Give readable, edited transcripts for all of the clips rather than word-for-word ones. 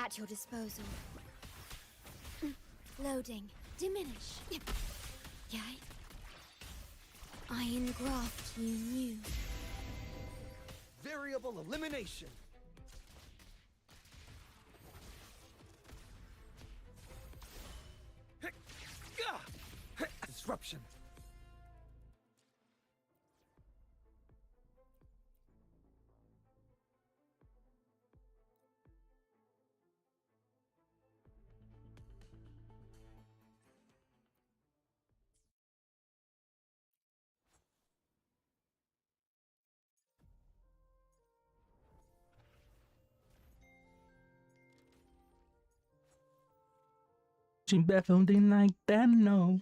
At your disposal. Loading. Diminish. Yay. I engraft you new. Variable elimination. Disruption. She definitely like that, no.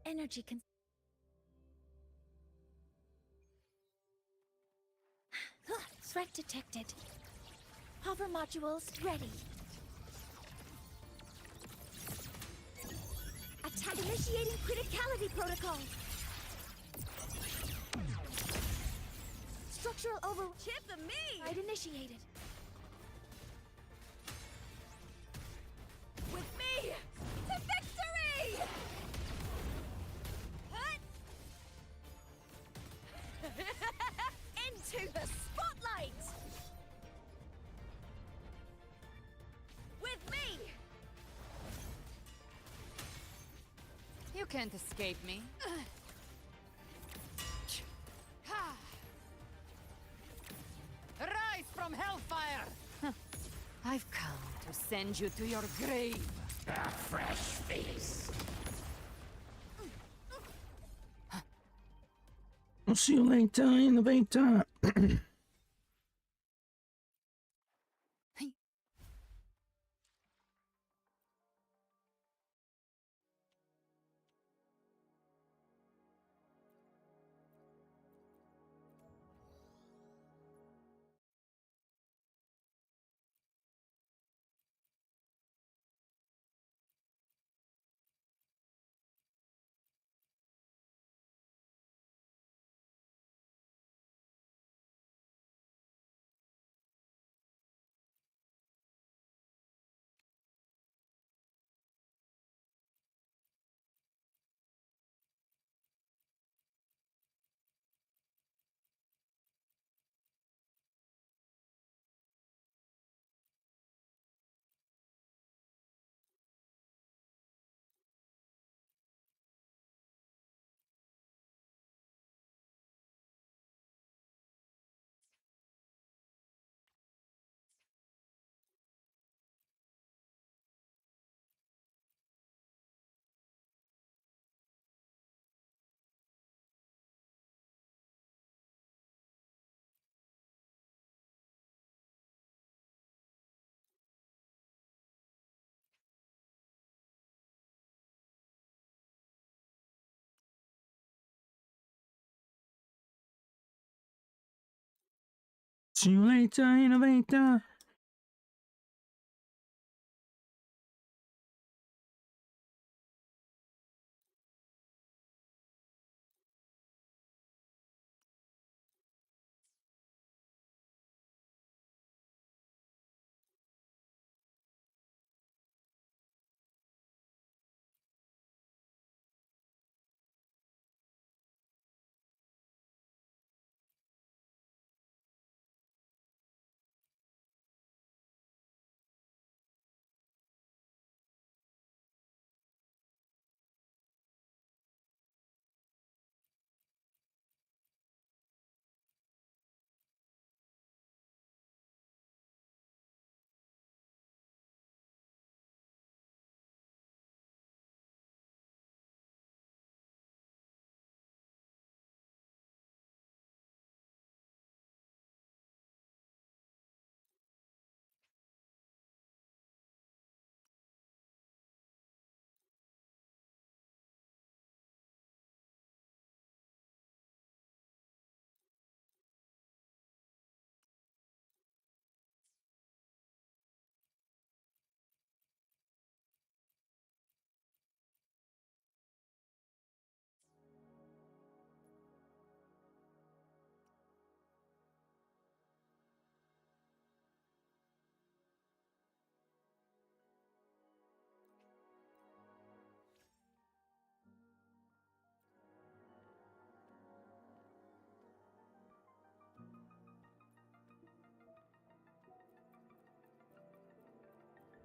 Energy can. Threat detected. Hover modules ready. Attack initiating criticality protocol. Structural over. Chip the me. Right initiated. With me to victory. Into the spotlight! With me! You can't escape me. Rise from hellfire! I've come to send you to your grave. A fresh feast. I'll see you later in the beta. See you later, innovator.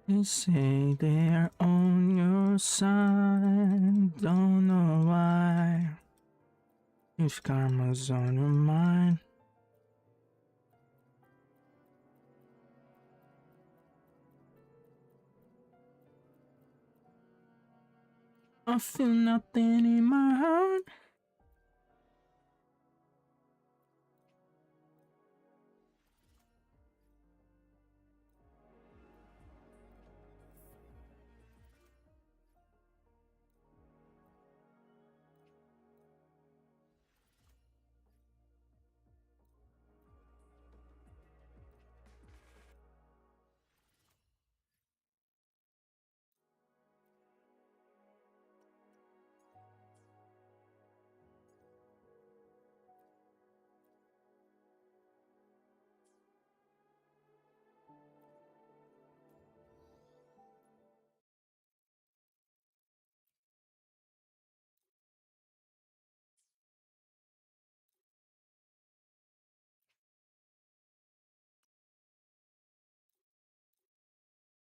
They say they're on your side, don't know why. If karma's on your mind. I feel nothing in my heart.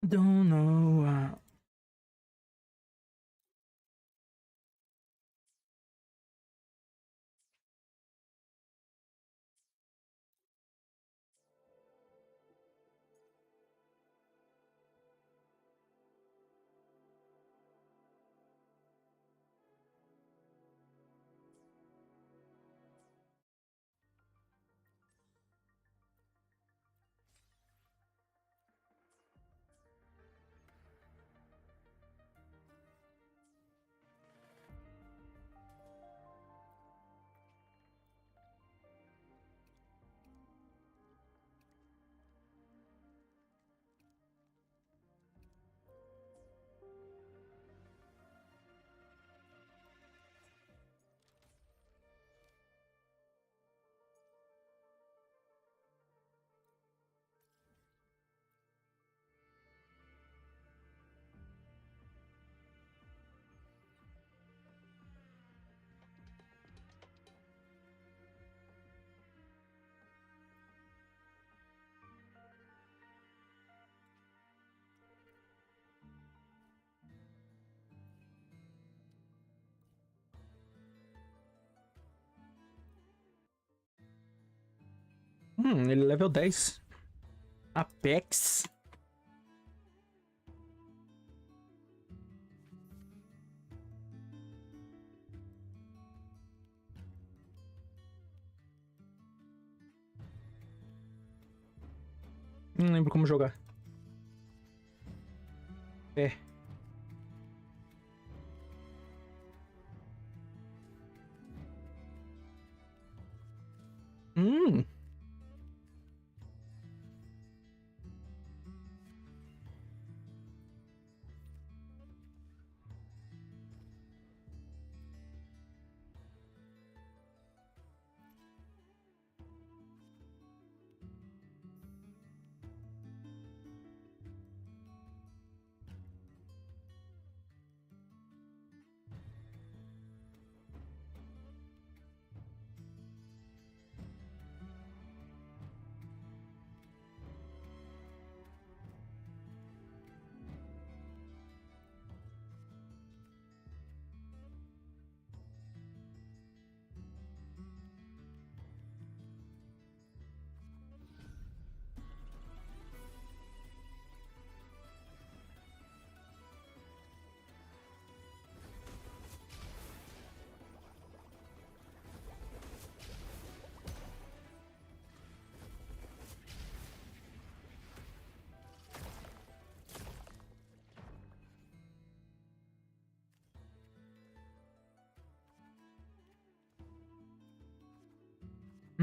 Don't know why. Ele é level 10. Apex. Não lembro como jogar. É. Hum.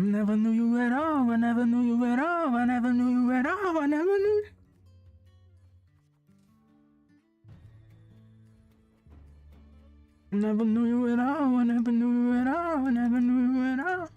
Never knew you at all. I never knew you at all. I never knew you at all. I never knew. Never knew you at all. I never knew you at all. I never knew you at all.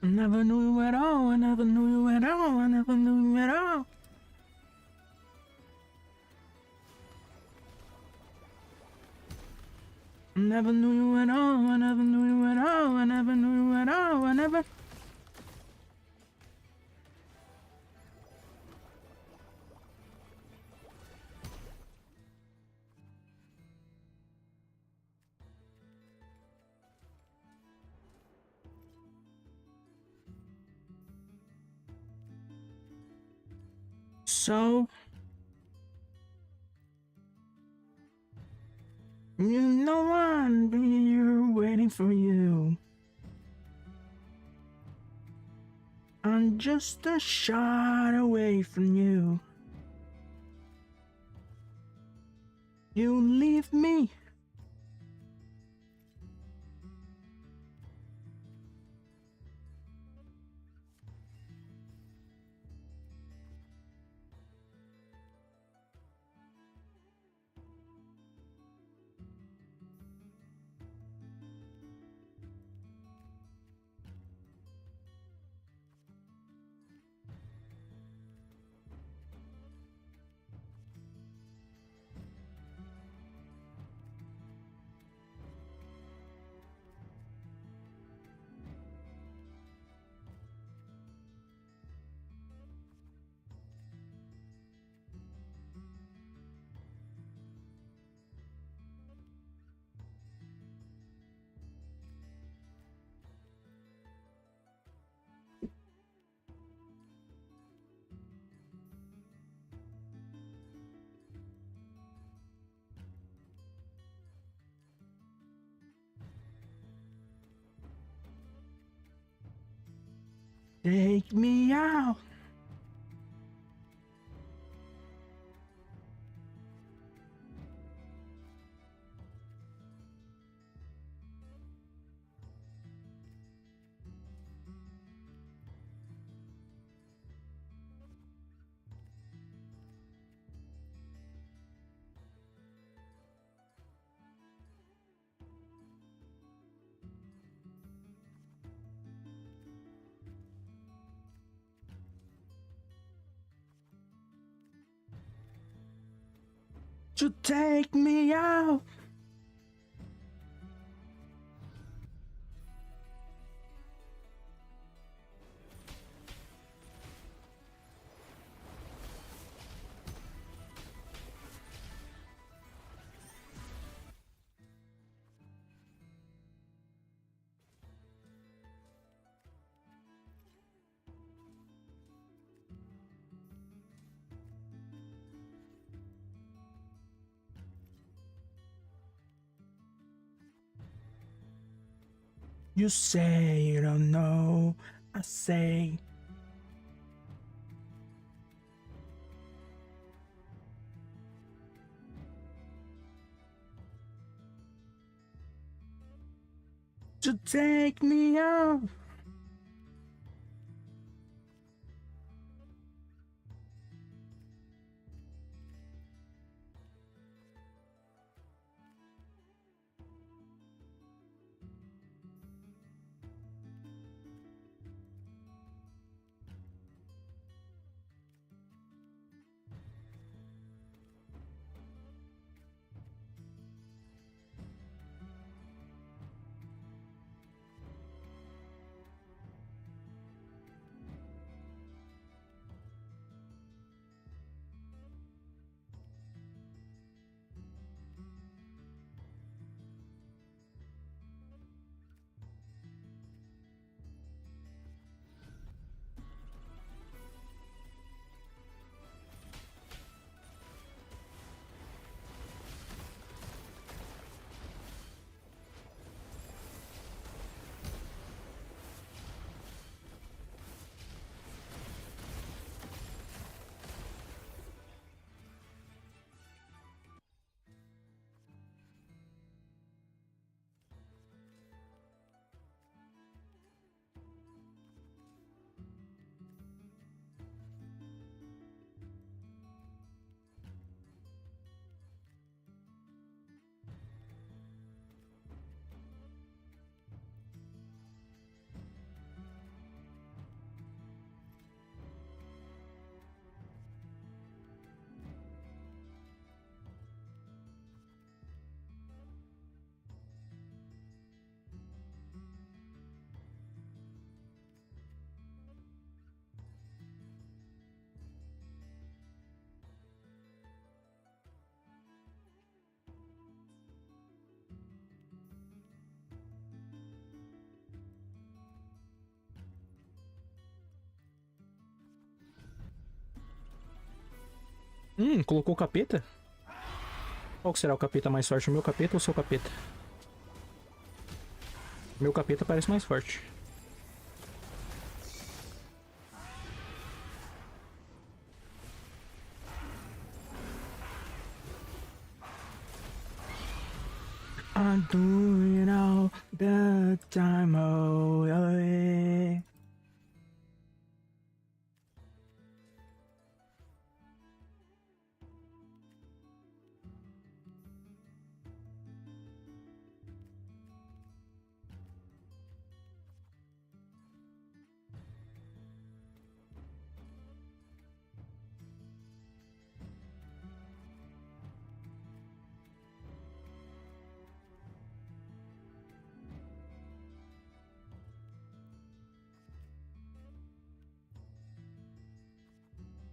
I never knew you at all. I never knew you at all. I never knew you at all. I never knew you at all. I never knew you at all. I never knew you at all. I never. So, you know I'm here waiting for you. I'm just a shot away from you. You leave me. Take me out. To take me out. You say you don't know, I say. To take me out. Colocou o capeta? Qual que será o capeta mais forte? O meu capeta ou o seu capeta? Meu capeta parece mais forte. I do it all the time, oh yeah.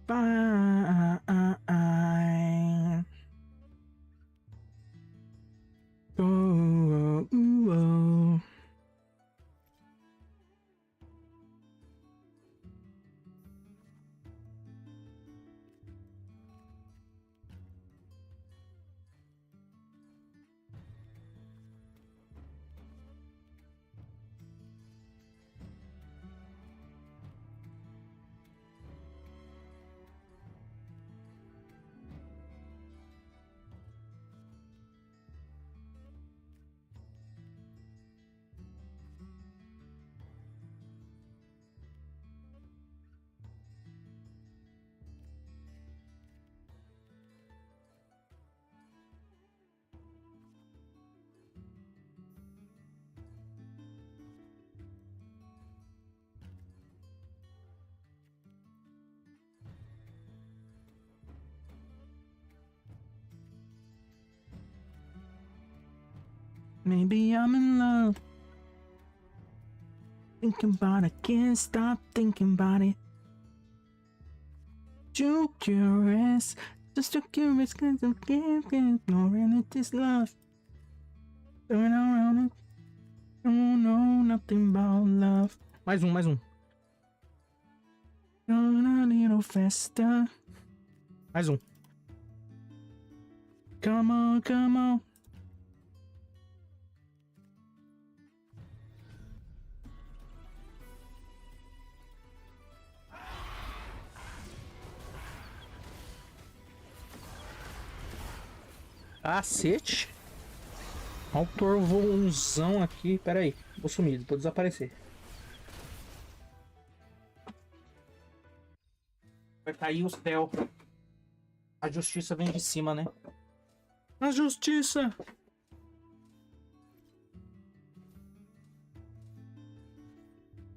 Fine. Oh, oh, oh. Maybe I'm in love. Thinking about it, can't stop thinking about it. Too curious, just too curious, cause I can't ignoring it, this love. Turn around it, don't know nothing about love. Mais um. Going a little faster. Mais um. Come on, come on. Cacete. Olha o torvãozão aqui. Pera aí, vou sumir, vou desaparecer. Vai cair o céu. A justiça vem de cima, né? A justiça!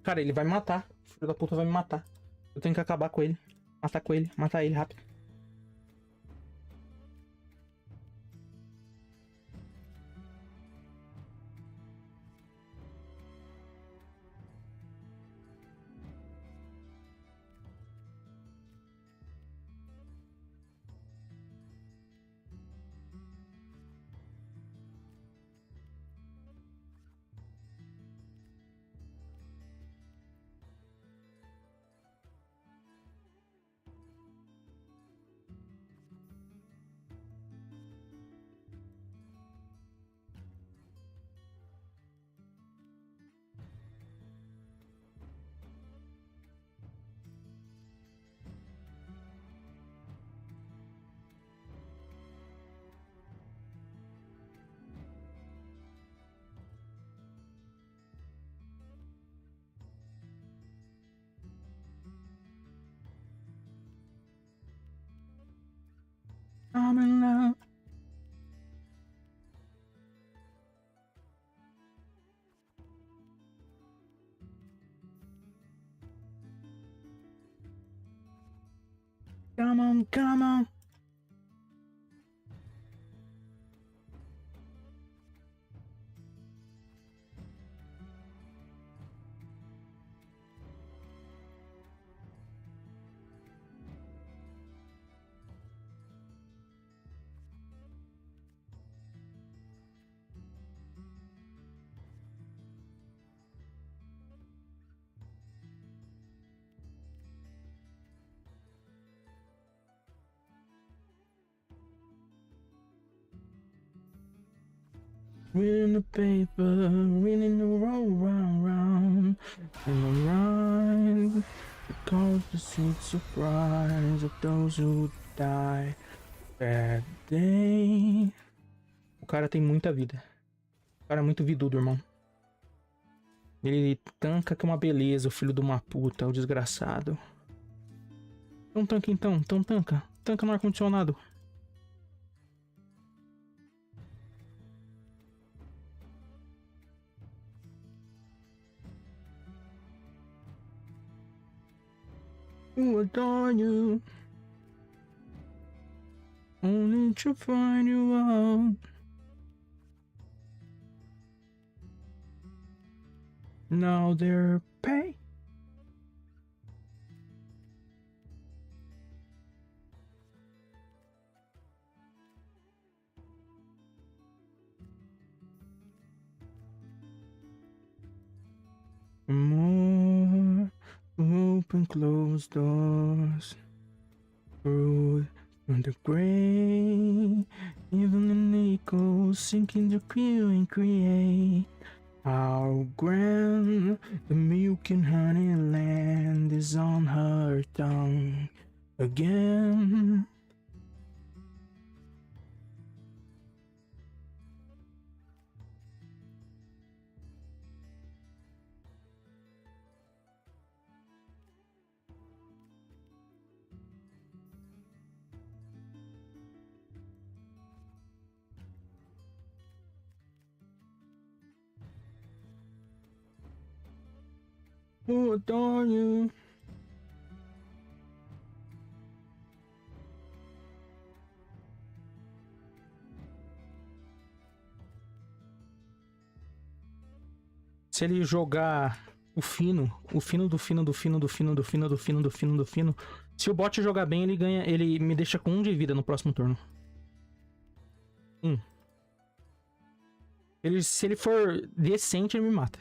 Cara, ele vai me matar. O filho da puta vai me matar. Eu tenho que acabar com ele. Matar com ele. Matar ele rápido. I'm in love. Come on, come on. Reading the paper, reading the round and around. Because the sweet surprise of those who die that day. O cara tem muita vida. O cara é muito vidudo, irmão. Ele tanca que é uma beleza, o filho de uma puta, o desgraçado. Então tanca então, então tanca. Tanca no ar-condicionado. Who adore you? Only to find you out. Now they're pay. More open closed doors. Through the gray, even the echoes sinking the queue and create. How grand the milk and honey land is on her tongue again. Who adore you? Se ele jogar o fino do fino do fino do fino do fino do fino do fino do fino, se o bot jogar bem, ele ganha, ele me deixa com 1 de vida no próximo turno. Se ele for decente, ele me mata.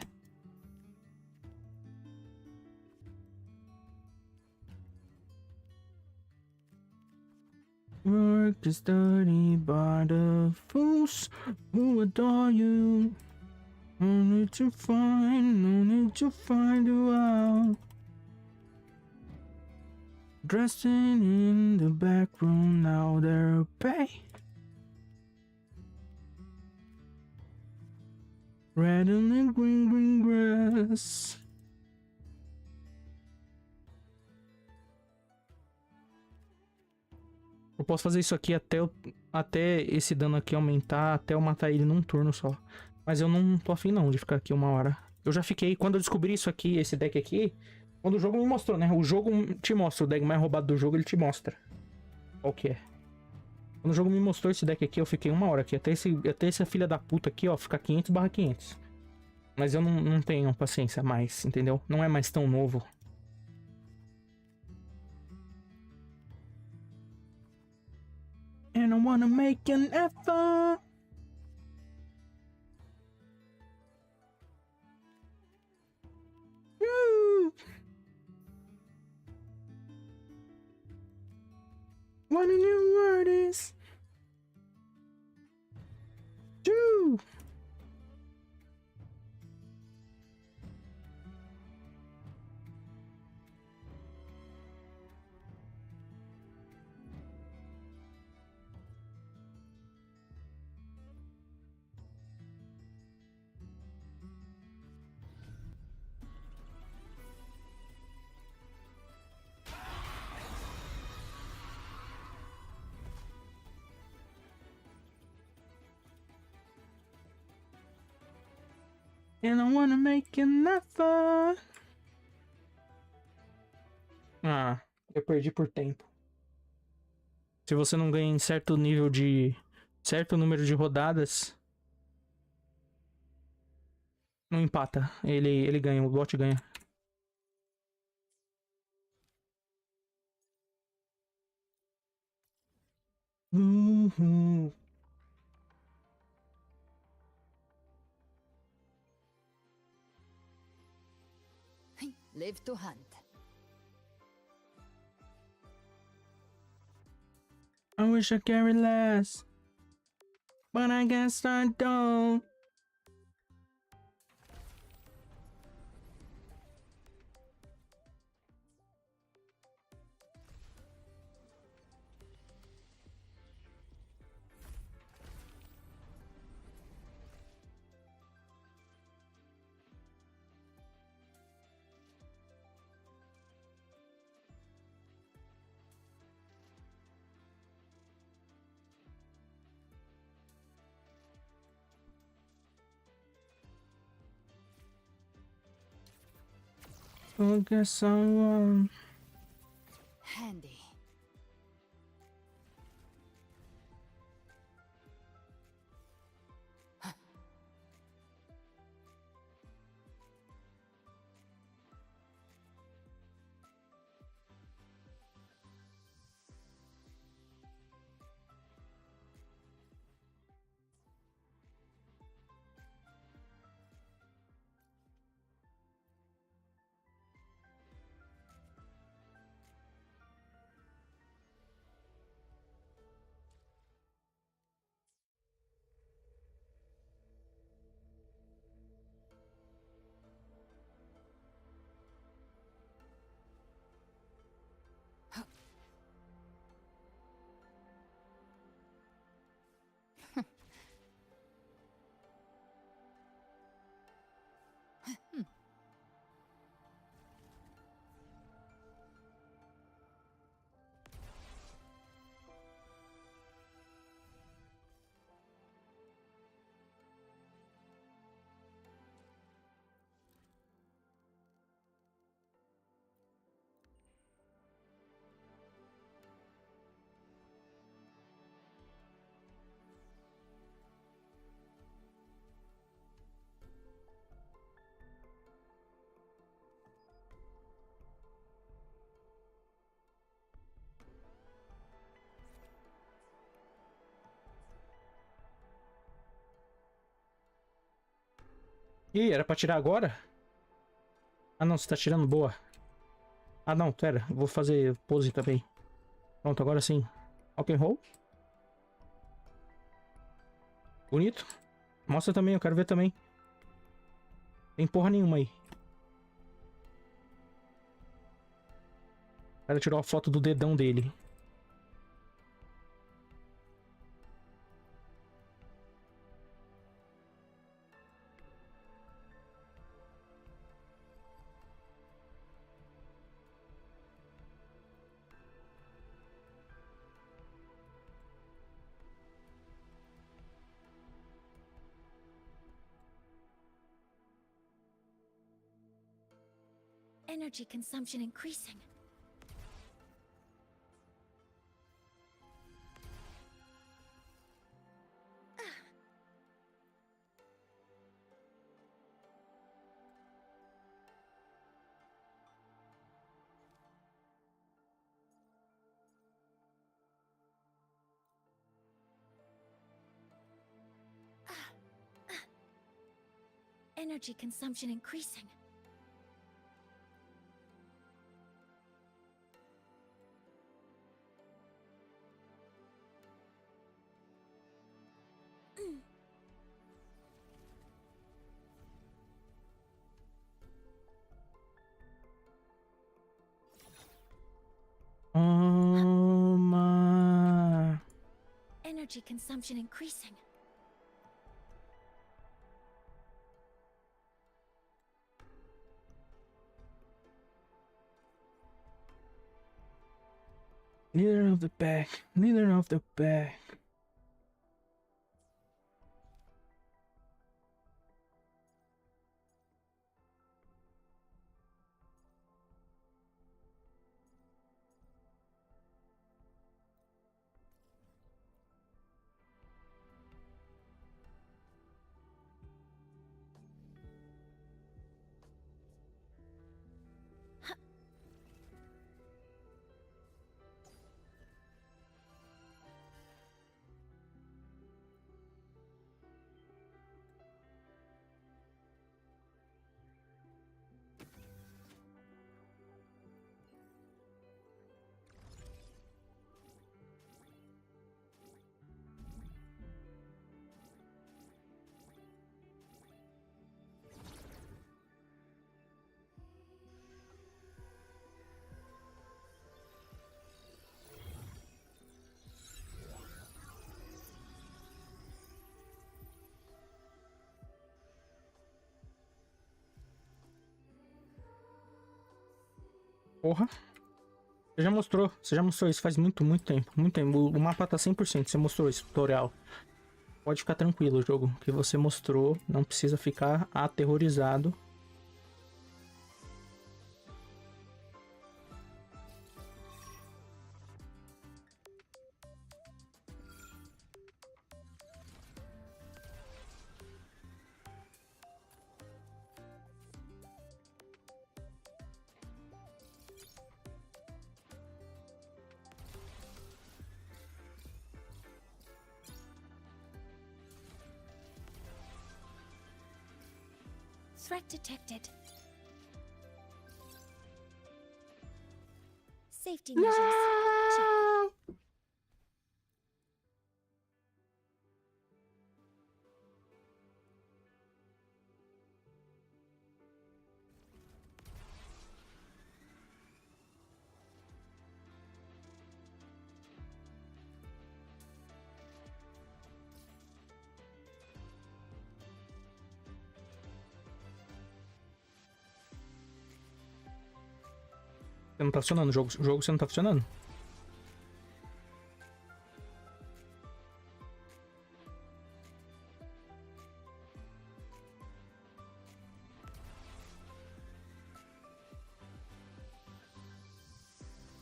Work is dirty by the fools who adore you. Only to find you out. Dressing in the back room, now they're pay. Red and the green grass. Eu posso fazer isso aqui até esse dano aqui aumentar, até eu matar ele num turno só. Mas eu não tô afim não de ficar aqui 1 hora. Eu já fiquei, quando eu descobri isso aqui, esse deck aqui, quando o jogo me mostrou, né? O jogo te mostra, o deck mais roubado do jogo, ele te mostra qual que é. Quando o jogo me mostrou esse deck aqui, eu fiquei 1 hora aqui. Até essa filha da puta aqui, ó, ficar 500/500. Mas eu não tenho paciência mais, entendeu? Não é mais tão novo. And I wanna make an effort. Woo! What a new artist. Woo! And I wanna make an effort. Ah, eu perdi por tempo. Se você não ganha em certo nível de... certo número de rodadas, não empata. Ele ganha, o bot ganha. Uhum. Live to hunt. I wish I carried less, but I guess I don't. I guess I'm Handy. Ih, era pra tirar agora? Ah não, você tá tirando boa. Ah não, pera, vou fazer pose também. Pronto, agora sim. Rock and roll. Bonito. Mostra também, eu quero ver também. Tem porra nenhuma aí. O cara tirou a foto do dedão dele. Energy consumption increasing. Energy consumption increasing. Energy consumption increasing. Leader of the pack. Leader of the pack. Porra. Você já mostrou isso faz muito tempo. Muito tempo. O mapa tá 100%, você mostrou esse tutorial. Pode ficar tranquilo, jogo. Que você mostrou, não precisa ficar aterrorizado. Threat detected. Safety measures. Check. Não! Você não tá funcionando, o jogo você não tá funcionando.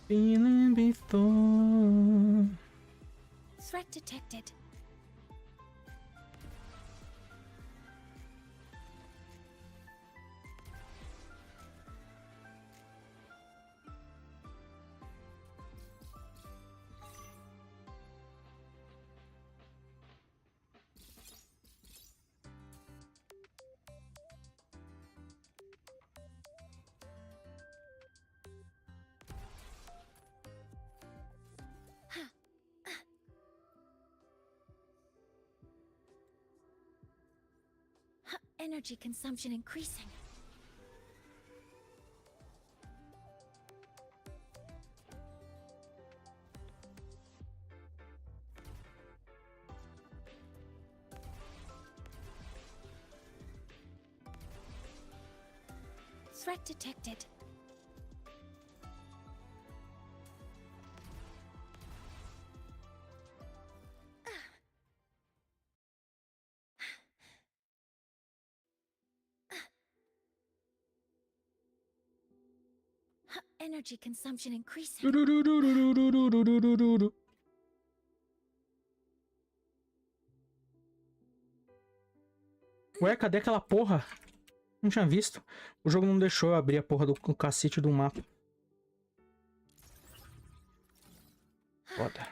Feeling before. Threat detected. Energy consumption increasing. Threat detected. Energy consumption increasing. Ué, cadê aquela porra? Não tinha visto. O jogo não deixou eu abrir a porra do cacete do mapa. Foda.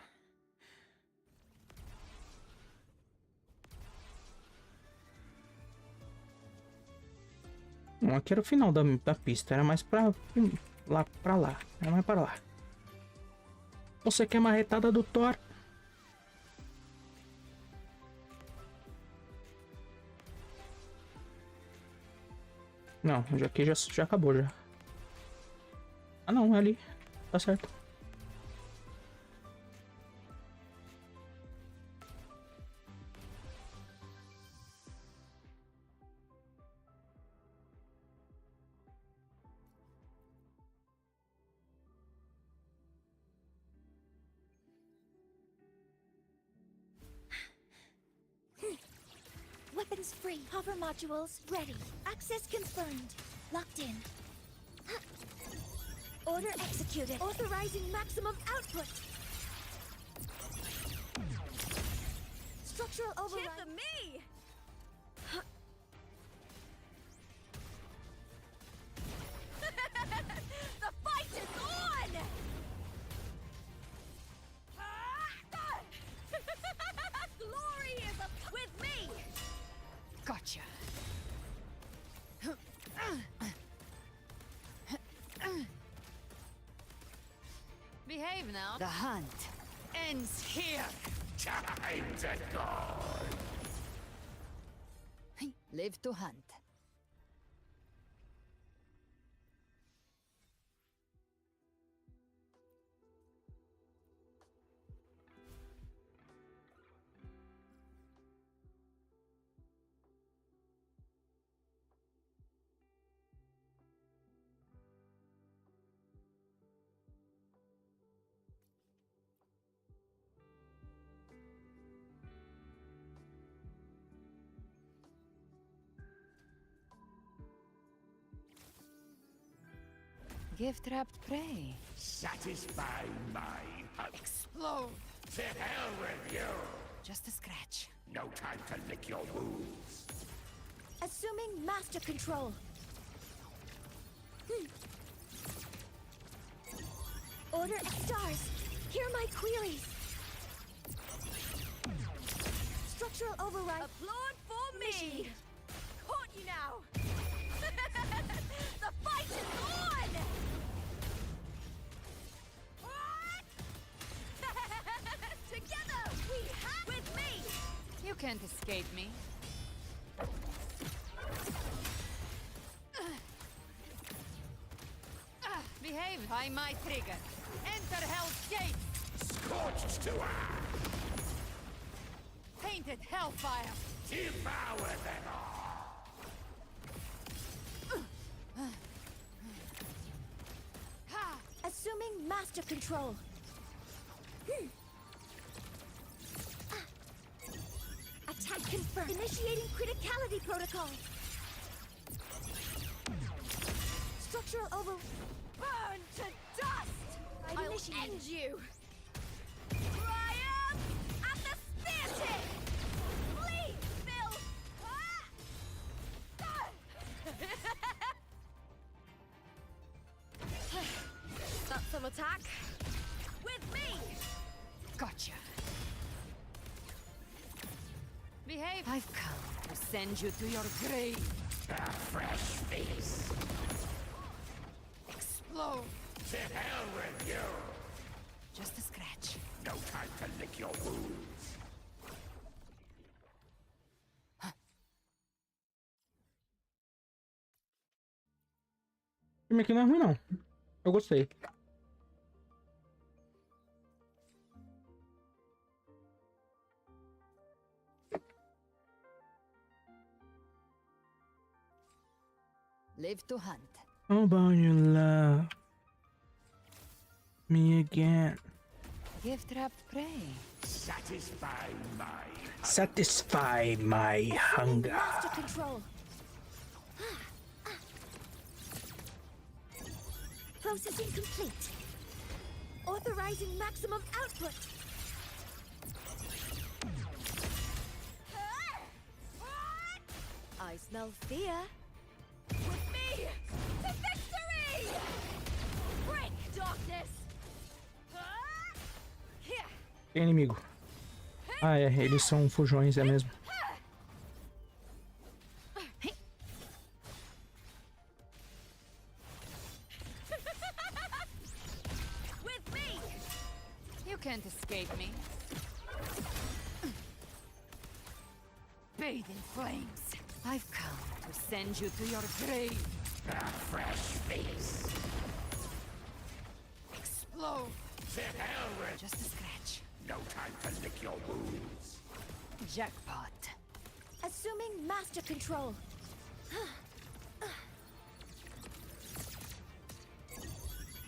Não, aqui era o final da pista. Era mais pra lá. Era mais pra lá. Você quer marretada do Thor? Não, aqui já acabou já. Ah não, é ali. Tá certo. Weapons free. Hover modules ready. Access confirmed. Locked in. Order executed. Authorizing maximum output. Structural override. me! The fight is on! Glory is with me! Gotcha. Behave now. The hunt ends here. Time to go. Live to hunt. Gift-wrapped prey. Satisfy my hunt. Explode. To hell with you. Just a scratch. No time to lick your wounds. Assuming master control. Order stars. Hear my queries. Structural override. Applaud for me. Caught you now. You can't escape me. Behave by my trigger. Enter Hell's Gate. Scorched to earth. Painted Hellfire. Devour them all. Ha! Assuming master control. Attack confirmed. Initiating criticality protocol. Structural over. Burn to dust! I'll end you! Triumph at the spear tip! Flee, Bill! That's some attack. With me! Gotcha. Behave. I've come to send you to your grave. A fresh face. Explode. To hell with you. Just a scratch. No time to lick your wounds. O time aqui não é ruim, não. Eu gostei. Live to hunt. How about you love me again? Give trapped prey. Satisfy my hunger. Master control. Processing complete. Authorizing maximum output. I smell fear. With me to victory! Break darkness! Here. Tem inimigo. Ah, é. Eles são fujões, é mesmo. With me! You can't escape me. Bathe in flames. I've come to send you to your grave. A fresh face. Explode. To hell with. Just a scratch. No time to lick your wounds. Jackpot. Assuming master control.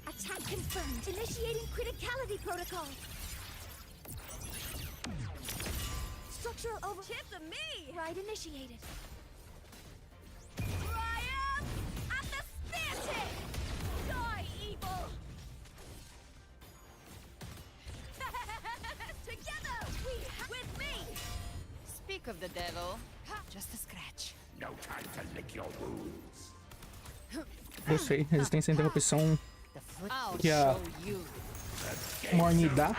Attack confirmed. Initiating criticality protocol. Structural over. Tip to me. Ride initiated. Triumph at the spear tip. Die, evil. Together we with me. Speak of the devil. Just a scratch. No time to lick your wounds. Gostei. Resistência à interrupção The foot. I'll que a show you. Morne dá.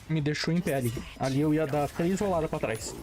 Me deixou em pele. Ali eu ia dar 3 roladas pra trás.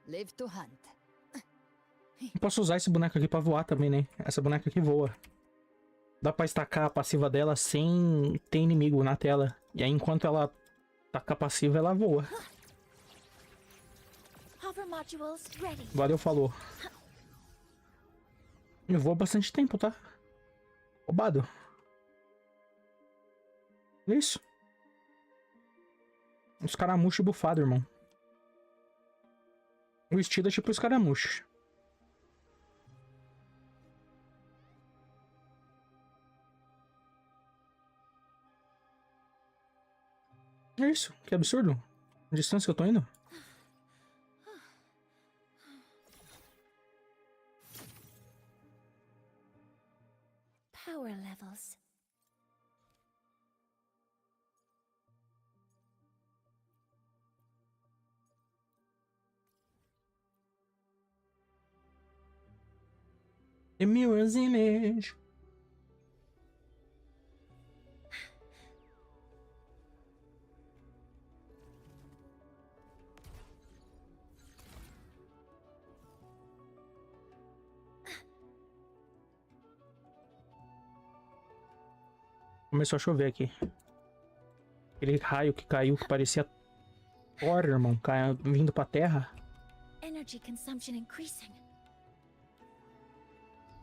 Live to hunt. Eu posso usar esse boneco aqui pra voar também, né? Essa boneca aqui voa. Dá pra estacar a passiva dela sem ter inimigo na tela. E aí, enquanto ela taca a passiva, ela voa. Hover modules ready. Valeu, falou. Eu vou há bastante tempo, tá? Roubado. Isso. Os caramuchos bufados, irmão. O estilo é tipo os caramuchos. É isso, que absurdo. A distância que eu tô indo. Power levels. The mirror's image. Começou a chover aqui. Aquele raio que caiu que parecia Thor, irmão, vindo pra terra. Energy consumption increasing.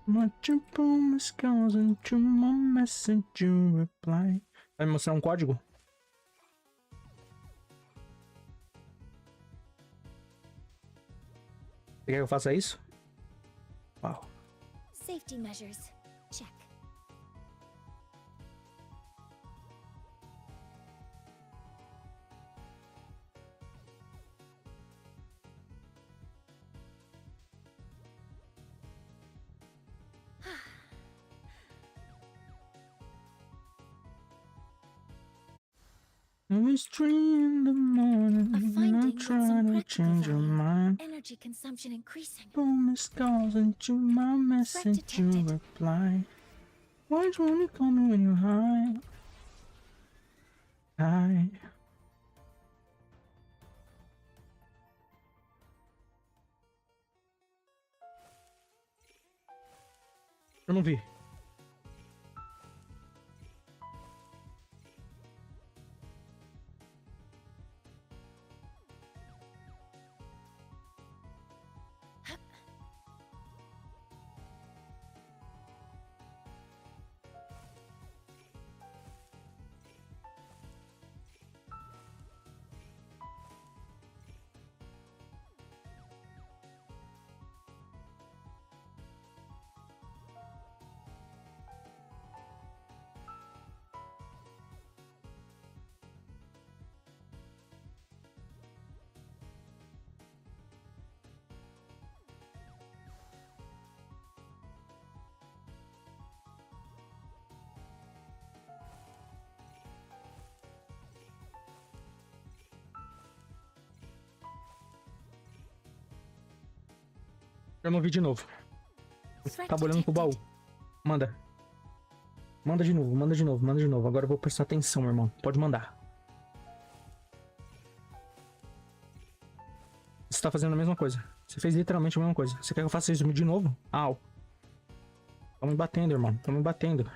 What you promise goes into my message you reply. Vai me mostrar um código? Você quer que eu faça isso? Uau. Safety measures. Check. It's 3 in the morning, A and finding I'm with some trying to practical change your value. mind. Energy consumption increasing. Promise goes into my message you detected. reply. Why'd you only call me when you're high? High. Eu não vi. Eu não vi de novo. Tava olhando pro baú. Manda. Manda de novo, manda de novo, manda de novo. Agora eu vou prestar atenção, meu irmão. Pode mandar. Você tá fazendo a mesma coisa. Você fez literalmente a mesma coisa. Você quer que eu faça isso de novo? Au. Tão me batendo, irmão. Tão me batendo.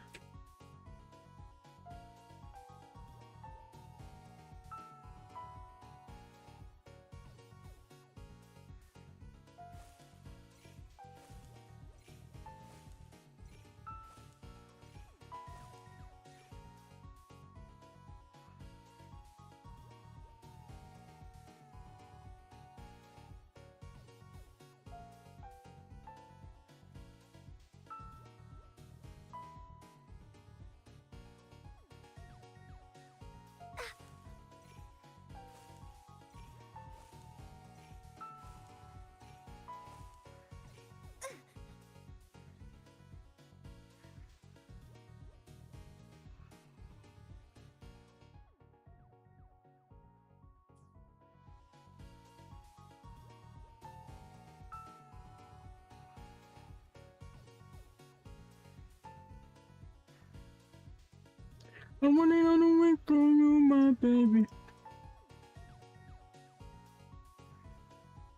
I'm running on the way from you, my baby.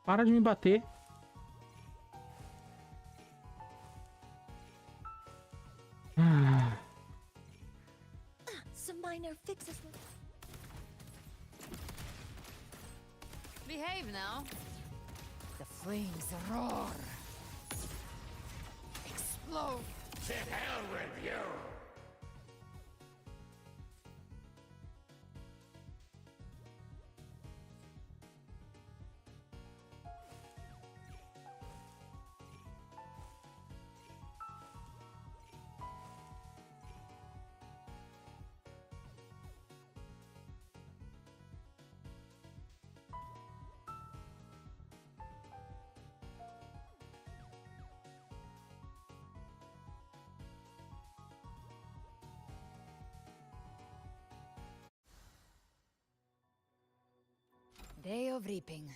Para de me bater. Ah. cleaner fixes them. Behave now. The flames roar. Explode. To hell with you! Day of reaping.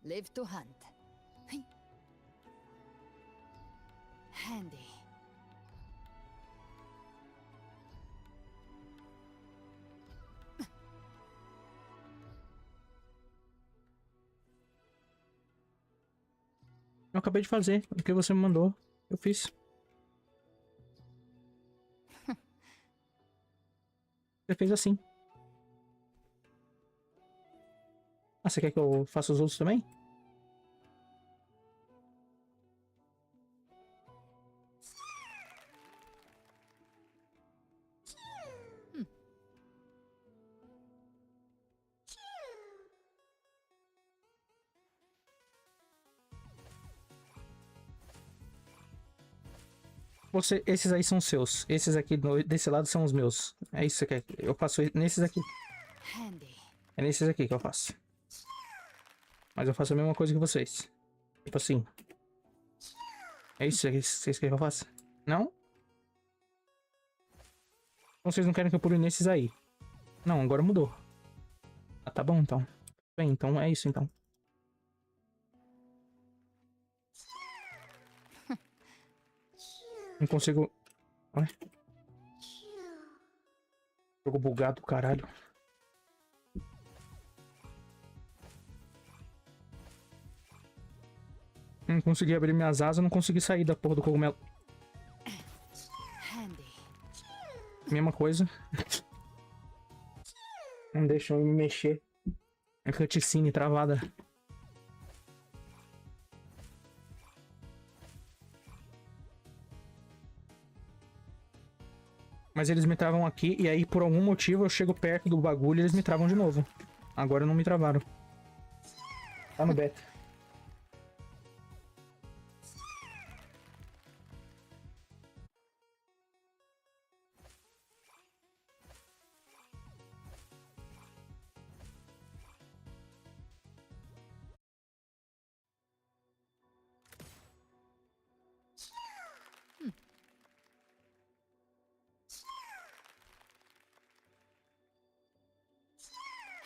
Live to hunt. Hey. Handy. Eu acabei de fazer o que você me mandou. Eu fiz. Você fez assim. Ah, você quer que eu faça os outros também? Esses aí são seus. Esses aqui desse lado são os meus. É isso que você quer. Eu faço nesses aqui. É nesses aqui que eu faço. Mas eu faço a mesma coisa que vocês. Tipo assim. É isso que vocês querem que eu faça? Não? Então vocês não querem que eu pule nesses aí? Não, agora mudou. Ah, tá bom então. Bem, então é isso então. Não consigo... Ué? Jogo bugado, caralho. Não consegui abrir minhas asas, não consegui sair da porra do cogumelo. Mesma coisa. Não deixa eu me mexer. A cutscene travada. Mas eles me travam aqui, e aí por algum motivo eu chego perto do bagulho e eles me travam de novo. Agora não me travaram. Tá no beta.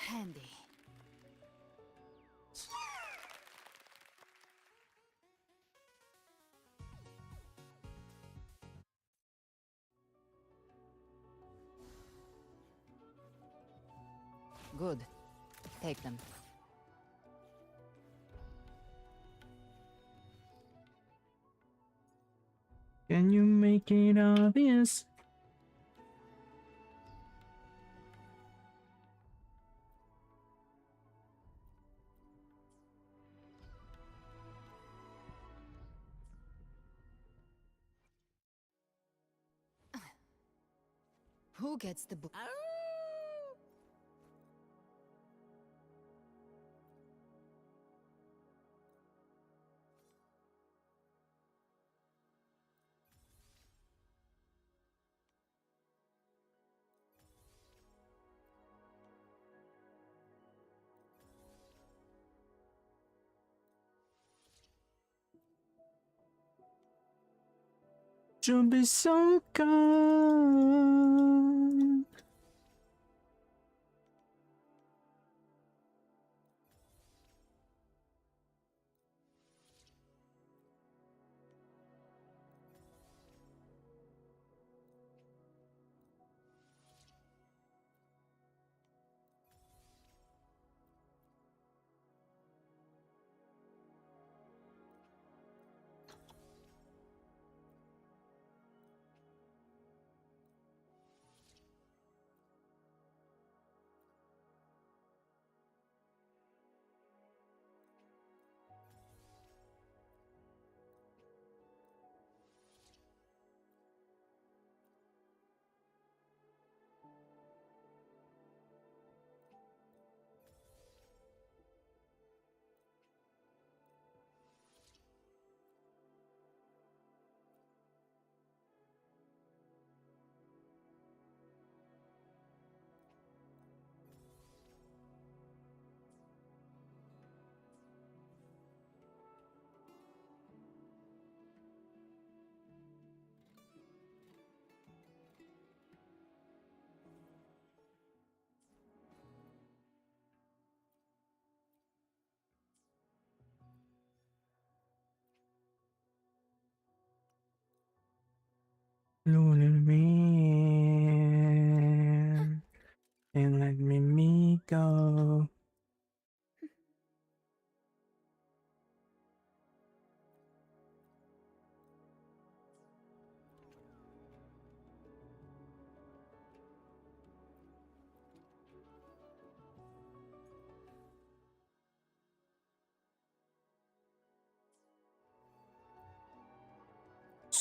Handy. Good. Take them. Can you make it obvious? Who gets the book? To be so calm.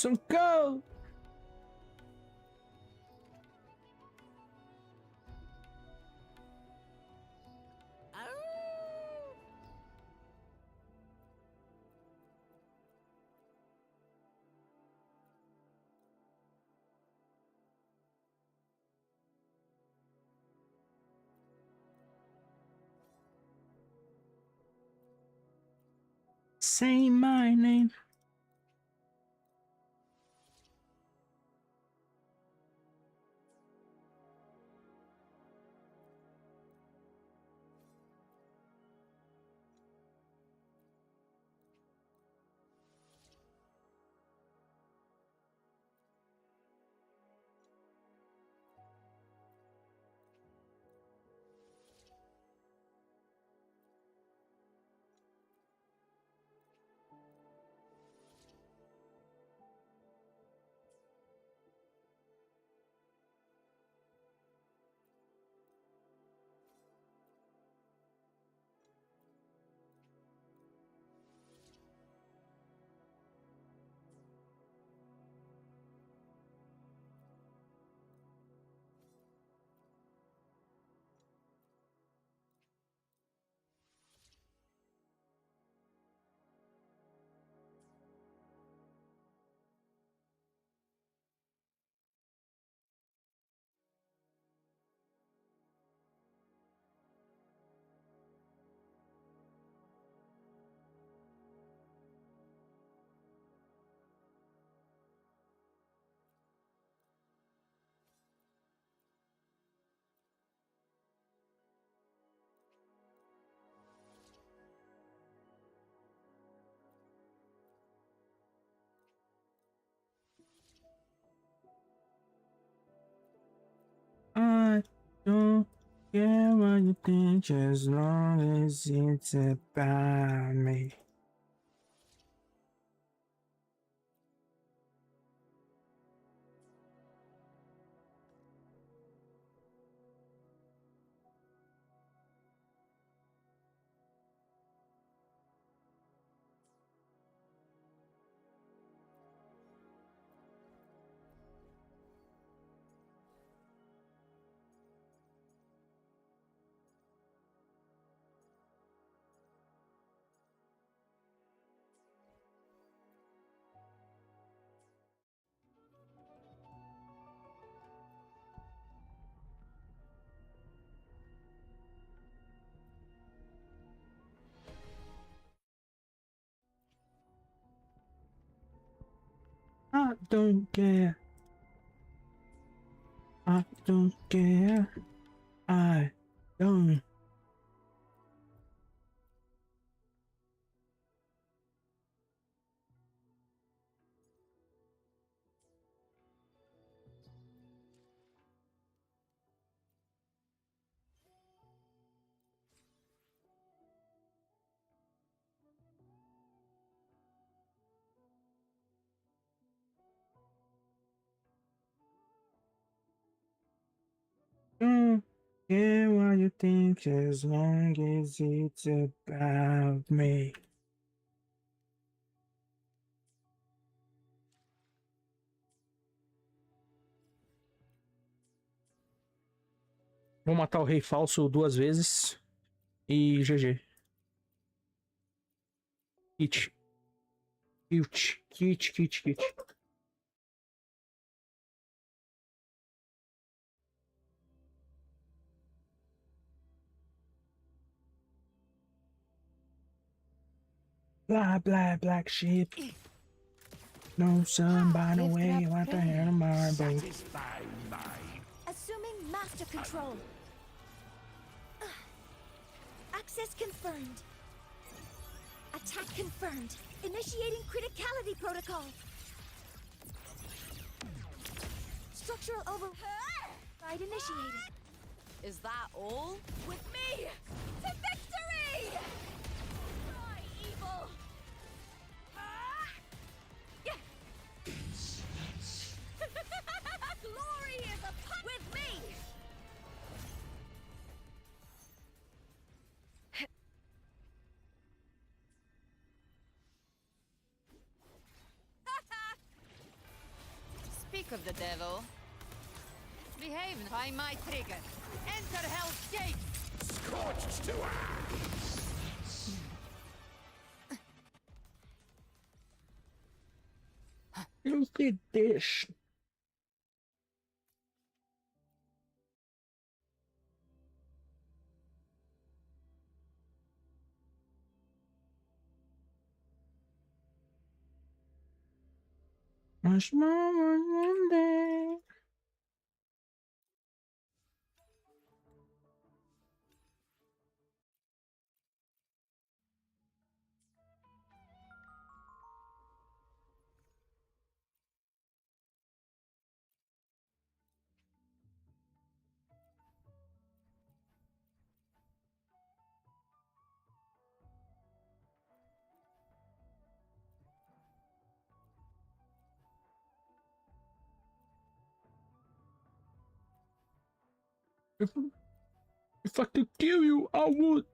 So go! Say my name. I don't care what you think as long as it's about me. I don't care. I don't care. I don't. Don't care what you think as long as it's about me. Vou matar o rei falso 2 vezes. E GG. Kit. Kit. Kit, kit, kit. Blah, blah, black sheep. No sun by the way, what the hell am I, babe? Satisfy mine. Assuming master control. Access confirmed. Attack confirmed. Initiating criticality protocol. Structural override initiated. Is that all? With me to victory! My evil. Glory is upon with me. work of the devil. Behave by my trigger. Enter Hell's Gate! Scorched to ash! Eu te deixo. Mas one day. If I could kill you, I would.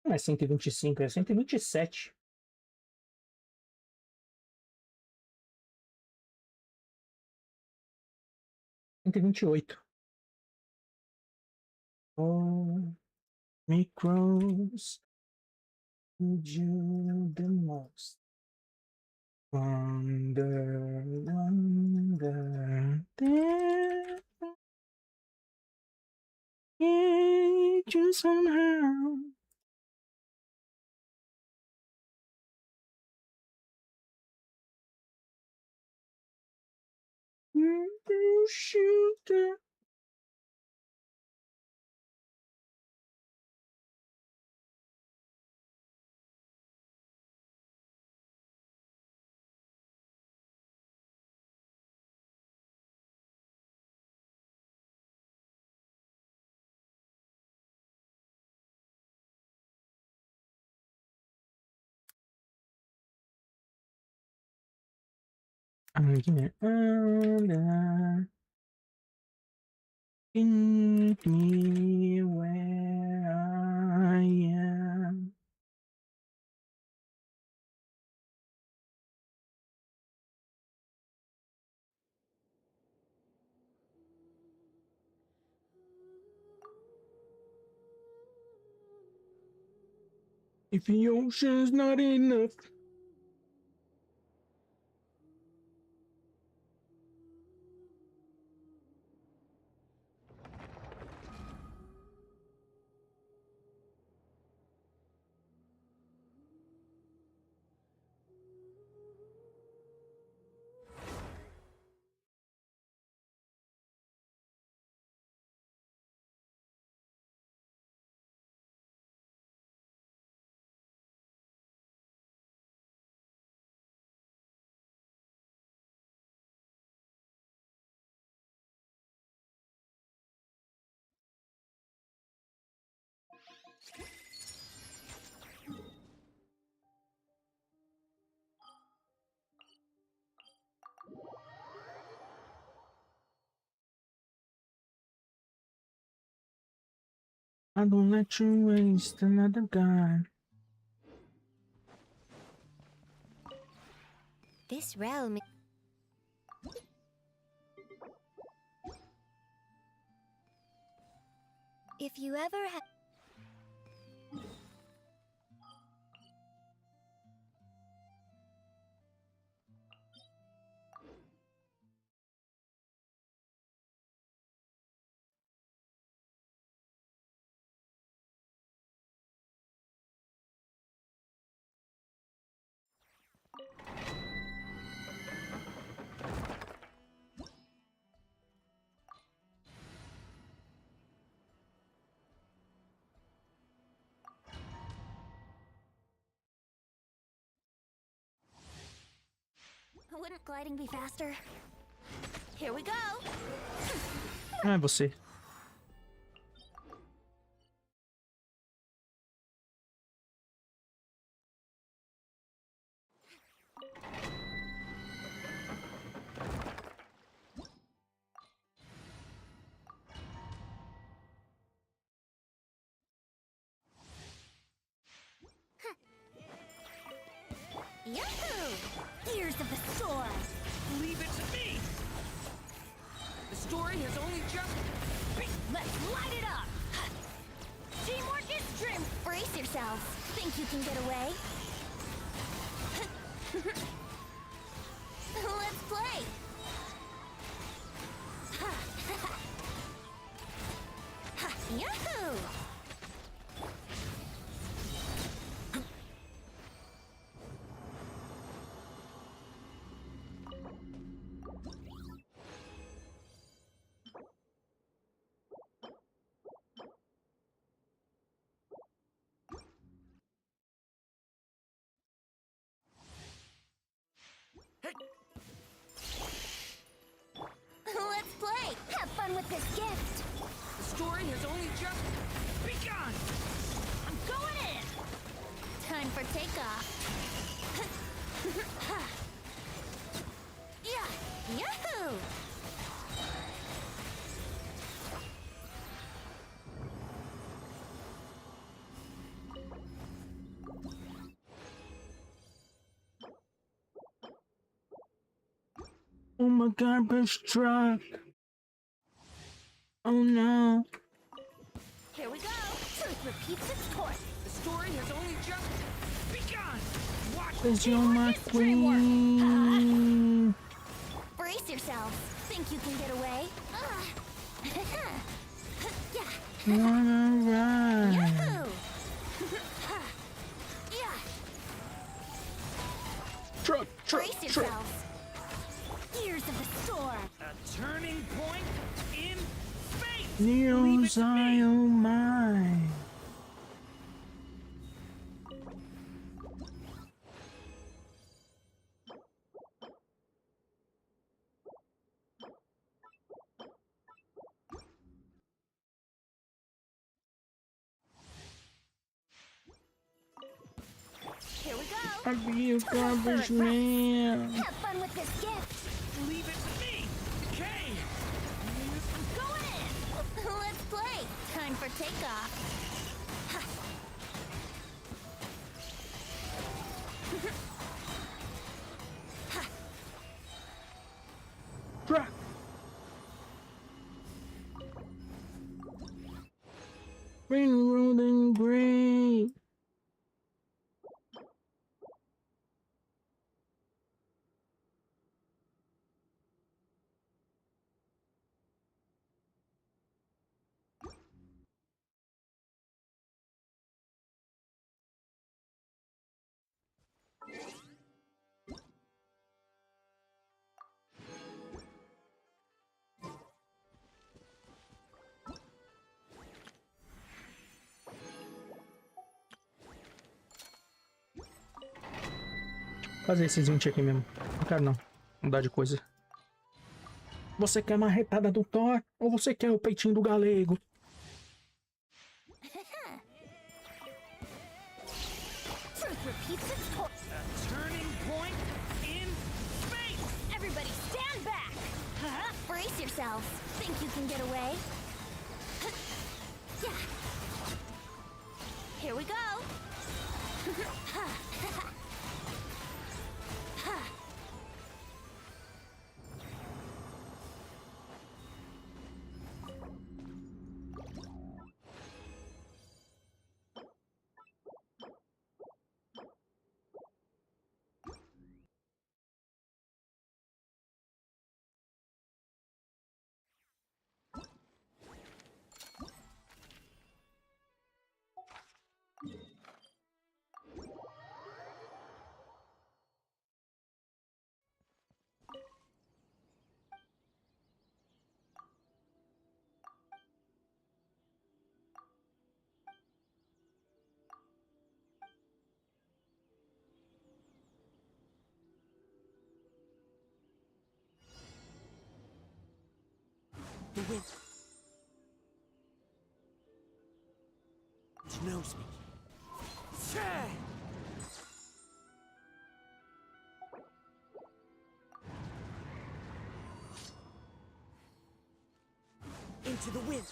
Não é 125, é 127. 128. Oh, micros. You the most. Wonder, there. Need you somehow. You shoot it. I'm getting under. Meet me where I am. If the ocean's not enough. I don't let you waste another guy. This realm. If you ever have. gliding be faster? Here we go. Ah, é você. Yahoo! Ears of the storm. Leave it to me! The story has only just Let's light it up. Teamwork is strength. Brace yourselves. Think you can get away? Let's play. Yahoo! Let's play. Have fun with this gift. the story has only just begun! I'm going in. Time for takeoff. Yeah, yahoo! Oh my garbage truck. Oh no. Here we go. Truth repeats its course. The story has only just begun! Watch Cause you're my Teamwork is dreamwork. queen. Brace yourselves. Think you can get away? Yeah. Wanna ride? Yahoo! Yeah. Truck, truck, Brace truck. yourselves. Ears of the storm. a turning point in fate! Neo Leave it to me! Zion mine. Here we go. I be a garbage man. Have fun with this gift. Leave it to me! Okay! I'm going in. Let's play. Time for takeoff. Truck. Green, road, and gray. Fazer esses 20 aqui mesmo. Não quero não. Mudar de coisa. Você quer a marretada do Thor ou você quer o peitinho do galego? Truth repeats its course. A turning point in fate! Everybody stand back. Brace yourselves. Think you can get away? Yeah. Here we go. The wind knows me. Into the wind.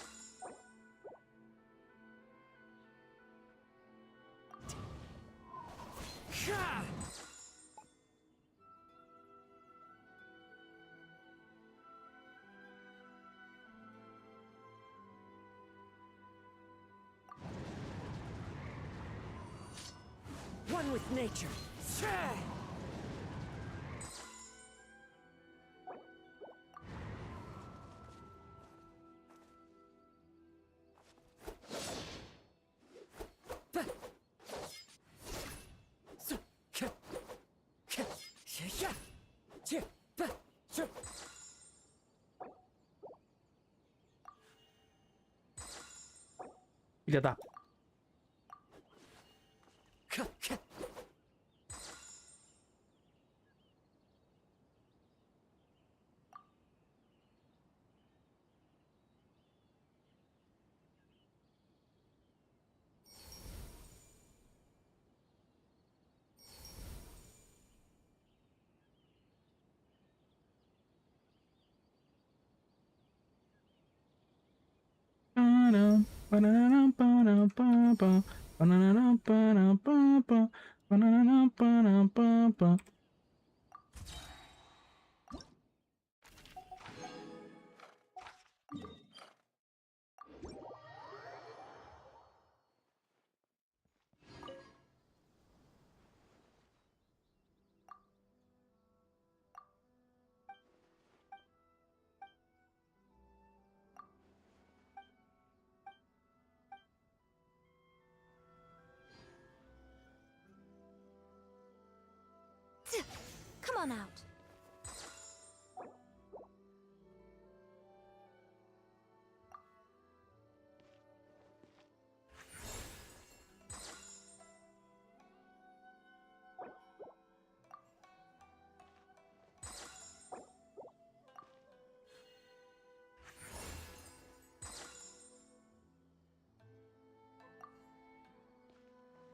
One with nature. Filha da... Come on out.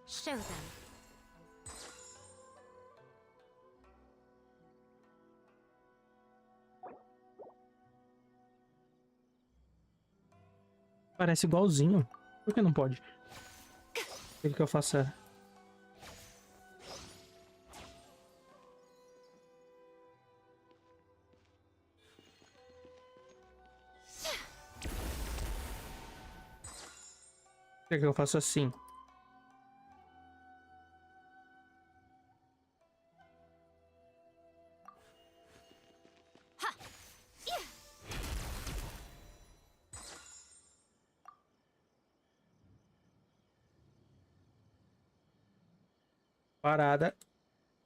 Show them. Parece igualzinho. Por que não pode? O que eu faço é... Por que eu faço assim? Parada.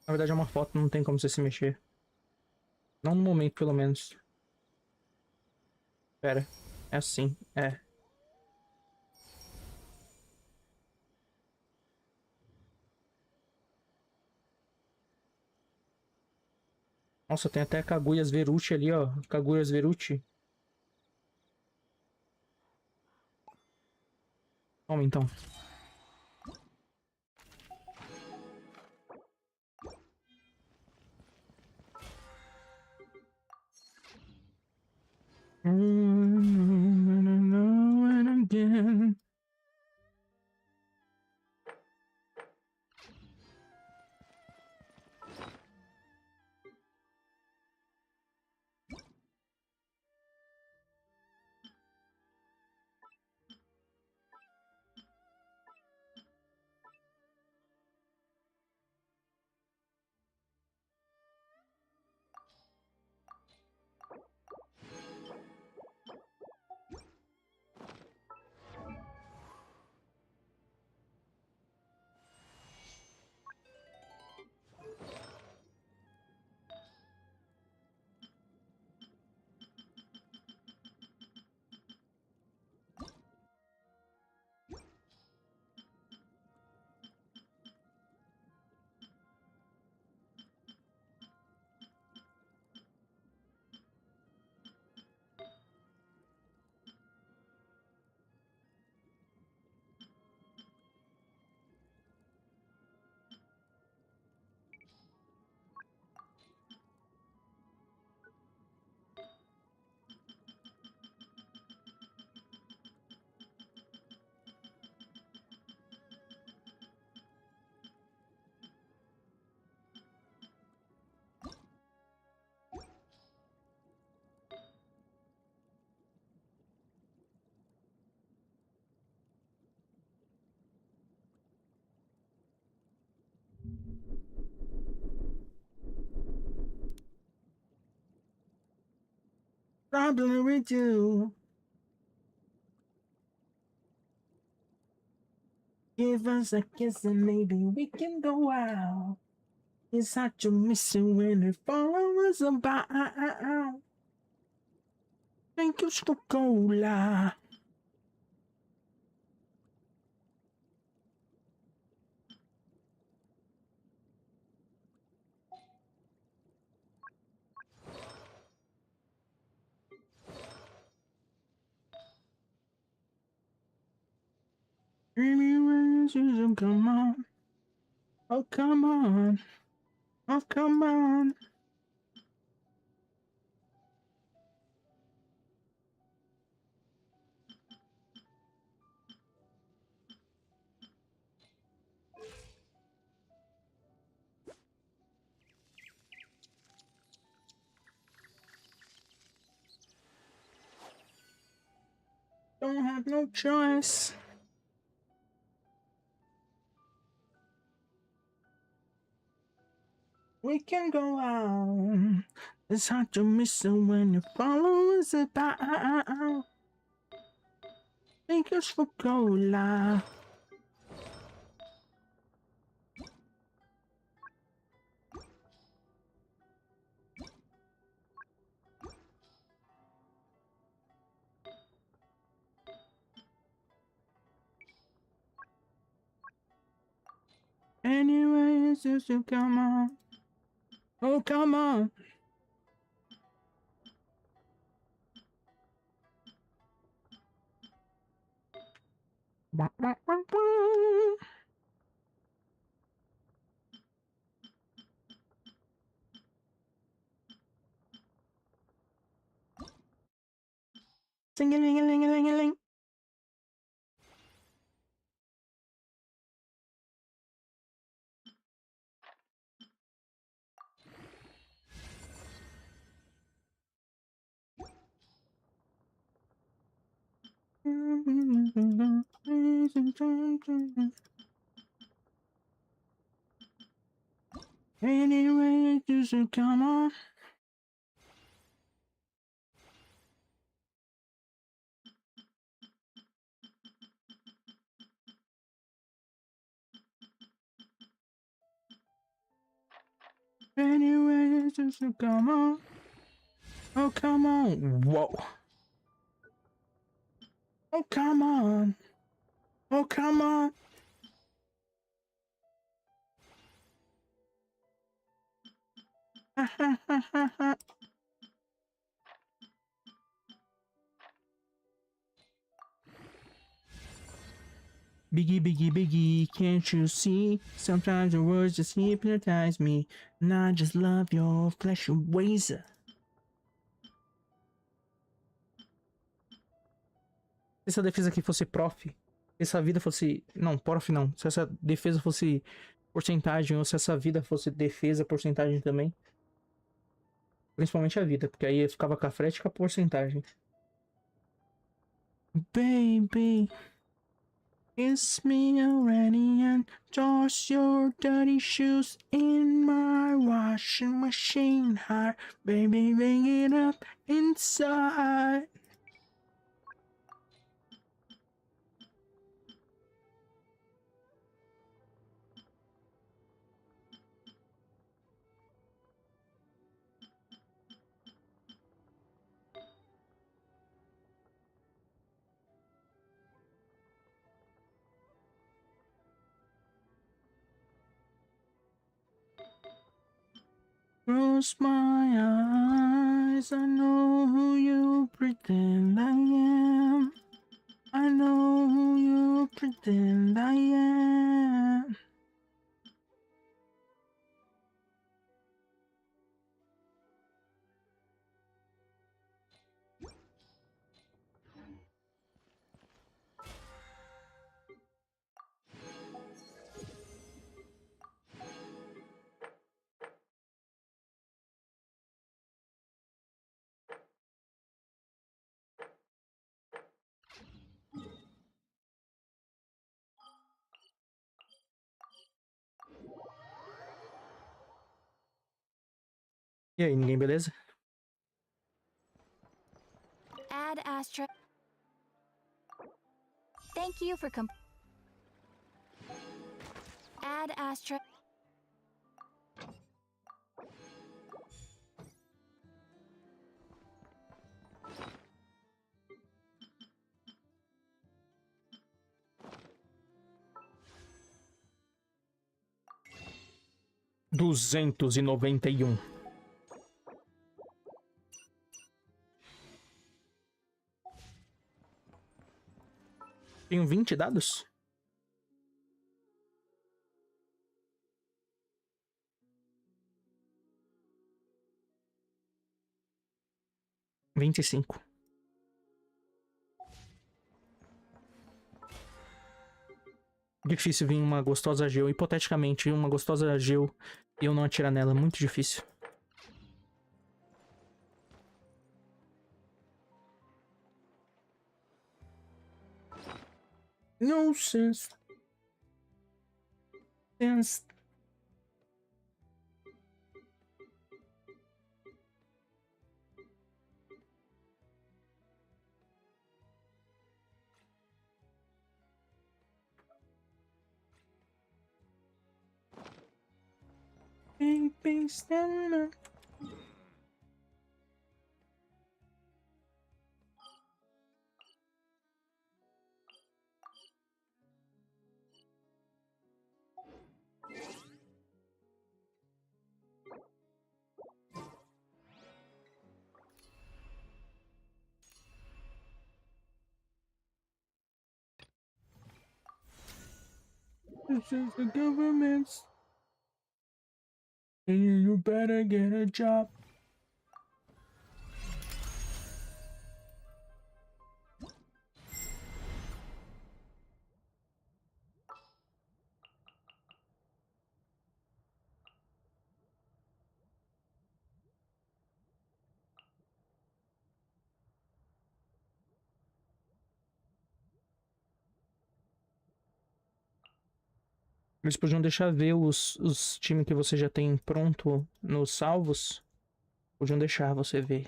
Na verdade é uma foto, não tem como você se mexer. Não no momento, pelo menos. Pera. É assim. É. Nossa, tem até Kaguya's Veruti ali, ó. Kaguya's Veruti. Toma então. Again. problem with you. Give us a kiss and maybe we can go out. It's hard to miss you when it follows about. Thank you, Coca-Cola. Come on. Oh, come on. Oh, come on. Don't have no choice. We can go out. It's hard to miss it when you follow us about. Thank you for cola. Anyway, it's just to come on. Oh, come on. Sing-a-ling-a-ling-a-ling-a-ling. Anyway, it's just to come on. Anyway, it's just to come on. Oh, come on. Whoa. Oh, come on. Oh, come on. Biggie, biggie, biggie, can't you see? Sometimes your words just hypnotize me. And I just love your flesh ways. Se essa defesa aqui fosse prof, se essa vida fosse... Não, prof não. Se essa defesa fosse porcentagem ou se essa vida fosse defesa, porcentagem também. Principalmente a vida, porque aí ficava com a frete e com a porcentagem. Baby, kiss me already and toss your dirty shoes in my washing machine heart. Baby, bring it up inside. Close my eyes, I know who you pretend I am. I know who you pretend I am. E aí, ninguém, beleza? Thank you for add astra. $291. Tenho 20 dados? $25. Difícil vir uma gostosa geo. Hipoteticamente, uma gostosa geo e eu não atirar nela. Muito difícil. No sense. Sense. This is the government's. You better get a job. Eles podiam deixar ver os times que você já tem pronto nos salvos. Podiam deixar você ver.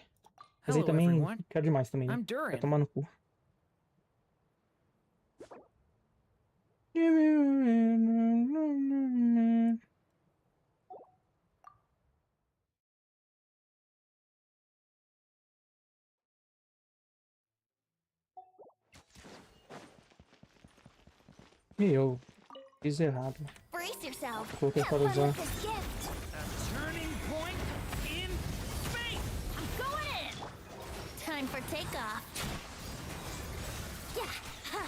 Mas aí Hello, também everyone. quer demais também, né? I'm Duran. Vai tomar no cu. E eu fiz errado. Brace yourself. Coloquei Have fora fun usar. with this gift. A turning point in space. I'm going in. Time for takeoff. Yeah. Ha.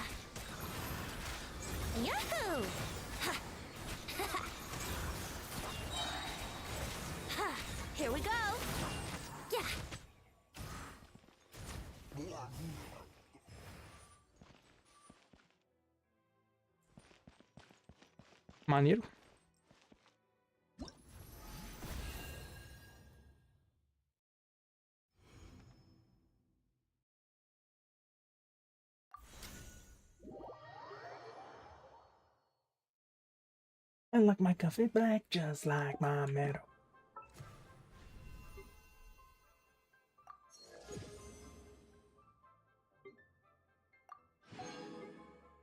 Yahoo! Ha. Ha. Here we go. Yeah. Maneiro. I like my coffee black just like my metal.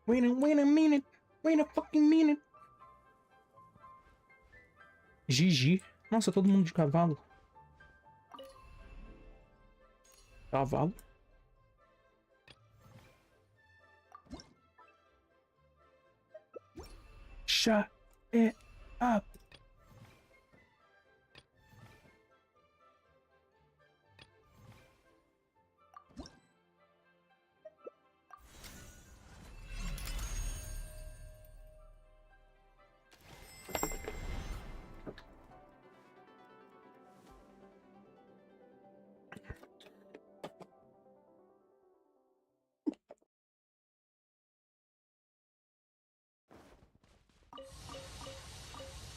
Wait a minute. Wait a fucking minute. GG. Nossa, todo mundo de cavalo. Cavalo. Shut it up.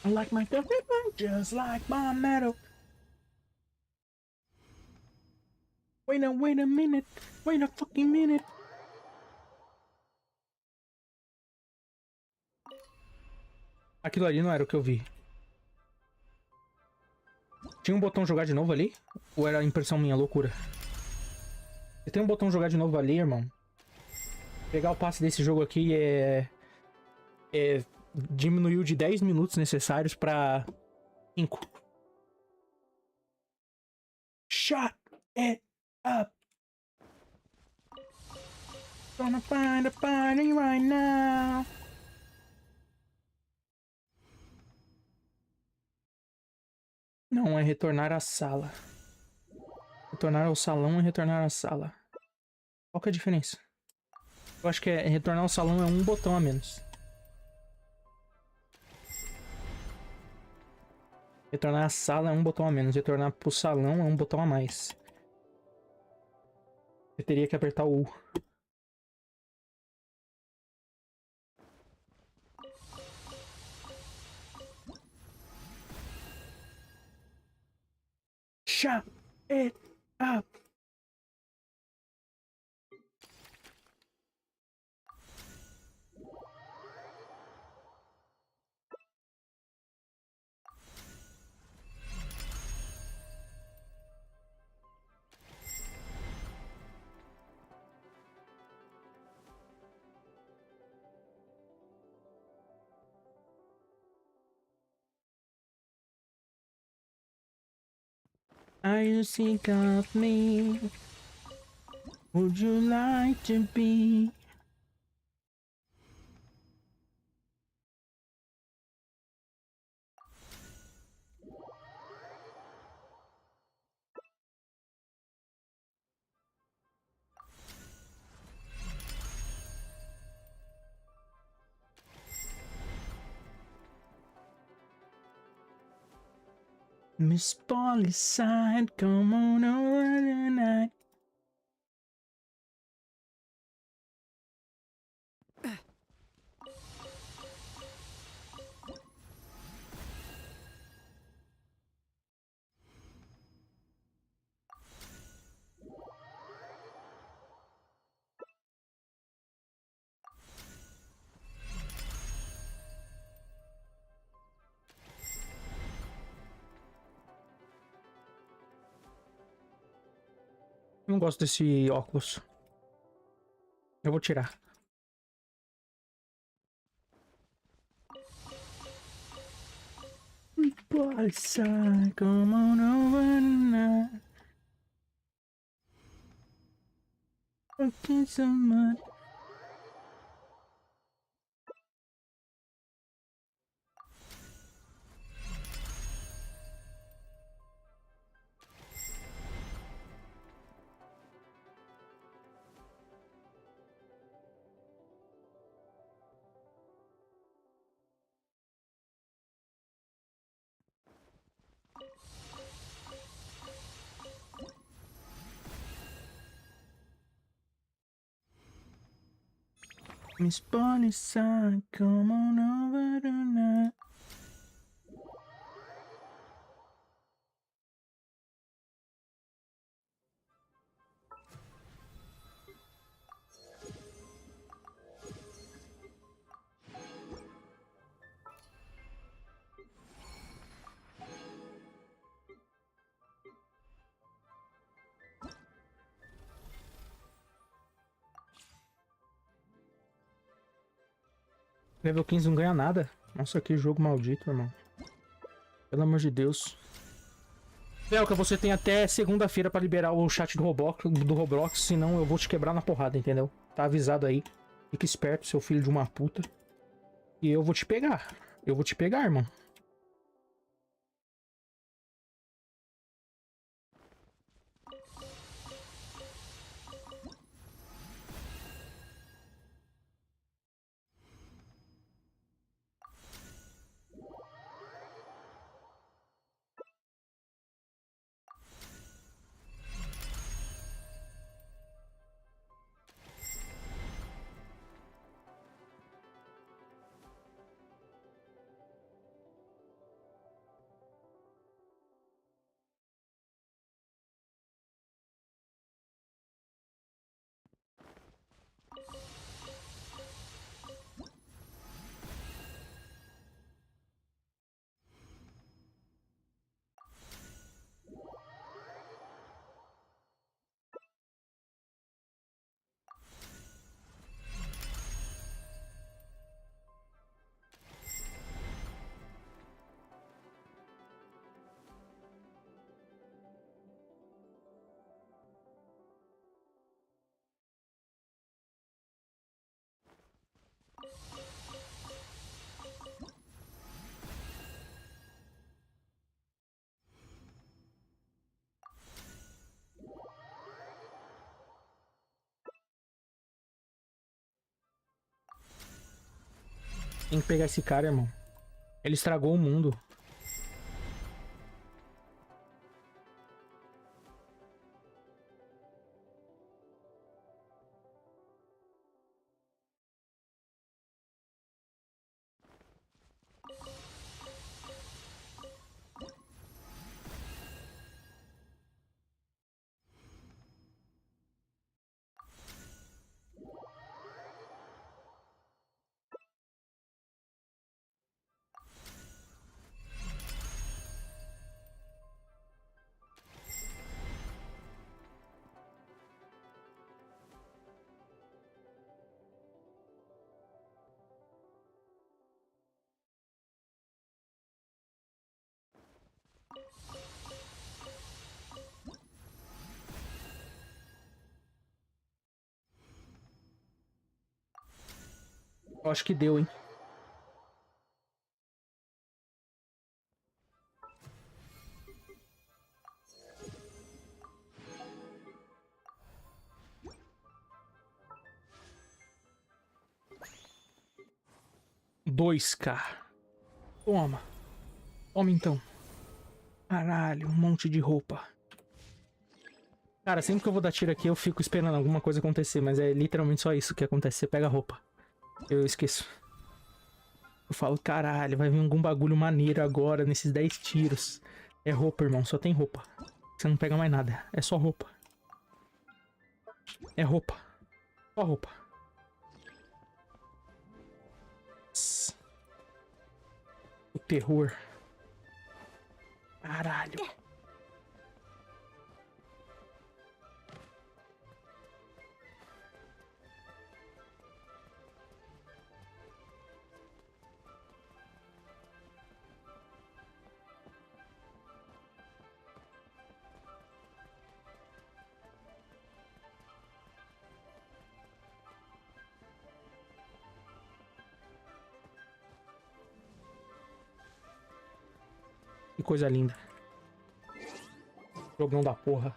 I like my coffee just like my metal. Wait a minute. Wait a fucking minute. Aquilo ali não era o que eu vi. Tinha um botão jogar de novo ali? Ou era impressão minha, loucura? Se tem um botão jogar de novo ali, irmão. Pegar o passe desse jogo aqui diminuiu de 10 minutos necessários pra 5. Shut it up. Gonna find a party right now. Não, é retornar à sala. Retornar ao salão e retornar à sala. Qual que é a diferença? Eu acho que retornar ao salão é um botão a menos. Retornar à sala é um botão a menos. Retornar pro salão é um botão a mais. Você teria que apertar o U. Shut it up. Are you sick of me? Would you like to be? Miss Polyside, come on over tonight. Eu não gosto desse óculos. Eu vou tirar. Polyside, come on over tonight. Fucking so much. Miss Polyside, come on over tonight. Level 15 não ganha nada. Nossa, que jogo maldito, irmão. Pelo amor de Deus. Velka, você tem até segunda-feira pra liberar o chat do Roblox, senão eu vou te quebrar na porrada, entendeu? Tá avisado aí. Fica esperto, seu filho de uma puta. E eu vou te pegar. Eu vou te pegar, irmão. Tem que pegar esse cara, irmão. Ele estragou o mundo. Eu acho que deu, hein? $2K. Toma. Toma então. Caralho, um monte de roupa. Cara, sempre que eu vou dar tiro aqui, eu fico esperando alguma coisa acontecer, mas é literalmente só isso que acontece. Você pega a roupa. Eu esqueço. Eu falo, caralho, vai vir algum bagulho maneiro agora, nesses 10 tiros. É roupa, irmão, só tem roupa. Você não pega mais nada, é só roupa. É roupa. Só roupa. O terror. Caralho. Que coisa linda. Jogão da porra.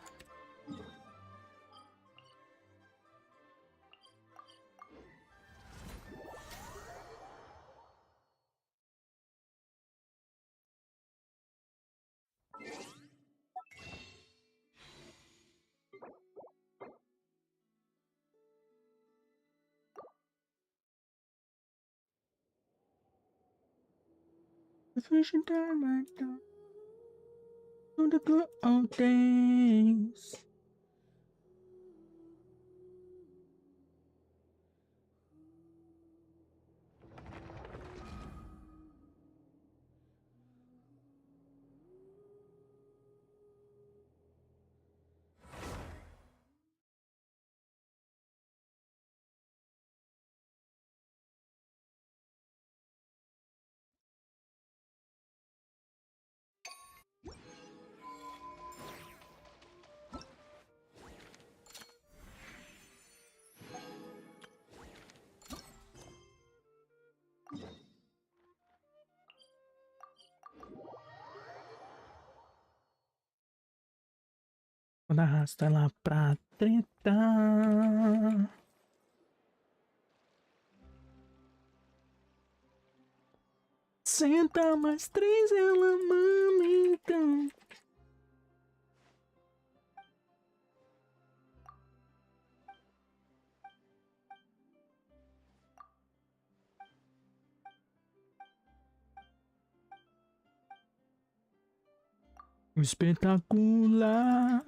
The good old days. Quando arrasta lá pra treta. Senta mais 3, ela mama então. Espetacular.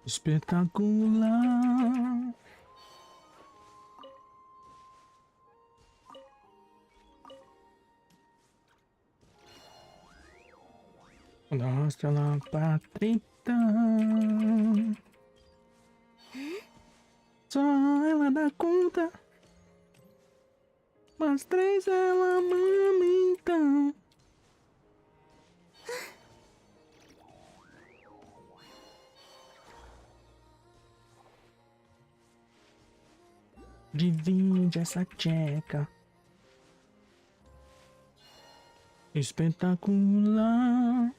Espetacular. Mostra lá pra treta. Só ela dá conta. Mas 3 ela mama então. Divide essa tcheca. Espetacular.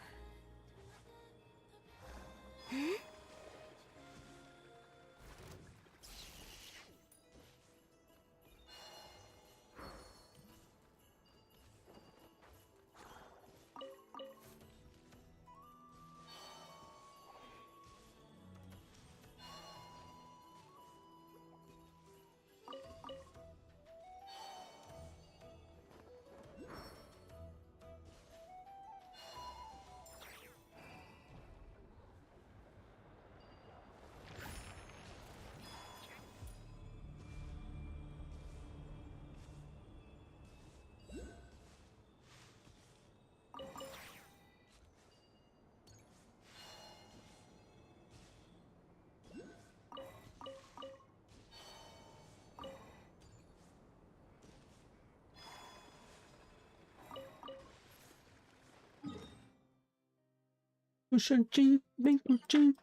Puxadinho, bem curtinho.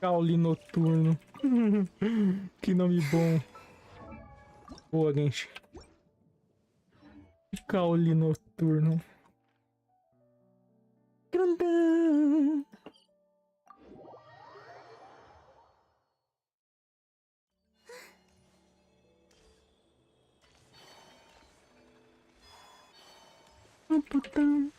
Caule noturno. Que nome bom. Boa, Genshin. Caule noturno. Grandão. Putão.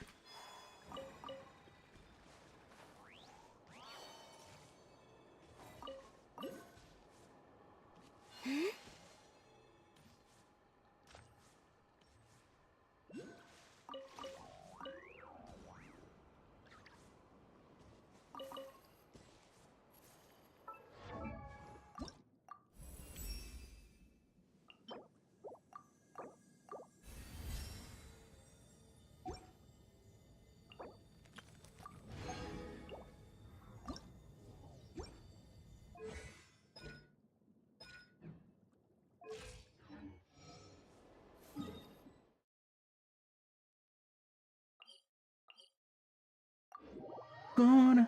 Agora.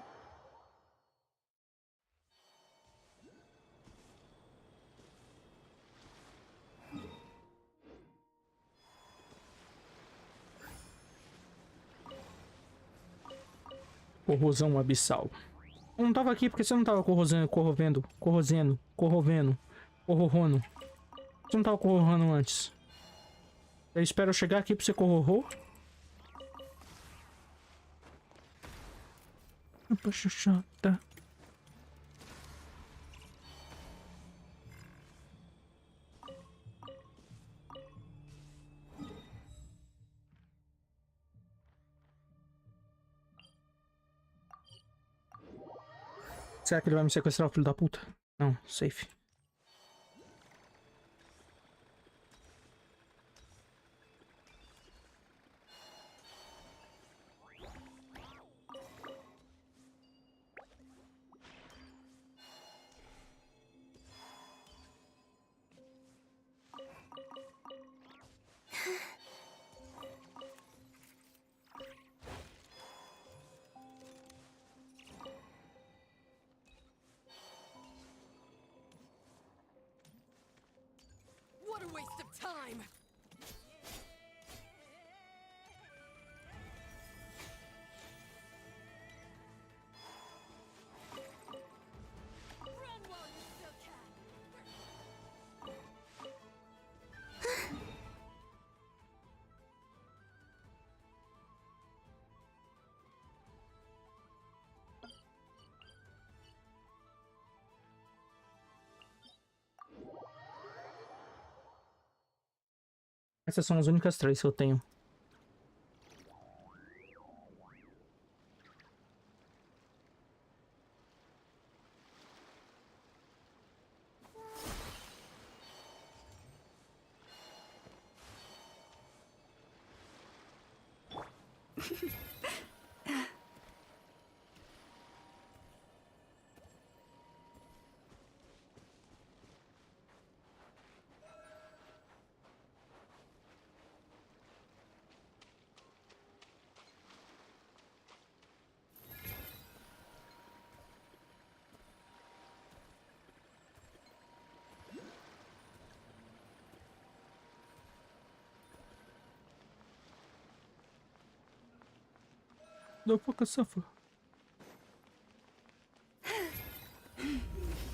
Corrosão abissal. Eu não tava aqui porque você não tava corrosando, corrovendo. Você não tava corrorando antes. Eu espero eu chegar aqui pra você corrorou. Poxa, chata. Será que ele vai me sequestrar, o filho da puta? Não, safe. What a waste of time! Run while you still can! Essas são as únicas 3 que eu tenho. The fuck suffer.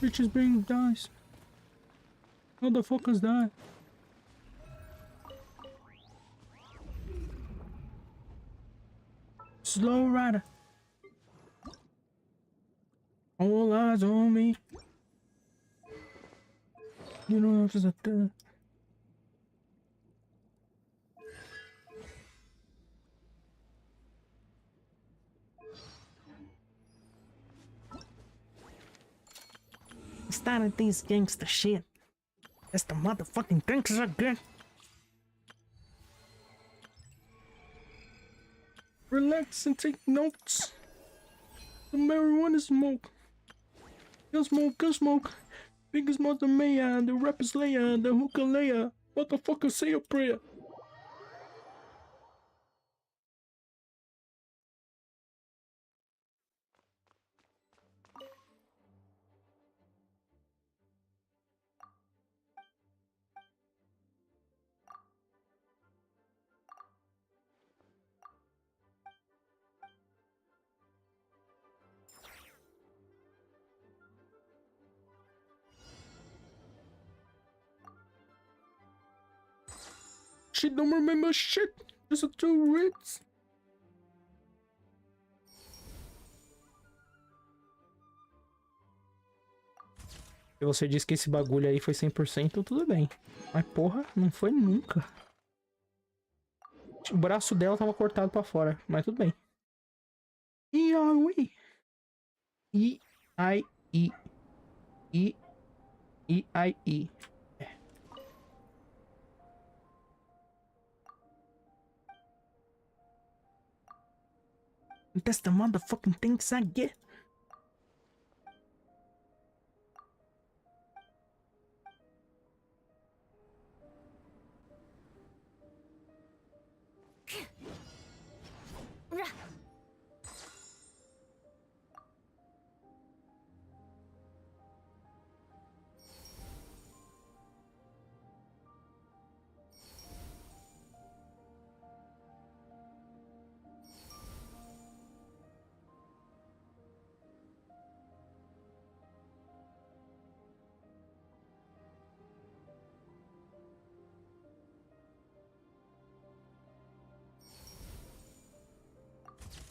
Bitches bring dice. How the fuck is that? Slow rider. All eyes on me. You know if it's a thing. Started these gangster shit. That's the motherfucking gangsters again. Relax and take notes. The marijuana smoke. Good smoke, good smoke. Biggest mother mayor, the rapper's layer, the hookah layer. Motherfucker, say a prayer. She don't remember shit. Just a 2 Ritz. Se você disse que esse bagulho aí foi 100%, tudo bem. Mas porra, não foi nunca. O braço dela tava cortado pra fora, mas tudo bem. E-I-E. E-I-E. E-I-E. That's the motherfucking things I get.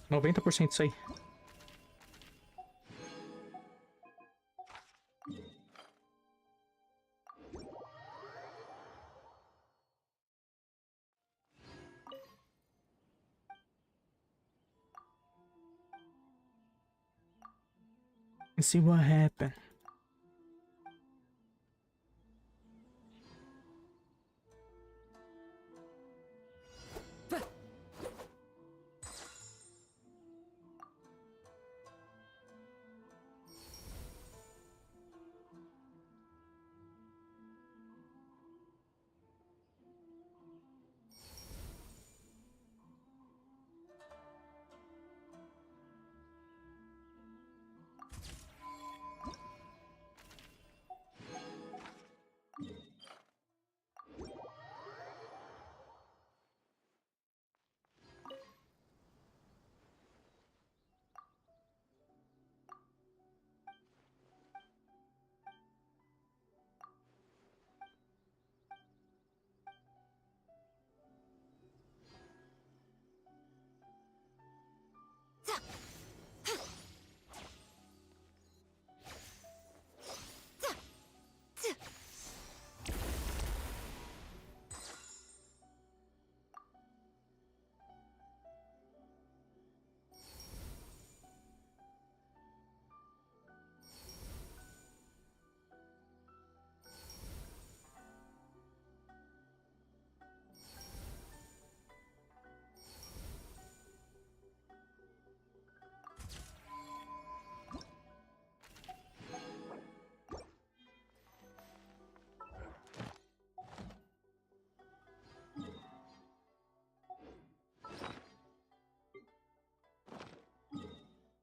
Noventa por cento isso aí. and see what happened.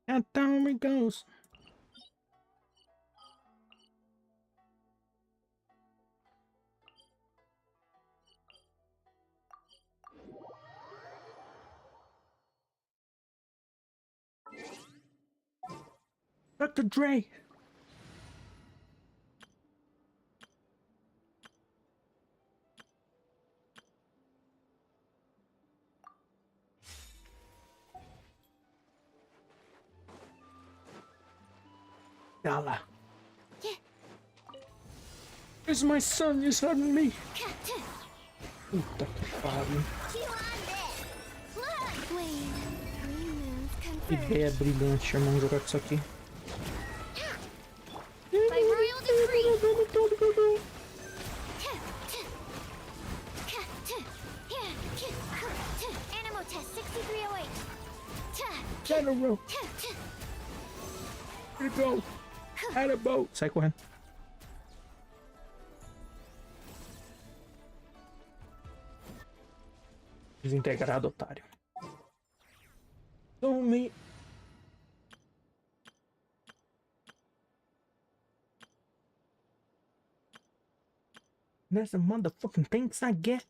And down it goes. Dr. Dre. Yalla. It's my son, you sudden me. Puta que pariu. Ideia brilhante, chamando um jogar com isso aqui. By royal decree. Animal test 6308. General. Here we go. At a boat. Sai correndo. Desintegrado, otário. Tome. There's the motherfucking things I get.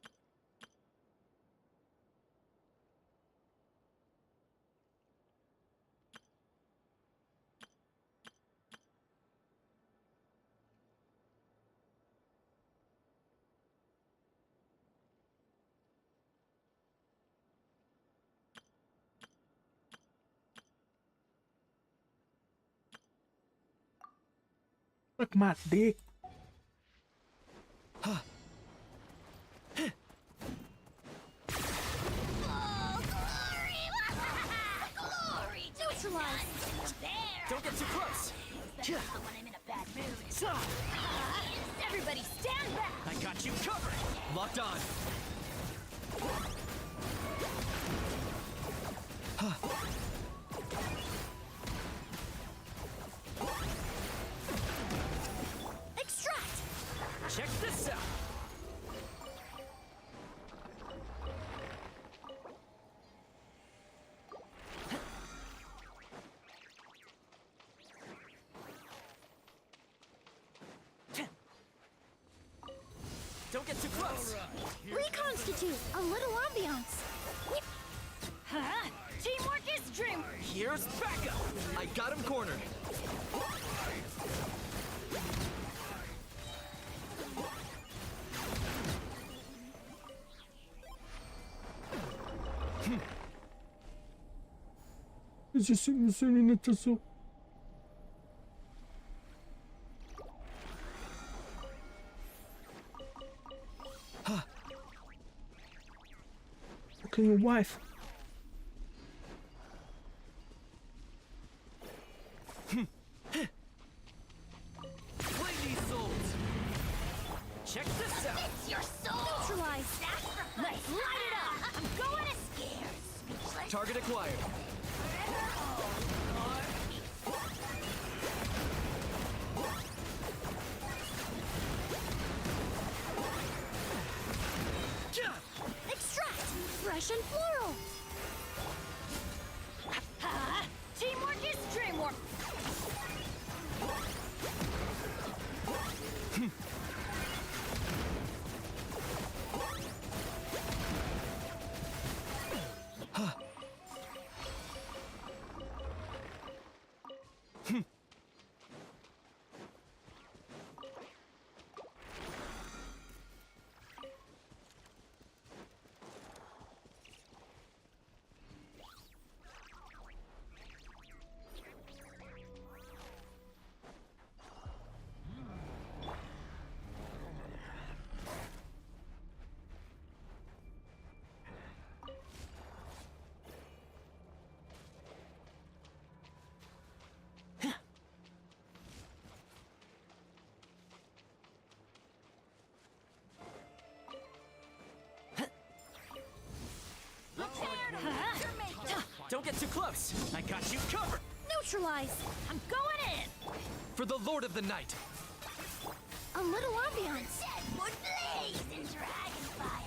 Look my dick. Don't get too close. When I'm in a bad mood. Everybody stand back. I got you covered. Locked on. Extract. Check this out. Don't get too close. Reconstitute. A little ambiance. Huh? Teamwork is dream. Here's backup. I got him cornered. Okay, your wife. acquired. Extract! Fresh and floral! Ha! Teamwork is dreamwork! Don't get too close. I got you covered. Neutralize! I'm going in! For the Lord of the Night. A little ambiance. Deadwood blaze in dragonfire!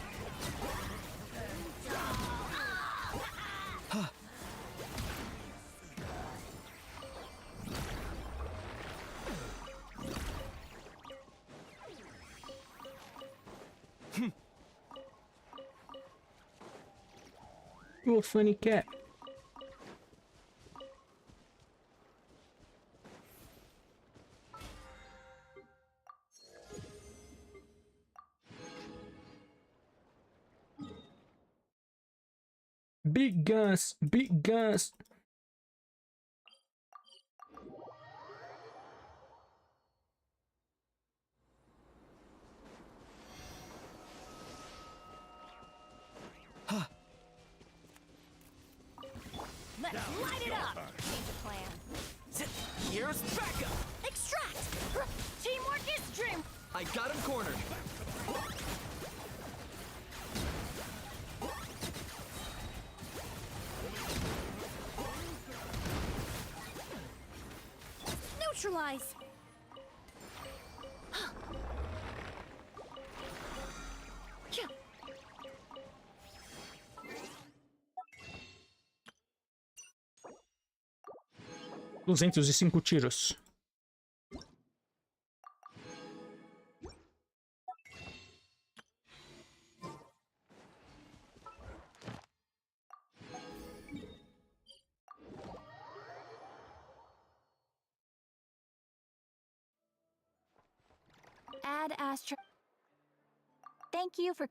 You a funny cat. Big guns, big guns. Let's light it up! Change of plan. Here's Varka. Extract! Teamwork is dream! I got him cornered. Neutralize! Duzentos e cinco tiros. Add Astra. Thank you for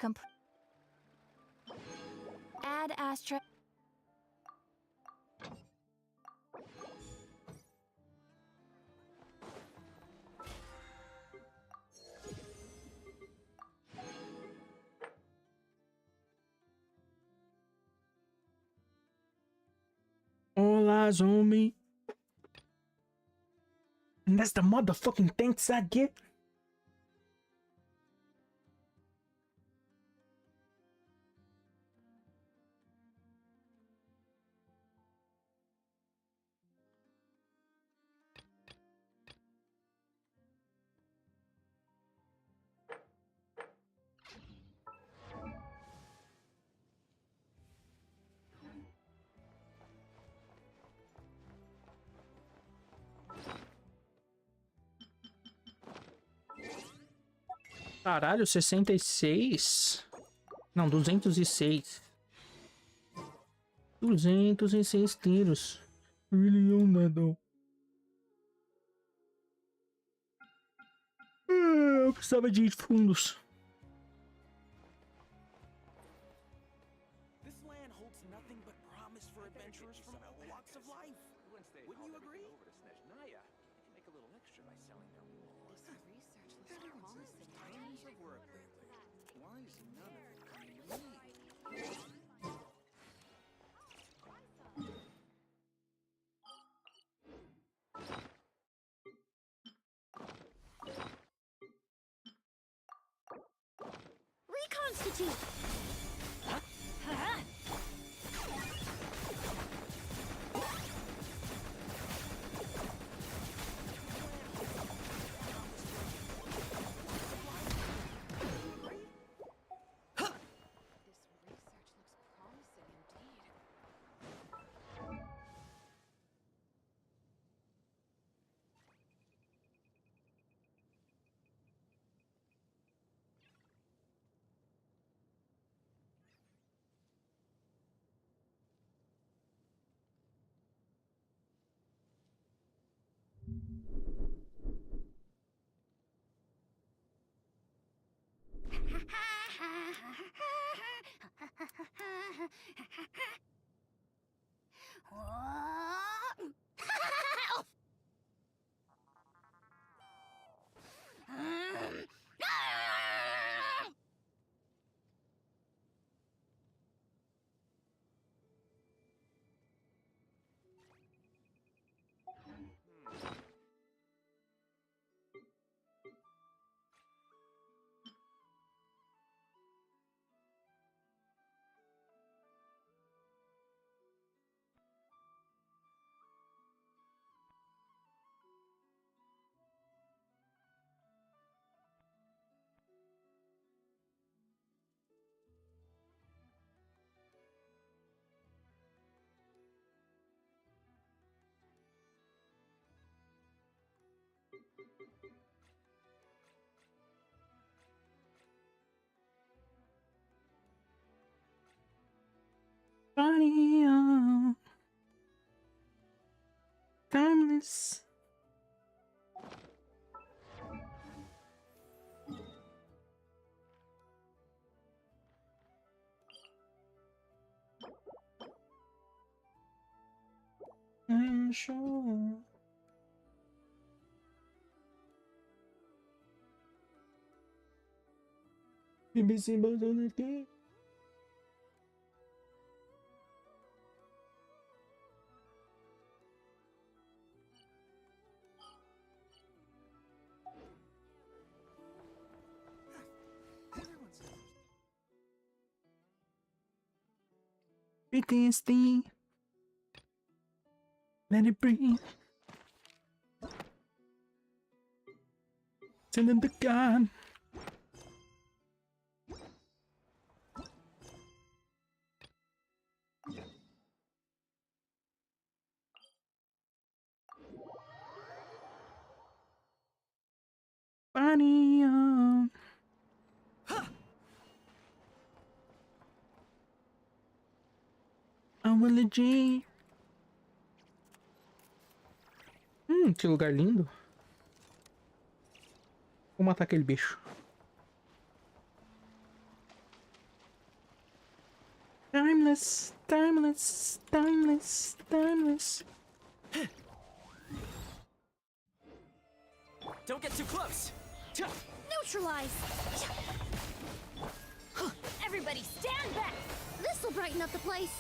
Add Astra. All eyes on me. And that's the motherfucking thanks I get. Caralho, 66? Não, 206. 206 tiros. Really on that. Eu precisava de fundos. This land holds nothing but promise for adventurers from all walks of life. Wouldn't you agree? Make a little extra by selling their wool. Times of work lately. Why is none of it coming to me? Reconstitute! Party on. Timeless. I'm sure. BBC botando aqui. PTSD. Let it breathe. Send them to God. Bunny on. I'm legit. Que lugar lindo. Vou matar aquele bicho. Timeless, timeless, timeless, timeless. Don't get too close. Neutralize! Everybody stand back! This'll brighten up the place.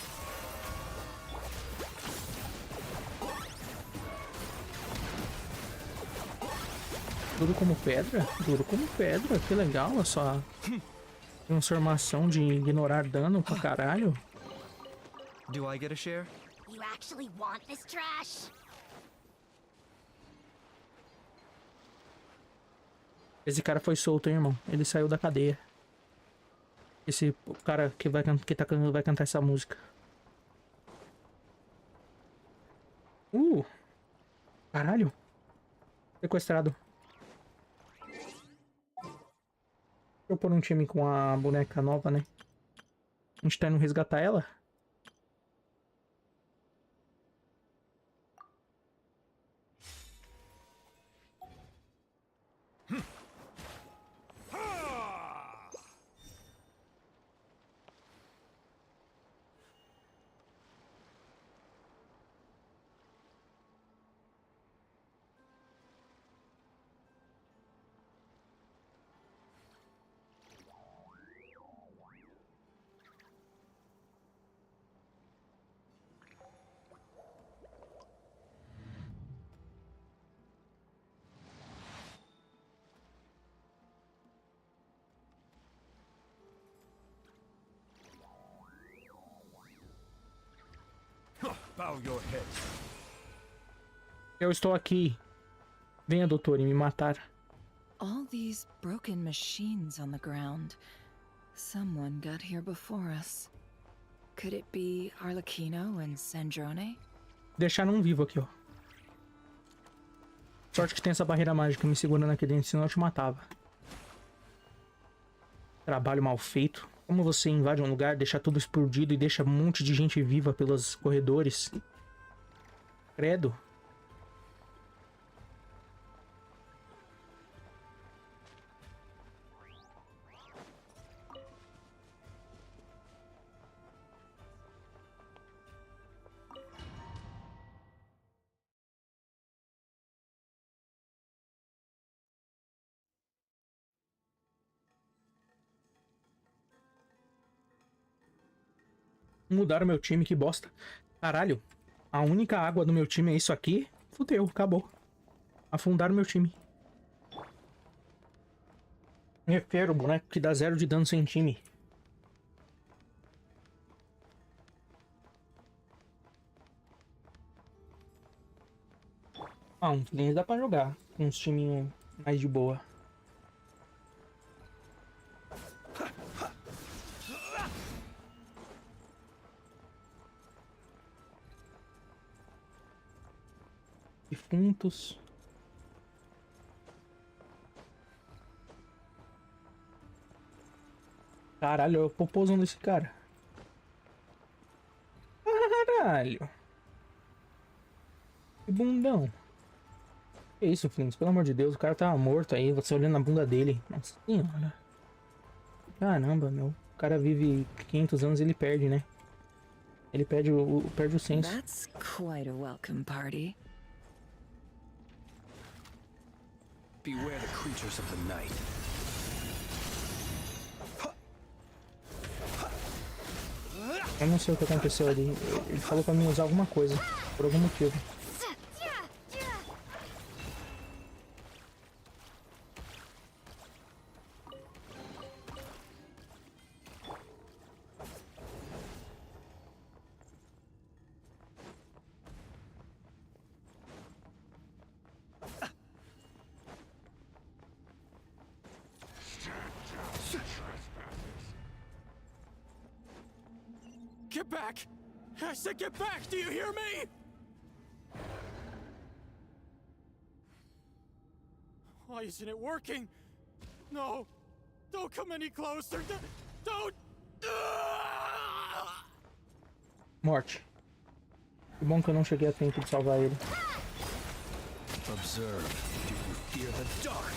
Duro como pedra? Duro como pedra. Que legal essa transformação de ignorar dano pra caralho. Do I get a share? You actually want this trash? Esse cara foi solto, hein, irmão? Ele saiu da cadeia. Esse cara que vai cantar essa música. Caralho. Sequestrado. Deixa eu pôr um time com a boneca nova, né? A gente tá indo resgatar ela? Bow your head. Eu estou aqui. Venha, doutor, e me matar. All these broken machines on the ground. Someone got here before us. Could it be Arlecchino and Sandrone? Deixaram um vivo aqui, ó. Sorte que tem essa barreira mágica me segurando aqui dentro, senão eu te matava. Trabalho mal feito. Como você invade um lugar, deixa tudo explodido e deixa um monte de gente viva pelos corredores? Credo. Mudaram meu time, que bosta. Caralho, a única água do meu time é isso aqui. Fudeu, acabou. Afundaram meu time. Refero, boneco que dá 0 de dano sem time. Ah, uns times dá pra jogar. Uns timinhos mais de boa. Defuntos. Caralho, é o popozão desse cara. Caralho. Que bundão. Que isso, Flinks? Pelo amor de Deus, o cara tá morto aí, você olhando a bunda dele. Nossa senhora. Caramba, meu. O cara vive 500 anos e ele perde, né? Ele perde o senso. That's quite a welcome party. Beware the creatures of the night. Eu não sei o que aconteceu ali. Ele falou pra mim usar alguma coisa. Por algum motivo. Get back! I said get back! Do you hear me? Why isn't it working? No! Don't come any closer! Don't! Morte. Que bom que eu não cheguei a tempo de salvar ele. Observe. Do you fear the dark?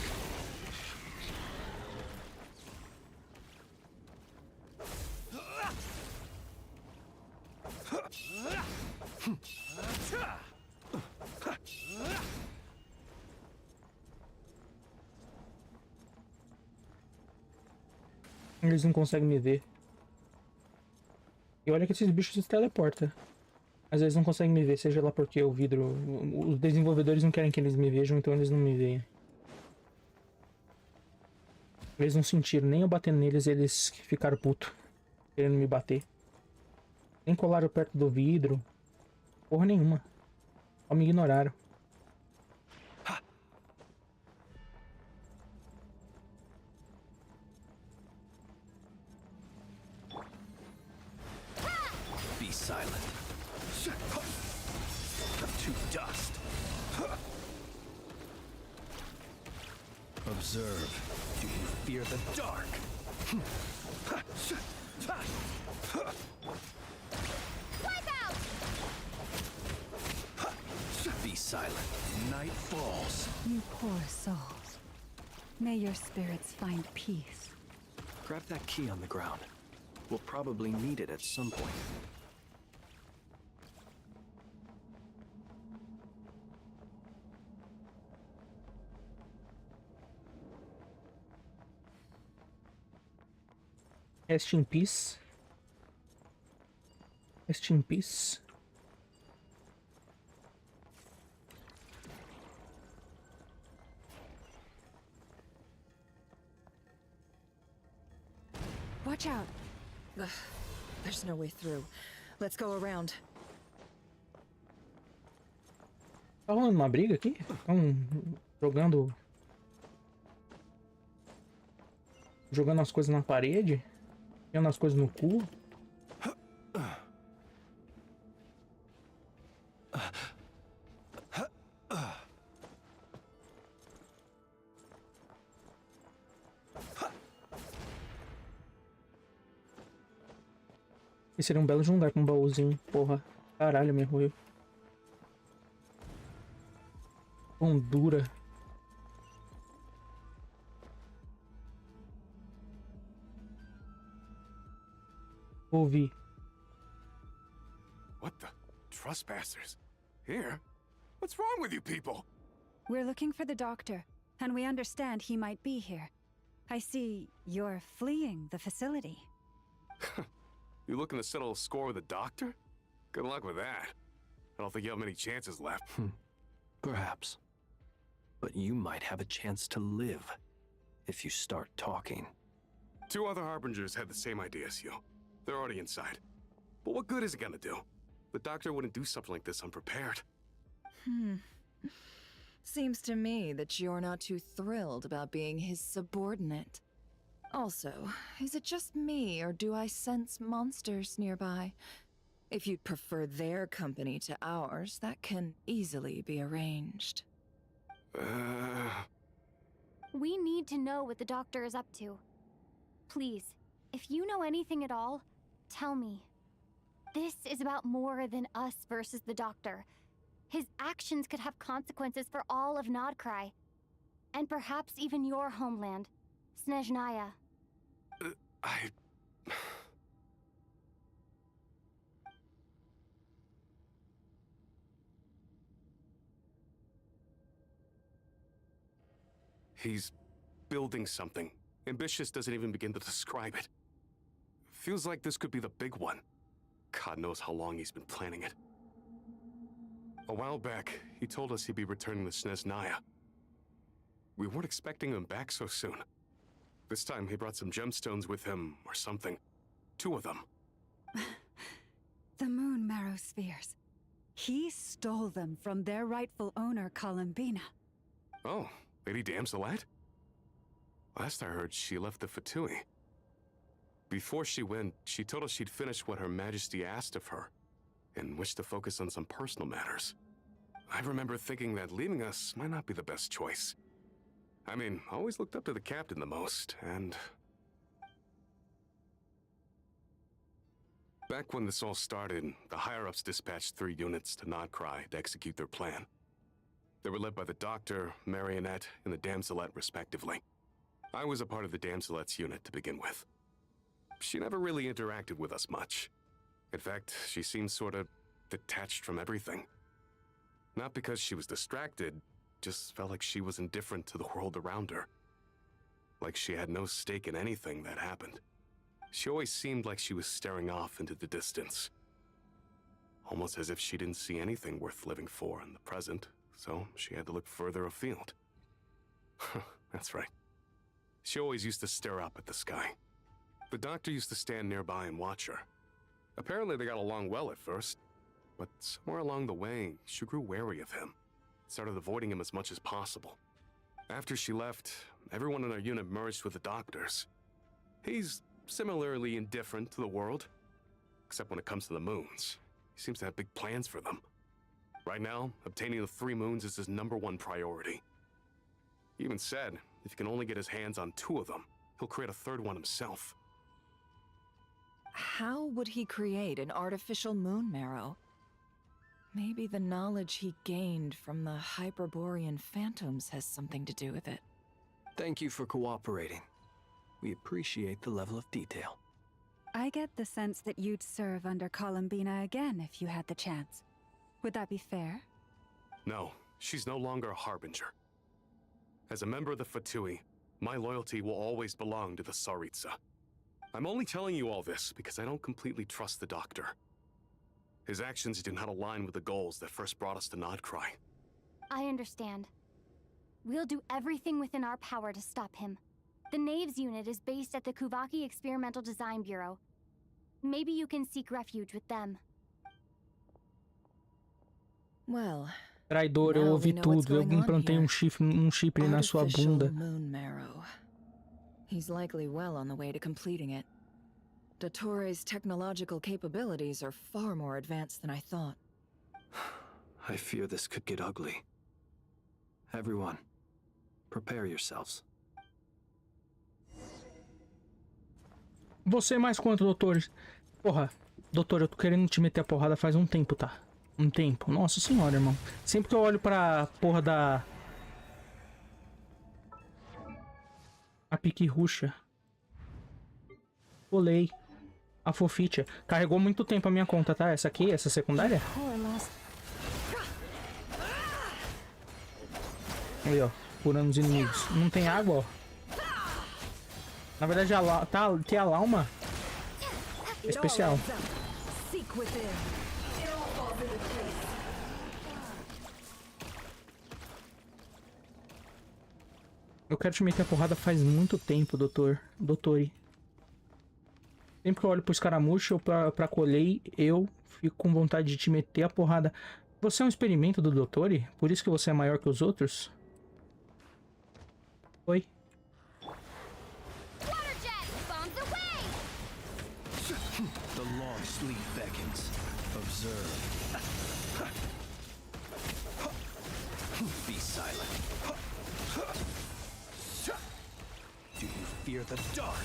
Eles não conseguem me ver. E olha que esses bichos se teleportam. Às vezes não conseguem me ver, seja lá porque o vidro... Os desenvolvedores não querem que eles me vejam, então eles não me veem. Eles não sentiram nem eu batendo neles, eles ficaram putos. Querendo me bater. Nem colaram perto do vidro. Porra nenhuma. Só me ignoraram. Be silent. To dust. Observe. Do you fear the dark? Wipe out! Be silent. Night falls. You poor souls. May your spirits find peace. Grab that key on the ground. We'll probably need it at some point. Rest in peace. Rest in peace. Watch out. There's no way through. Let's go around. Tá rolando uma briga aqui? Estão jogando... Jogando as coisas na parede? Jogando as coisas no cu? Esse seria um belo de um lugar com um baúzinho. Porra. Caralho, me ruiu. Pão dura. Ouvi. What the? Trespassers? Here? What's wrong with you people? We're looking for the doctor, and we understand he might be here. I see you're fleeing the facility. You looking to settle a score with a doctor? Good luck with that. I don't think you have many chances left. Perhaps. But you might have a chance to live if you start talking. 2 other Harbingers had the same idea as you. They're already inside. But what good is it gonna do? The doctor wouldn't do something like this unprepared. Seems to me that you're not too thrilled about being his subordinate. Also, is it just me, or do I sense monsters nearby? If you'd prefer their company to ours, that can easily be arranged. We need to know what the doctor is up to. Please, if you know anything at all, tell me. This is about more than us versus the doctor. His actions could have consequences for all of Nodcry. And perhaps even your homeland, Snezhnaya. He's building something. Ambitious doesn't even begin to describe it. Feels like this could be the big one. God knows how long he's been planning it. A while back, he told us he'd be returning to Snezhnaya. We weren't expecting him back so soon. This time he brought some gemstones with him, or something. 2 of them. The moon marrow spheres. He stole them from their rightful owner, Columbina. Oh, Lady Damselette? Last I heard, she left the Fatui. Before she went, she told us she'd finish what Her Majesty asked of her, and wished to focus on some personal matters. I remember thinking that leaving us might not be the best choice. I mean, I always looked up to the captain the most, and... Back when this all started, the higher-ups dispatched 3 units to Nodcry to execute their plan. They were led by the Doctor, Marionette, and the Damselette, respectively. I was a part of the Damselette's unit to begin with. She never really interacted with us much. In fact, she seemed sort of detached from everything. Not because she was distracted, just felt like she was indifferent to the world around her. Like she had no stake in anything that happened. She always seemed like she was staring off into the distance. Almost as if she didn't see anything worth living for in the present, so she had to look further afield. That's right. She always used to stare up at the sky. The Doctor used to stand nearby and watch her. Apparently they got along well at first, but somewhere along the way, she grew wary of him. Started avoiding him as much as possible. After she left, everyone in our unit merged with the Doctor's. He's similarly indifferent to the world, except when it comes to the moons. He seems to have big plans for them. Right now, obtaining the 3 moons is his #1 priority. He even said, if he can only get his hands on 2 of them, he'll create a 3rd one himself. How would he create an artificial moon marrow? Maybe the knowledge he gained from the Hyperborean phantoms has something to do with it. Thank you for cooperating. We appreciate the level of detail. I get the sense that you'd serve under Columbina again if you had the chance. Would that be fair? No, she's no longer a Harbinger. As a member of the Fatui, my loyalty will always belong to the Tsaritsa. I'm only telling you all this because I don't completely trust the Doctor. His actions do not align with the goals that first brought us to Nodcry. I understand. We'll do everything within our power to stop him. The Knaves unit is based at the Kuvaki Experimental Design Bureau. Maybe you can seek refuge with them. Well, Traidor, eu ouvi tudo. Eu implantei chip na sua bunda. Moon marrow. He's likely well on the way to completing it. Dottores' technological capabilities are far more advanced than I thought. I fear this could get ugly. Everyone, prepare yourselves. Você mais quanto, doutores? Porra, doutor, eu tô querendo te meter a porrada faz um tempo, tá? Um tempo. Nossa senhora, irmão. Sempre que eu olho pra porra da... a pique ruxa. Pulei. A fofitia. Carregou muito tempo a minha conta, tá? Essa aqui, essa secundária. Aí, ó. Curando os inimigos. Não tem água, ó. Na verdade, tem a Lauma. especial. Eu quero te meter a porrada faz muito tempo, doutori. Sempre que eu olho pro escaramucho ou pra colher, eu fico com vontade de te meter a porrada. Você é um experimento do doutori? Por isso que você é maior que os outros? Oi? The long sleep beckons. Observe. Be silent. Do you fear the dark?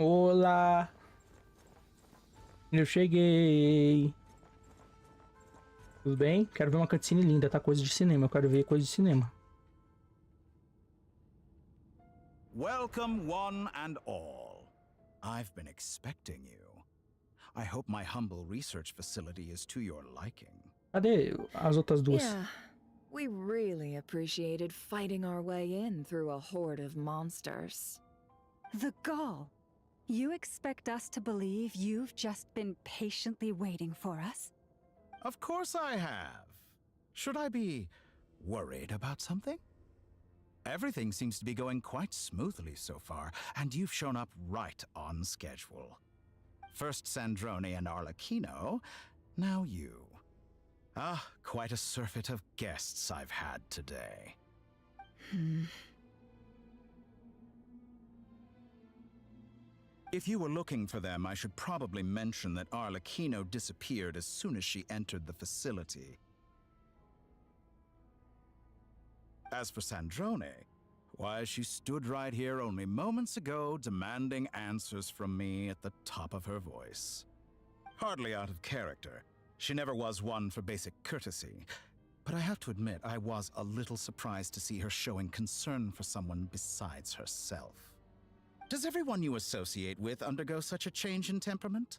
Olá! Eu cheguei! Tudo bem? Quero ver uma cutscene linda, tá? Coisa de cinema, eu quero ver coisa de cinema. Welcome, one and all. I've been expecting you. I hope my humble research facility is to your liking. Cadê as outras duas? Yeah, we really appreciated fighting our way in through a horde of monsters. The gall! You expect us to believe you've just been patiently waiting for us? Of course I have. Should I be worried about something? Everything seems to be going quite smoothly so far, and you've shown up right on schedule. First Sandrone and Arlecchino, now you. Ah, quite a surfeit of guests I've had today. If you were looking for them, I should probably mention that Arlecchino disappeared as soon as she entered the facility. As for Sandrone, why, she stood right here only moments ago demanding answers from me at the top of her voice. Hardly out of character. She never was one for basic courtesy. But I have to admit, I was a little surprised to see her showing concern for someone besides herself. Does everyone you associate with undergo such a change in temperament?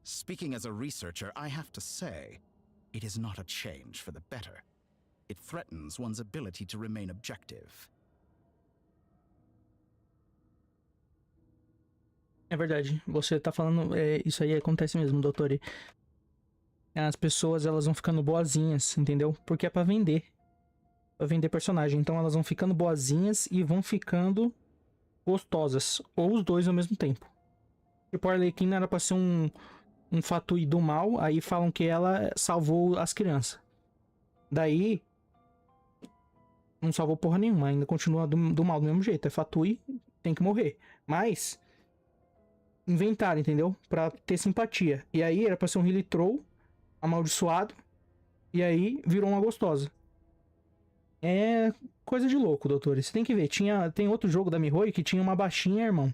Speaking as a researcher, I have to say, it is not a change for the better. It threatens one's ability to remain objective. É verdade, você tá falando, isso aí acontece mesmo, doutor. As pessoas, elas vão ficando boazinhas, entendeu? Porque é pra vender personagem. Então elas vão ficando boazinhas e vão ficando gostosas, ou os dois ao mesmo tempo. Tipo, a Arlequina era pra ser um fatui do mal, aí falam que ela salvou as crianças. Daí não salvou porra nenhuma, ainda continua do mal do mesmo jeito. É fatui, tem que morrer. Mas inventaram, entendeu? Pra ter simpatia. E aí era pra ser um Hilly Troll amaldiçoado, e aí virou uma gostosa. É coisa de louco, doutor. Você tem que ver. Tem outro jogo da Mihoyo que tinha uma baixinha, irmão.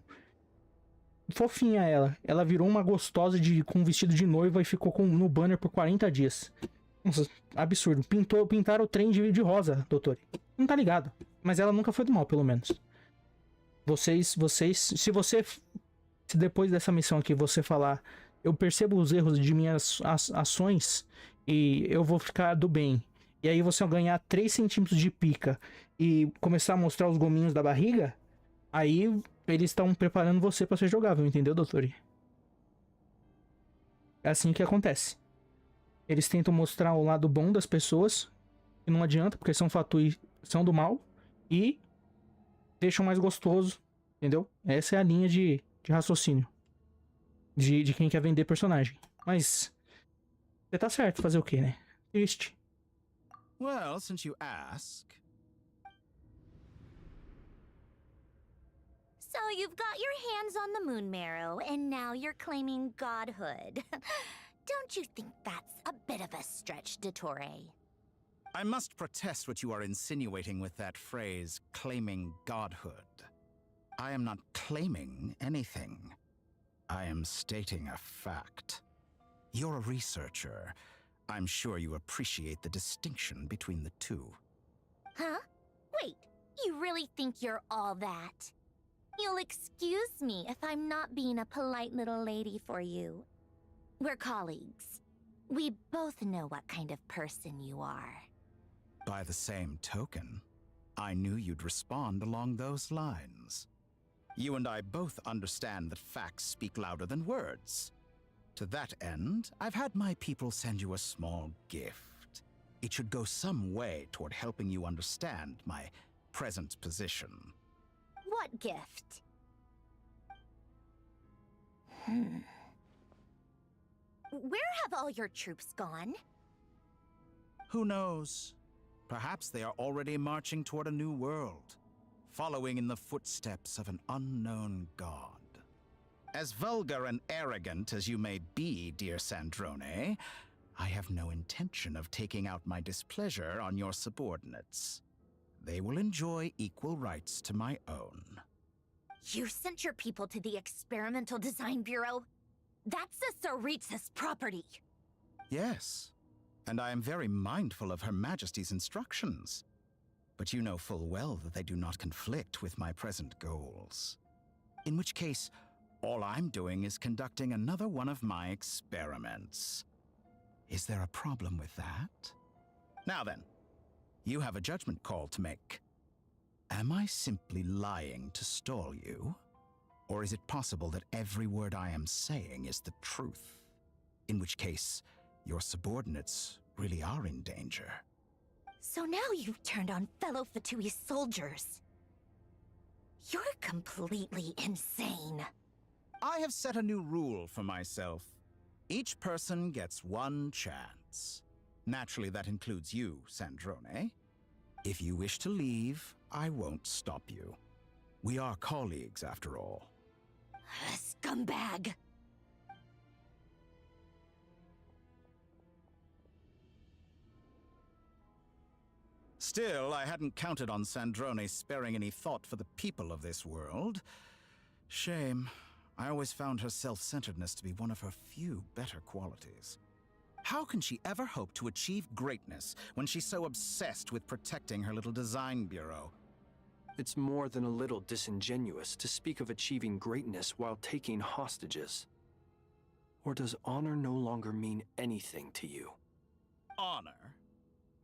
Fofinha ela. Ela virou uma gostosa com um vestido de noiva e ficou no banner por 40 dias. Nossa, absurdo. Pintaram o trem de rosa, doutor. Não tá ligado. Mas ela nunca foi do mal, pelo menos. Se depois dessa missão aqui você falar, eu percebo os erros de minhas ações e eu vou ficar do bem. E aí você ganhar 3 centímetros de pica e começar a mostrar os gominhos da barriga, aí eles estão preparando você pra ser jogável, entendeu, doutor? É assim que acontece. Eles tentam mostrar o lado bom das pessoas que não adianta, porque são fatui, são do mal e deixam mais gostoso, entendeu? Essa é a linha de raciocínio de quem quer vender personagem. Mas você tá certo, fazer o quê, né? Triste. Well, since you ask. So you've got your hands on the moon marrow, and now you're claiming godhood. Don't you think that's a bit of a stretch, Dottore? I must protest what you are insinuating with that phrase, claiming godhood. I am not claiming anything. I am stating a fact. You're a researcher. I'm sure you appreciate the distinction between the two. Huh? Wait, you really think you're all that? You'll excuse me if I'm not being a polite little lady for you. We're colleagues. We both know what kind of person you are. By the same token, I knew you'd respond along those lines. You and I both understand that facts speak louder than words. To that end, I've had my people send you a small gift. It should go some way toward helping you understand my present position. What gift? Where have all your troops gone? Who knows? Perhaps they are already marching toward a new world, following in the footsteps of an unknown god. As vulgar and arrogant as you may be, dear Sandrone, I have no intention of taking out my displeasure on your subordinates. They will enjoy equal rights to my own. You sent your people to the Experimental Design Bureau? That's a Saritsa's property. Yes, and I am very mindful of Her Majesty's instructions. But you know full well that they do not conflict with my present goals. In which case, all I'm doing is conducting another one of my experiments. Is there a problem with that? Now then, you have a judgment call to make. Am I simply lying to stall you? Or is it possible that every word I am saying is the truth? In which case, your subordinates really are in danger. So now you've turned on fellow Fatui soldiers. You're completely insane. I have set a new rule for myself. Each person gets one chance. Naturally, that includes you, Sandrone. If you wish to leave, I won't stop you. We are colleagues, after all. Scumbag! Still, I hadn't counted on Sandrone sparing any thought for the people of this world. Shame. I always found her self-centeredness to be one of her few better qualities. How can she ever hope to achieve greatness when she's so obsessed with protecting her little design bureau? It's more than a little disingenuous to speak of achieving greatness while taking hostages. Or does honor no longer mean anything to you? Honor?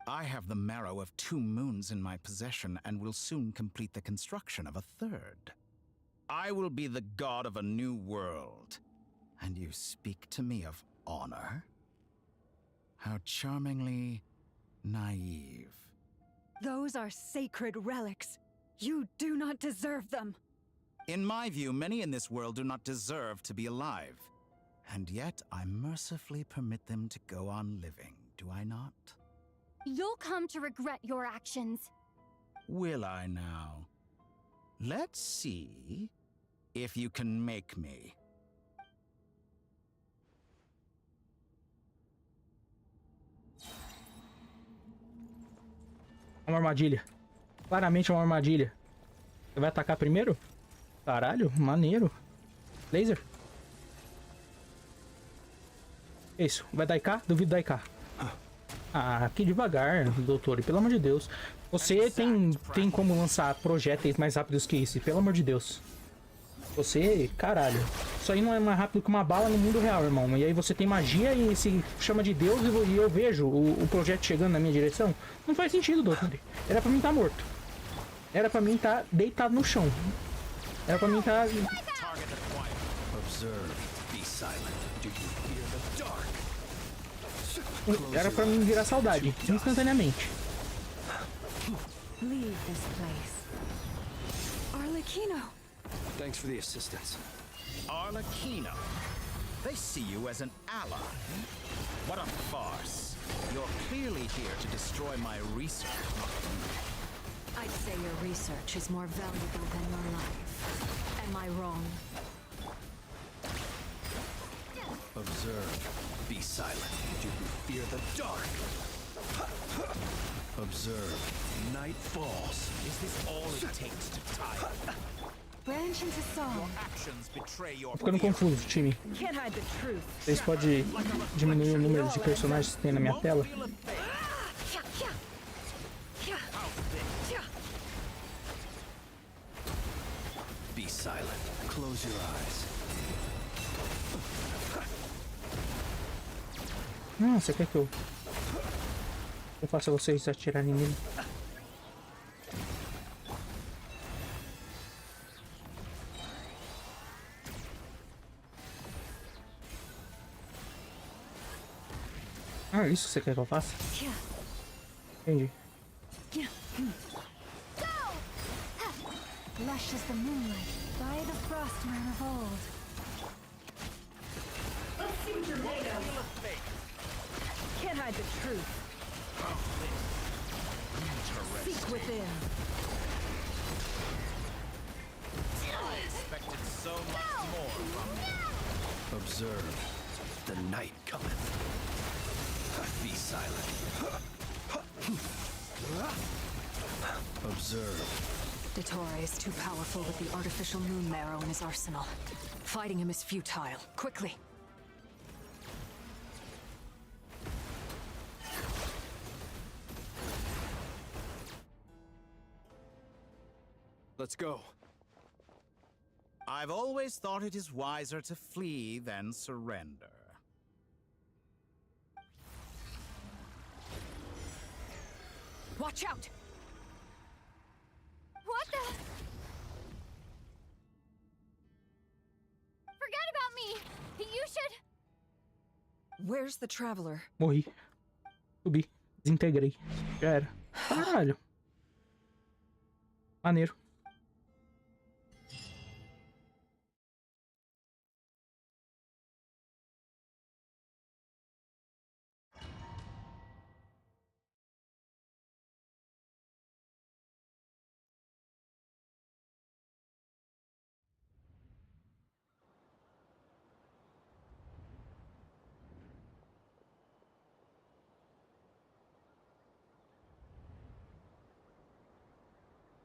I have the marrow of 2 moons in my possession and will soon complete the construction of a 3rd. I will be the god of a new world. And you speak to me of honor? How charmingly naive. Those are sacred relics. You do not deserve them. In my view, many in this world do not deserve to be alive. And yet, I mercifully permit them to go on living, do I not? You'll come to regret your actions. Will I now? Let's see if you can make me. Uma armadilha. Claramente uma armadilha. Você vai atacar primeiro? Caralho, maneiro. Laser. Isso, vai dar IK? Duvido dar IK. Ah, aqui devagar, doutor. E pelo amor de Deus. Você tem como lançar projéteis mais rápidos que isso. Pelo amor de Deus. Você, caralho. Isso aí não é mais rápido que uma bala no mundo real, irmão. E aí você tem magia e se chama de Deus e eu vejo o projeto chegando na minha direção. Não faz sentido, doutor. Era pra mim estar morto. Era pra mim estar deitado no chão. Era pra mim estar... Era pra mim virar saudade, instantaneamente. Leave this place. Arlecchino! Thanks for the assistance. Arlecchino. They see you as an ally. What a farce. You're clearly here to destroy my research. I'd say your research is more valuable than your life. Am I wrong? Observe. Be silent. Do you fear the dark? Observe. Night falls. Is this all it takes to tie? Branch into song. Actions betray your Tô ficando confuso, time. Can't hide the truth. Vocês podem diminuir o número de personagens que tem na minha tela? Be silent. Close your eyes. Ah, você quer que eu faça vocês atirarem nele? Ah, isso que você quer que eu faça? Entendi. Lush as the moonlight, by the frostman of old. Can't hide the truth. Seek within. I expected so much more from you. Observe. The night cometh. Be silent. Observe. Dottore is too powerful with the artificial moon marrow in his arsenal. Fighting him is futile. Quickly. Let's go. I've always thought it is wiser to flee than surrender. Watch out! What the? Forget about me! You should... Where's the traveler? Morri. Subi. Desintegrei. Já era. Caralho. Maneiro.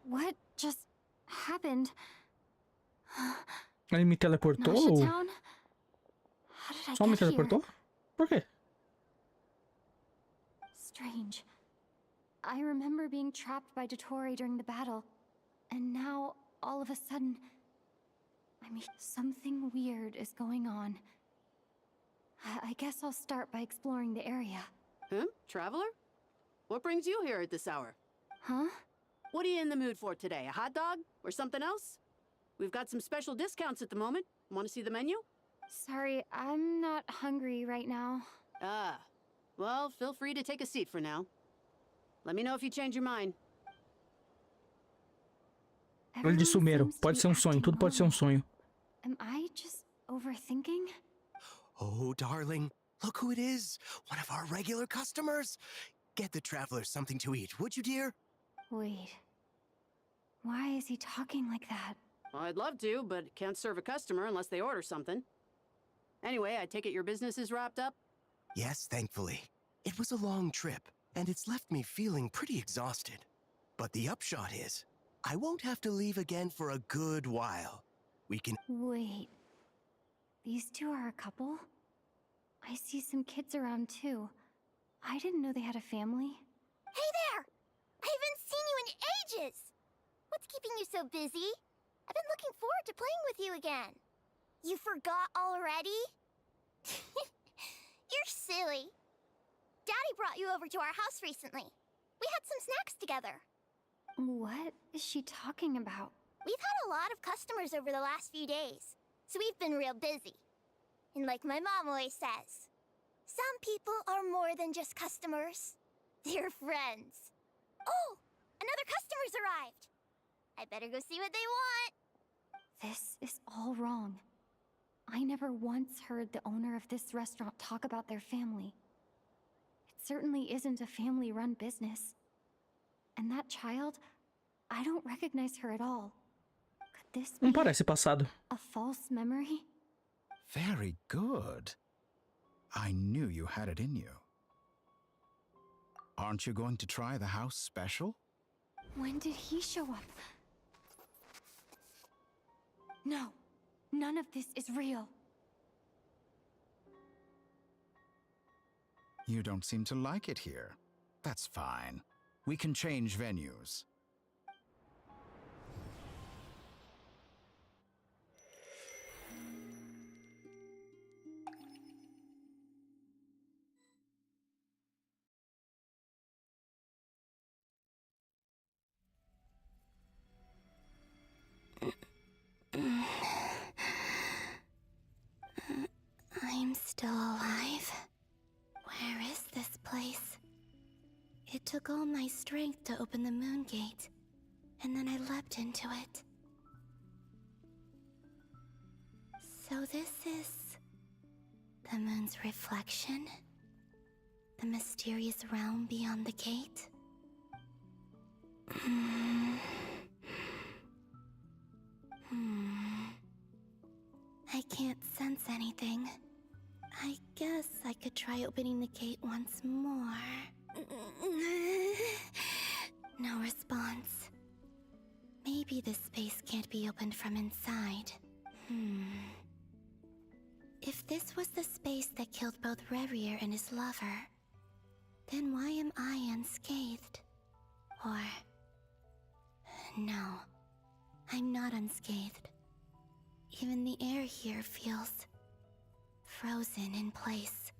What just happened? Ele me teleportou? Nasha Town? How did I Só me get here? teleportou? Por quê? Strange. I remember being trapped by Dottore during the battle, and now, all of a sudden, I mean, something weird is going on. I guess I'll start by exploring the area. Traveler? What brings you here at this hour? Huh? What are you in the mood for today? A hot dog? Or something else? We've got some special discounts at the moment. Want to see the menu? Sorry, I'm not hungry right now. Ah. Well, feel free to take a seat for now. Let me know if you change your mind. Olho de sumeiro. Pode ser um sonho. Tudo pode ser um sonho. Am I just overthinking? Oh, darling. Look who it is. One of our regular customers. Get the traveler something to eat, would you, dear? Wait. Why is he talking like that? Well, I'd love to, but can't serve a customer unless they order something. Anyway, I take it your business is wrapped up? Yes, thankfully. It was a long trip, and it's left me feeling pretty exhausted. But the upshot is, I won't have to leave again for a good while. We can... Wait. These two are a couple? I see some kids around too. I didn't know they had a family. Hey there! I haven't seen you in ages! What's keeping you so busy? I've been looking forward to playing with you again. You forgot already? You're silly. Daddy brought you over to our house recently. We had some snacks together. What is she talking about? We've had a lot of customers over the last few days, so we've been real busy. And like my mom always says, some people are more than just customers. They're friends. Oh, Another customer's arrived! I better go see what they want. This is all wrong. I never once heard the owner of this restaurant talk about their family. It certainly isn't a family-run business. And that child, I don't recognize her at all. Could this be Parece passado. a false memory? Very good. I knew you had it in you. Aren't you going to try the house special? When did he show up? No, none of this is real. You don't seem to like it here. That's fine. We can change venues. I'm still alive. Where is this place? It took all my strength to open the moon gate, and then I leapt into it. So this is the moon's reflection? The mysterious realm beyond the gate? I can't sense anything. I guess I could try opening the gate once more. No response. Maybe this space can't be opened from inside. If this was the space that killed both Revier and his lover, then why am I unscathed? Or... no, I'm not unscathed. Even the air here feels frozen in place.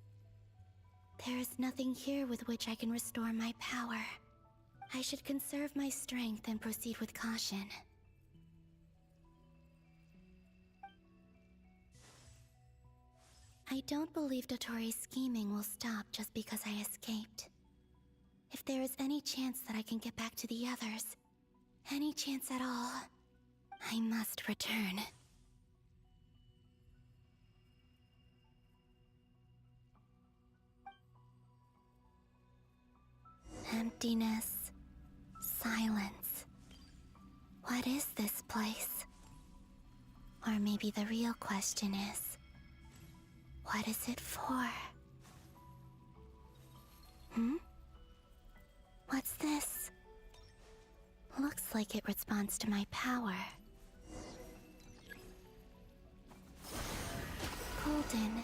There is nothing here with which I can restore my power. I should conserve my strength and proceed with caution. I don't believe Dotori's scheming will stop just because I escaped. If there is any chance that I can get back to the others, any chance at all, I must return. Emptiness, silence. What is this place? Or maybe the real question is, what is it for? What's this? Looks like it responds to my power. Golden.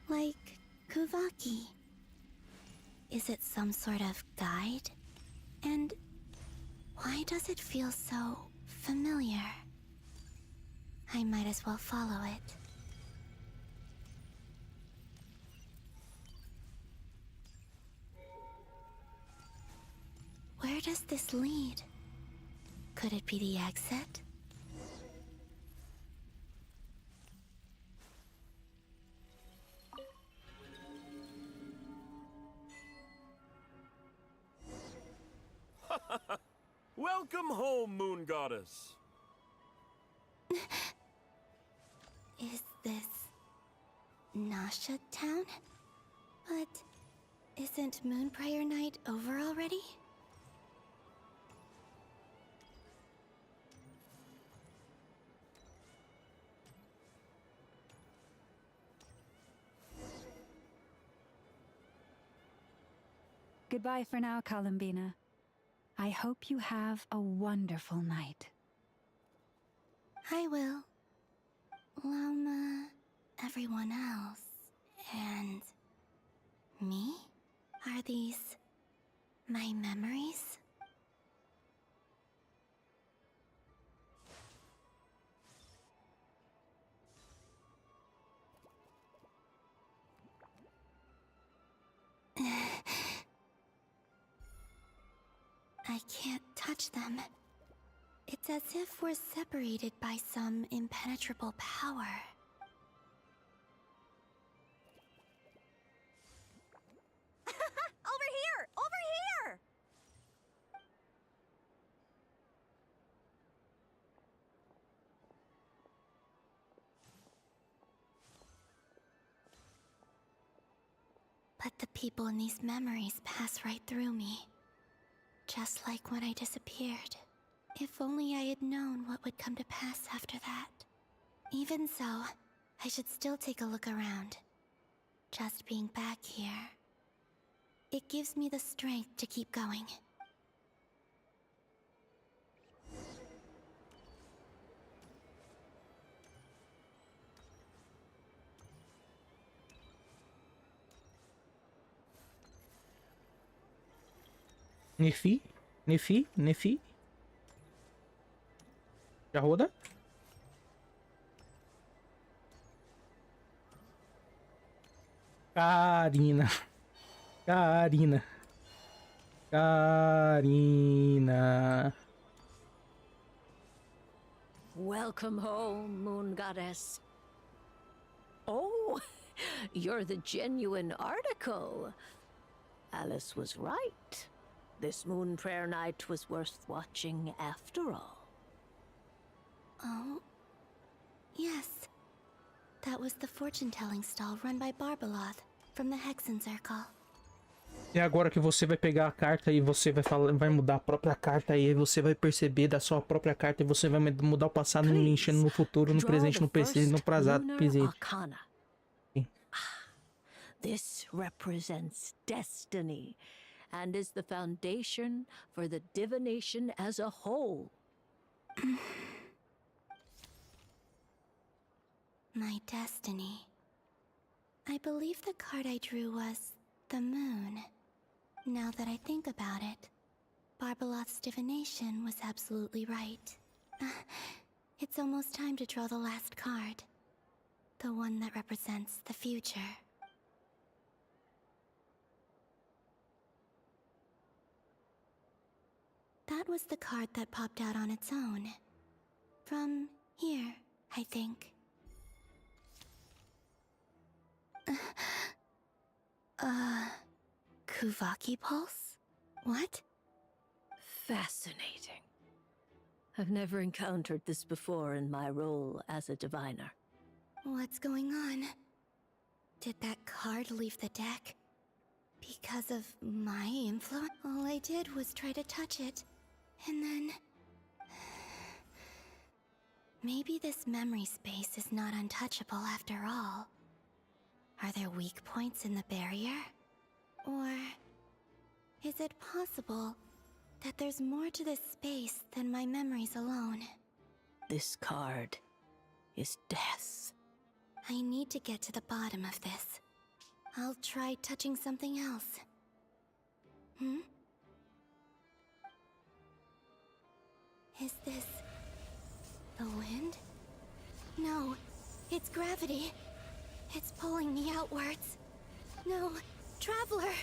Like Kuvaki. Is it some sort of guide? And why does it feel so familiar? I might as well follow it. Where does this lead? Could it be the exit? Welcome home, Moon Goddess. Is this Nasha Town? But isn't Moon Prayer Night over already? Goodbye for now, Columbina. I hope you have a wonderful night. I will. Llama, everyone else, and me? Are these my memories? I can't touch them. It's as if we're separated by some impenetrable power. Over here! Over here! But the people in these memories pass right through me. Just like when I disappeared. If only I had known what would come to pass after that. Even so, I should still take a look around. Just being back here. It gives me the strength to keep going. Nefi? Nefi? Nefi? Já roda? Karina. Karina. Karina. Welcome home, Moon Goddess. Oh, you're the genuine article. Alice was right. This moon prayer night was worth watching after all. Oh, yes. That was the fortune-telling stall run by Barbeloth from the Hexen Circle. E agora que você vai pegar a carta e você vai falar, vai mudar a própria carta e aí você vai perceber da sua própria carta e você vai mudar o passado, no enchendo no futuro, no presente, no presente, no passado, presente. This represents destiny and is the foundation for the divination as a whole. My destiny. I believe the card I drew was the moon. Now that I think about it, Barbeloth's divination was absolutely right. It's almost time to draw the last card. The one that represents the future. That was the card that popped out on its own. From here, I think. Kuvaki Pulse? What? Fascinating. I've never encountered this before in my role as a diviner. What's going on? Did that card leave the deck? Because of my influence? All I did was try to touch it, and then... Maybe this memory space is not untouchable after all. Are there weak points in the barrier? Or is it possible that there's more to this space than my memories alone? This card is death. I need to get to the bottom of this. I'll try touching something else. Is this the wind? No, it's gravity. It's pulling me outwards. No, Traveler!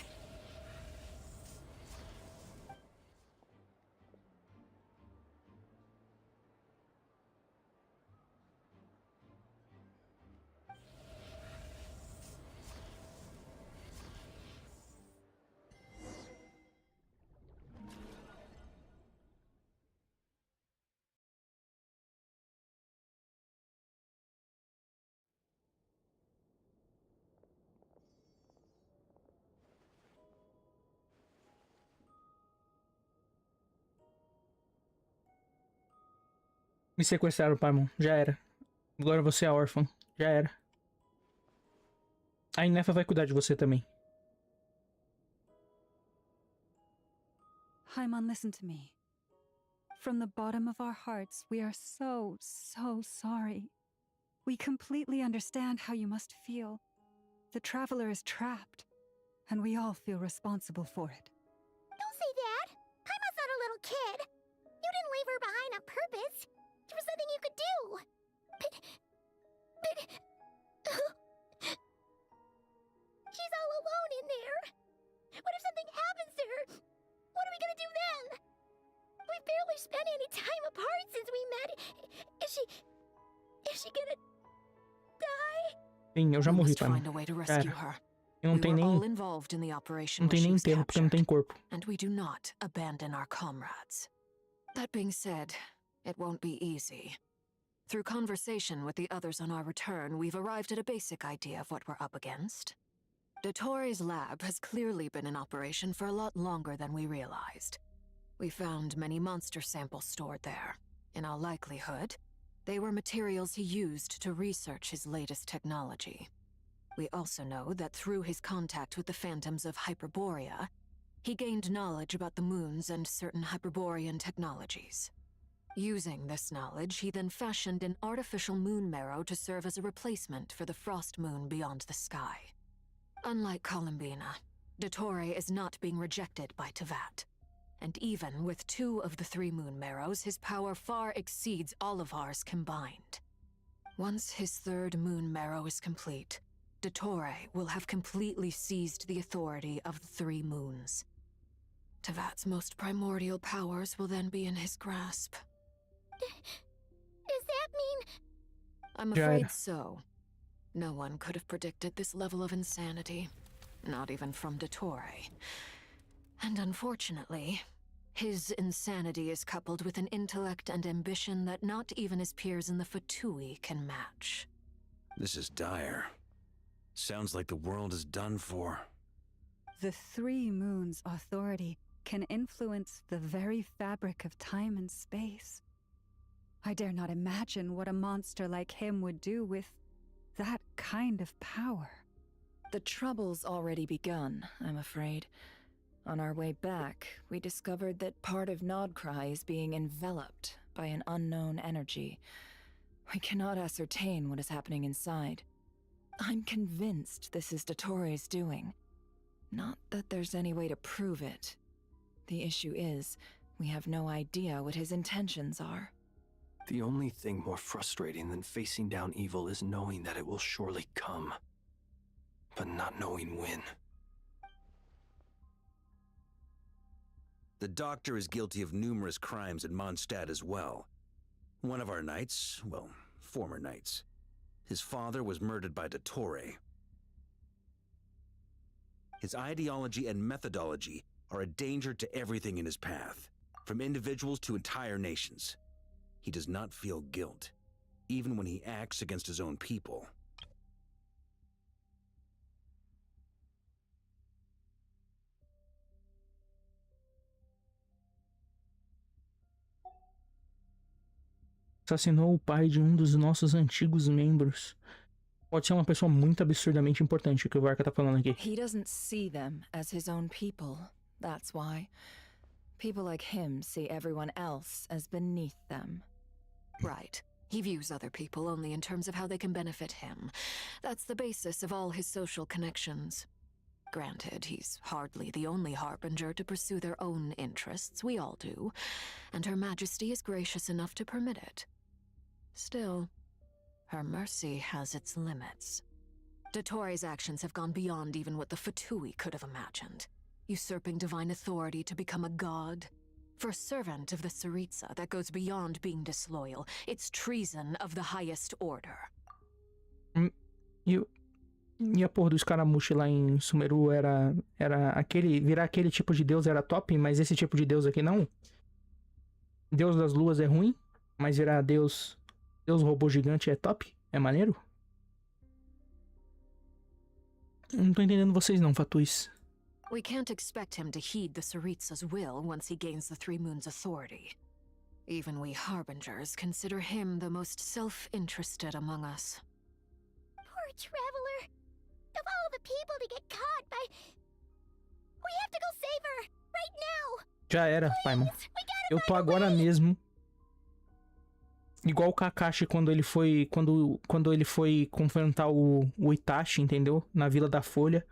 Me sequestraram, Paimon. Já era. Agora você é órfã. Já era. A Inefa vai cuidar de você também. Paimon, listen to me. From the bottom of our hearts, we are so sorry. We completely understand how you must feel. The Traveler is trapped, and we all feel responsible for it. Don't say that! Paimon's not a little kid! You didn't leave her behind on purpose! There was nothing you could do! But... She's all alone in there! What if something happens to her? What are we gonna do then? We've barely spent any time apart since we met. Is she gonna... die? Sim, eu já morri, Paimon. Eu não tenho nem... Não tem nem tempo, porque não tem corpo. And we do not abandon our comrades. That being said, it won't be easy. Through conversation with the others on our return, we've arrived at a basic idea of what we're up against. Dottore lab has clearly been in operation for a lot longer than we realized. We found many monster samples stored there. In all likelihood, they were materials he used to research his latest technology. We also know that through his contact with the phantoms of Hyperborea, he gained knowledge about the moons and certain Hyperborean technologies. Using this knowledge, he then fashioned an artificial moon marrow to serve as a replacement for the frost moon beyond the sky. Unlike Columbina, Dottore is not being rejected by Tevat. And even with 2 of the 3 moon marrows, his power far exceeds all of ours combined. Once his 3rd moon marrow is complete, Dottore will have completely seized the authority of the 3 moons. Tevat's most primordial powers will then be in his grasp. Does that mean... I'm afraid so. No one could have predicted this level of insanity. Not even from Dottore. And unfortunately, his insanity is coupled with an intellect and ambition that not even his peers in the Fatui can match. This is dire. Sounds like the world is done for. The 3 moons' authority can influence the very fabric of time and space. I dare not imagine what a monster like him would do with that kind of power. The trouble's already begun, I'm afraid. On our way back, we discovered that part of Nodcry is being enveloped by an unknown energy. We cannot ascertain what is happening inside. I'm convinced this is Dottore's doing. Not that there's any way to prove it. The issue is, we have no idea what his intentions are. The only thing more frustrating than facing down evil is knowing that it will surely come, but not knowing when. The doctor is guilty of numerous crimes in Mondstadt as well. One of our knights, well, former knights, his father was murdered by Dottore. His ideology and methodology are a danger to everything in his path, from individuals to entire nations. He does not feel guilt, even when he acts against his own people. Assassinou o pai de dos nossos antigos membros. Pode ser uma pessoa muito absurdamente importante, que o Varka tá falando aqui. He doesn't see them as his own people, that's why. People like him see everyone else as beneath them. Right. He views other people only in terms of how they can benefit him. That's the basis of all his social connections. Granted, he's hardly the only harbinger to pursue their own interests. We all do. And Her Majesty is gracious enough to permit it. Still, her mercy has its limits. Dottore's actions have gone beyond even what the Fatui could have imagined. Usurping divine authority to become a god. For a servant of the Tsaritsa, that goes beyond being disloyal. It's treason of the highest order. E a porra do escaramuche lá em Sumeru era aquele... Virar aquele tipo de deus era top, mas esse tipo de deus aqui não? Deus das luas é ruim, mas virar deus robô gigante é top? É maneiro? Não tô entendendo vocês não, Fatuis. We can't expect him to heed the Tsaritsa's will once he gains the 3 Moons' authority. Even we Harbingers consider him the most self-interested among us. Poor Traveler. Of all the people to get caught by... We have to go save her! Right now! Já era, Paimon. Eu tô agora mesmo. Igual o Kakashi quando ele foi confrontar o Itachi, entendeu? Na Vila da Folha.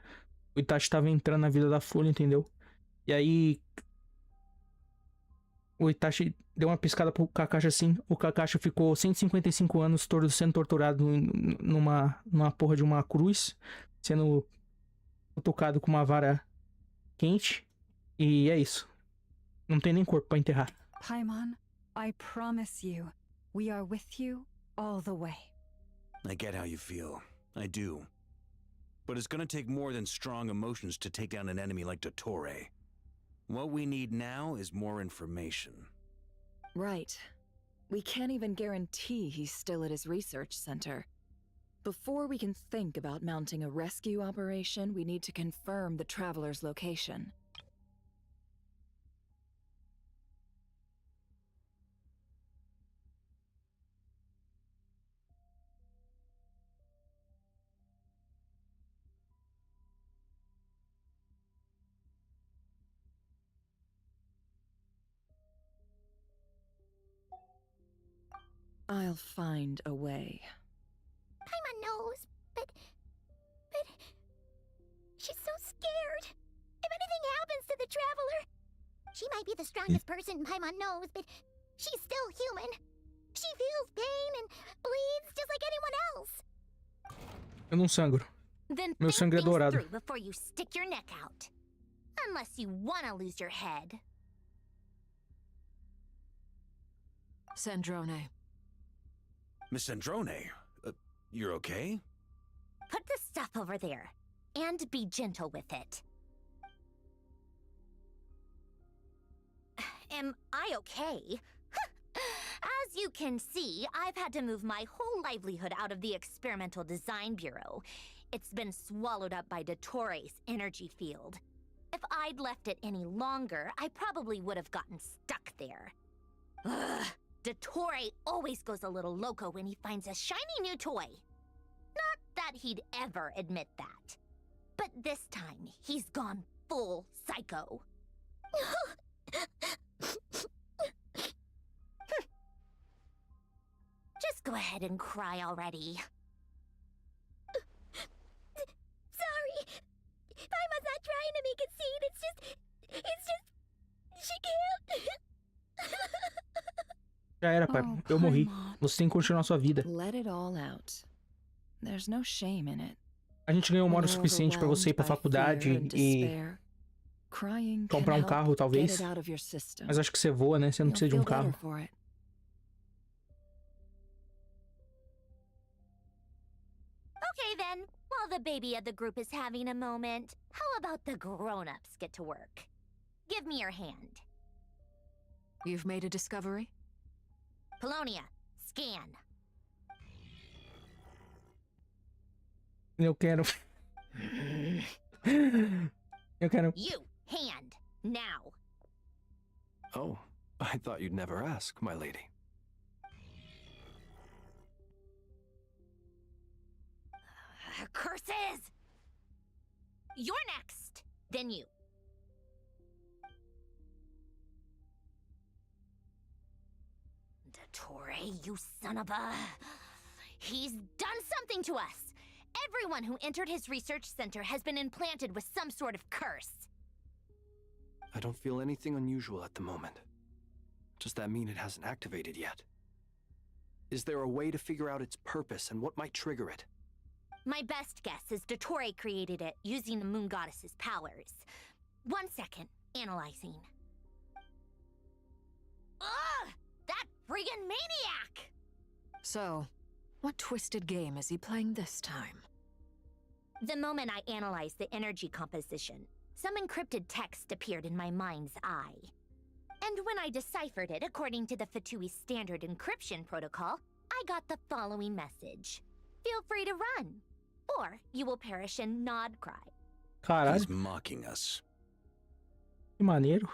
O Itachi tava entrando na Vila da Folha, entendeu? E aí o Itachi deu uma piscada pro Kakashi assim. O Kakashi ficou 155 anos sendo torturado numa porra de uma cruz, sendo tocado com uma vara quente. E é isso. Não tem nem corpo pra enterrar. Paimon, I promise you, we are with you all the way. I get how you feel. I do. But it's gonna take more than strong emotions to take down an enemy like Dottore. What we need now is more information. Right. We can't even guarantee he's still at his research center. Before we can think about mounting a rescue operation, we need to confirm the traveler's location. I'll find a way. Paimon knows, but she's so scared. If anything happens to the traveler, she might be the strongest person Paimon knows, but she's still human. She feels pain and bleeds just like anyone else. Eu não sangro. Then Meu think sangue é things dourado. through before you stick your neck out. Unless you want to lose your head. Sandrone. Miss Sandrone, you're okay? Put the stuff over there, and be gentle with it. Am I okay? As you can see, I've had to move my whole livelihood out of the Experimental Design Bureau. It's been swallowed up by Dottoro's energy field. If I'd left it any longer, I probably would have gotten stuck there. Ugh. Dottore always goes a little loco when he finds a shiny new toy. Not that he'd ever admit that. But this time, he's gone full psycho. Just go ahead and cry already. Sorry. Paimon's not trying to make it seem. It's just... She can't. Já era, pai. Eu morri. Você tem que continuar sua vida. Let it all out. There's no shame in it. A gente ganhou uma hora suficiente pra você ir pra faculdade e comprar um carro, talvez. Mas acho que você voa, né? Você não precisa de um carro. Okay then, while the baby of the group is having a moment, how about the grown-ups get to work? Give me your hand. You've made a discovery? Polonia, scan. Eu quero. Eu quero. You, hand, now. Oh, I thought you'd never ask, my lady. Curses! You're next, then you. Dottore, you son of a... He's done something to us! Everyone who entered his research center has been implanted with some sort of curse. I don't feel anything unusual at the moment. Does that mean it hasn't activated yet? Is there a way to figure out its purpose and what might trigger it? My best guess is Dottore created it using the Moon Goddess's powers. 1 second, analyzing. Ugh! That friggin' maniac! So, what twisted game is he playing this time? The moment I analyzed the energy composition, some encrypted text appeared in my mind's eye. And when I deciphered it according to the Fatui standard encryption protocol, I got the following message. Feel free to run, or you will perish in nod cry. Caralho. He's mocking us. Que maneiro.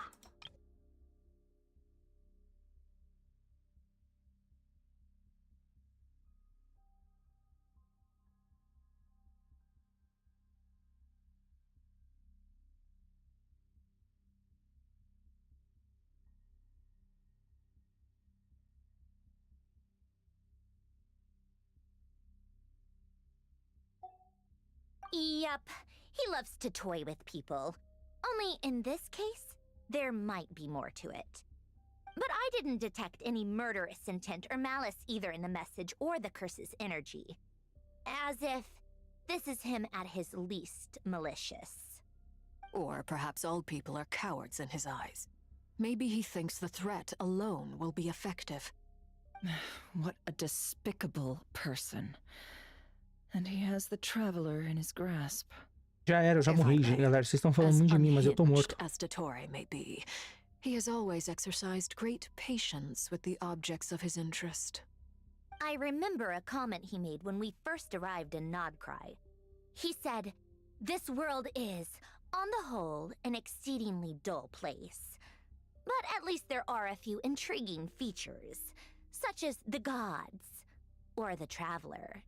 Yep, he loves to toy with people. Only in this case, there might be more to it. But I didn't detect any murderous intent or malice either in the message or the curse's energy. As if this is him at his least malicious. Or perhaps all people are cowards in his eyes. Maybe he thinks the threat alone will be effective. What a despicable person. And he has the traveler in his grasp. Já era, eu já morri, galera. Vocês estão falando muito de mim, mas eu tô morto. As Dottore may be, he has always exercised great patience with the objects of his interest. I remember a comment he made when we first arrived in Nodcry. He said, "This world is, on the whole, an exceedingly dull place. But at least there are a few intriguing features, such as the gods, or the traveler.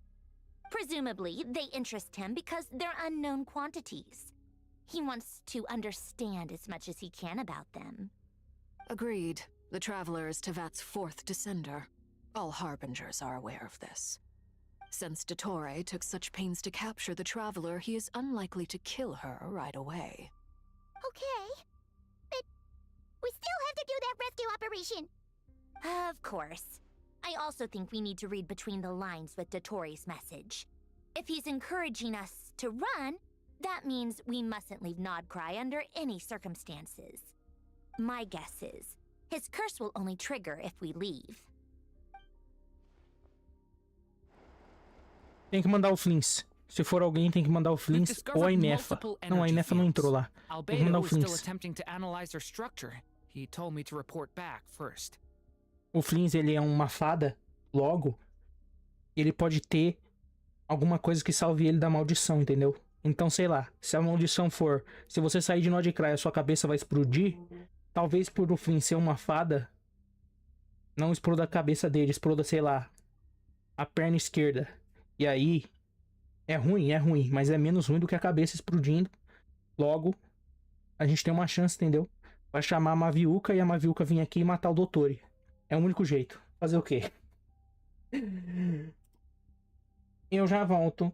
Presumably, they interest him because they're unknown quantities. He wants to understand as much as he can about them." Agreed. The Traveler is Tevat's fourth descender. All Harbingers are aware of this. Since Dottore took such pains to capture the Traveler, he is unlikely to kill her right away. Okay. But we still have to do that rescue operation. Of course. I also think we need to read between the lines with Dottore's message. If he's encouraging us to run, that means we mustn't leave Nodcry under any circumstances. My guess is, his curse will only trigger if we leave. Tem que mandar o Flins. Se for alguém, tem que mandar o Flins ou a Inefa. Não, a Inefa não entrou lá. Tem que mandar o Albedo is still Flins. attempting to analyze their structure. He told me to report back first. O Flins, ele é uma fada, logo, ele pode ter alguma coisa que salve ele da maldição, entendeu? Então, sei lá, se a maldição for, se você sair de Nodcry, a sua cabeça vai explodir, talvez por o Flins ser uma fada, não exploda a cabeça dele, exploda, sei lá, a perna esquerda. E aí, é ruim, mas é menos ruim do que a cabeça explodindo. Logo, a gente tem uma chance, entendeu? Vai chamar a Maviuca e a Maviuca vir aqui e matar o Dottore. É o único jeito. Fazer o quê? Eu já volto.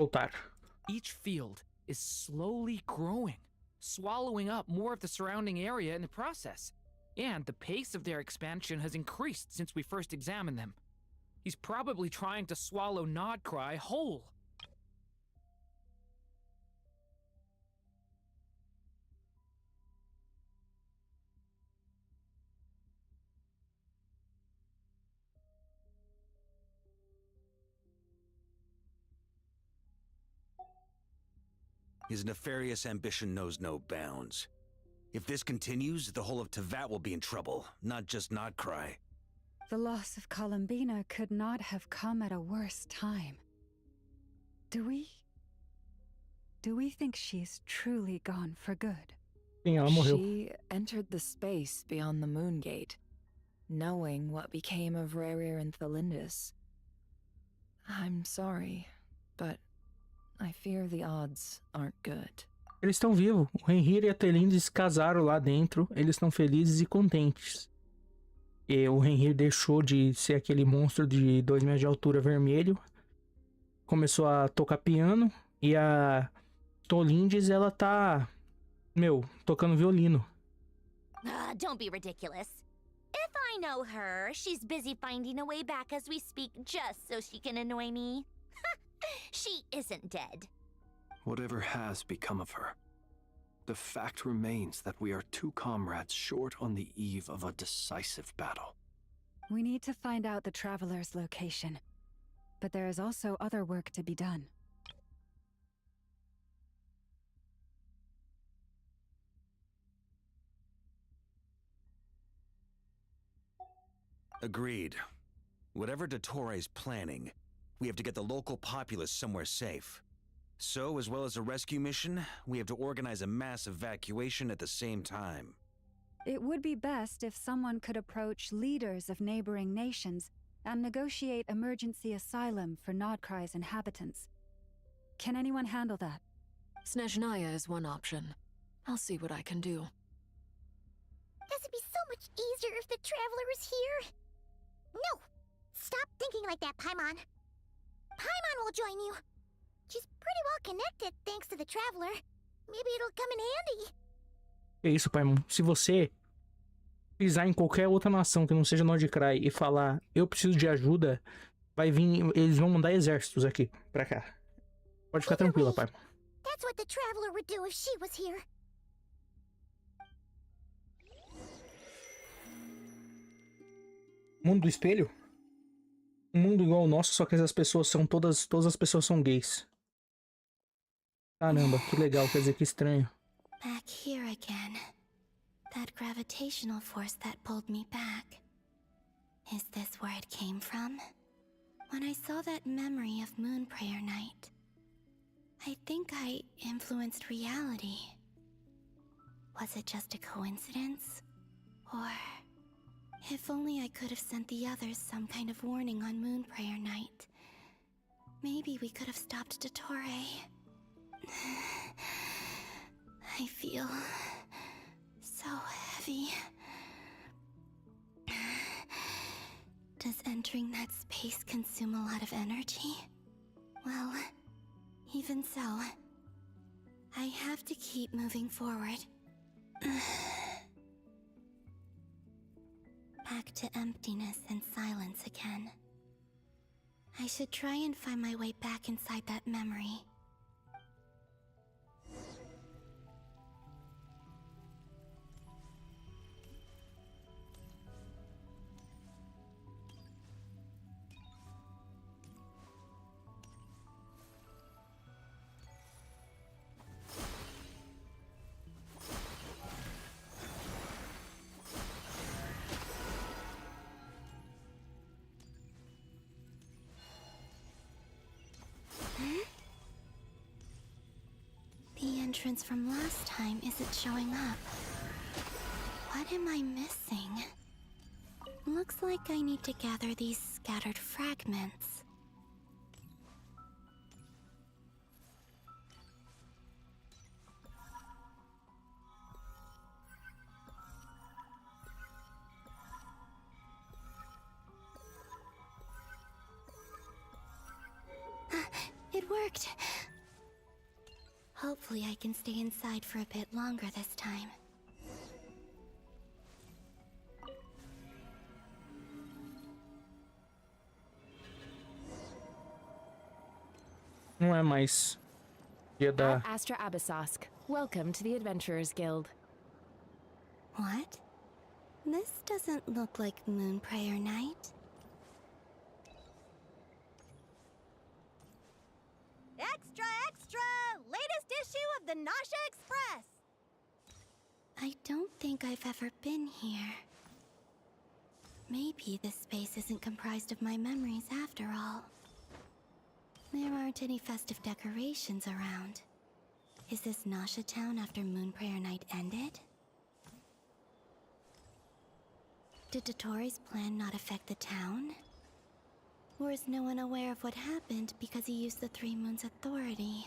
Voltar. Each field is slowly growing, swallowing up more of the surrounding area in the process. And the pace of their expansion has increased since we first examined them. He's probably trying to swallow Nodcry whole. His nefarious ambition knows no bounds. If this continues, the whole of Tevat will be in trouble, not just Nodcry. The loss of Columbina could not have come at a worse time. Do we think she's truly gone for good? Sim, ela morreu. She entered the space beyond the Moon Gate, knowing what became of Rerir and Thalindus. I'm sorry, but I fear the odds aren't good. Eles estão vivos. O Henrir e a Telinde se casaram lá dentro. Eles estão felizes e contentes. E o Henrir deixou de ser aquele monstro de 2 metros de altura vermelho. Começou a tocar piano. E a Tolindes, ela tá, tocando violino. Don't be ridiculous. If I know her, she's busy finding a way back as we speak just so she can annoy me. She isn't dead. Whatever has become of her, the fact remains that we are 2 comrades short on the eve of a decisive battle. We need to find out the Traveler's location. But there is also other work to be done. Agreed. Whatever Dottore planning, we have to get the local populace somewhere safe. So, as well as a rescue mission, we have to organize a mass evacuation at the same time. It would be best if someone could approach leaders of neighboring nations and negotiate emergency asylum for Nodcry's inhabitants. Can anyone handle that? Snezhnaya is one option. I'll see what I can do. This would be so much easier if the Traveler was here. No! Stop thinking like that, Paimon. Paimon will join you. She's pretty well connected thanks to the Traveler. Maybe it'll come in handy. É isso, Paimon. Se você pisar em qualquer outra nação que não seja Nordcry e falar eu preciso de ajuda, vai vir, eles vão mandar exércitos aqui, pra cá. Pode ficar tranquila, Paimon. That's what the Traveler would do if she was here. Mundo do espelho? Um mundo igual ao nosso, só que as pessoas são todas as pessoas são gays. Caramba, que legal, quer dizer que estranho. Back here again. That gravitational force that pulled me back. Is this where it came from? When I saw that memory of Moon Prayer Night, I think I influenced reality. Was it just a coincidence? Or if only I could have sent the others some kind of warning on Moon Prayer Night. Maybe we could have stopped Dottore. I feel so heavy. Does entering that space consume a lot of energy? Well, even so, I have to keep moving forward. Back to emptiness and silence again. I should try and find my way back inside that memory. The entrance from last time isn't showing up. What am I missing? Looks like I need to gather these scattered fragments. It worked. Hopefully I can stay inside for a bit longer this time. Não é mais dia da... At Astra Abyssosk, welcome to the Adventurers Guild. What? This doesn't look like Moon Prayer Night. Extra, extra! Latest issue of the Nasha Express! I don't think I've ever been here. Maybe this space isn't comprised of my memories after all. There aren't any festive decorations around. Is this Nasha town after Moon Prayer Night ended? Did Dotori's plan not affect the town? Or is no one aware of what happened because he used the Three Moons' authority?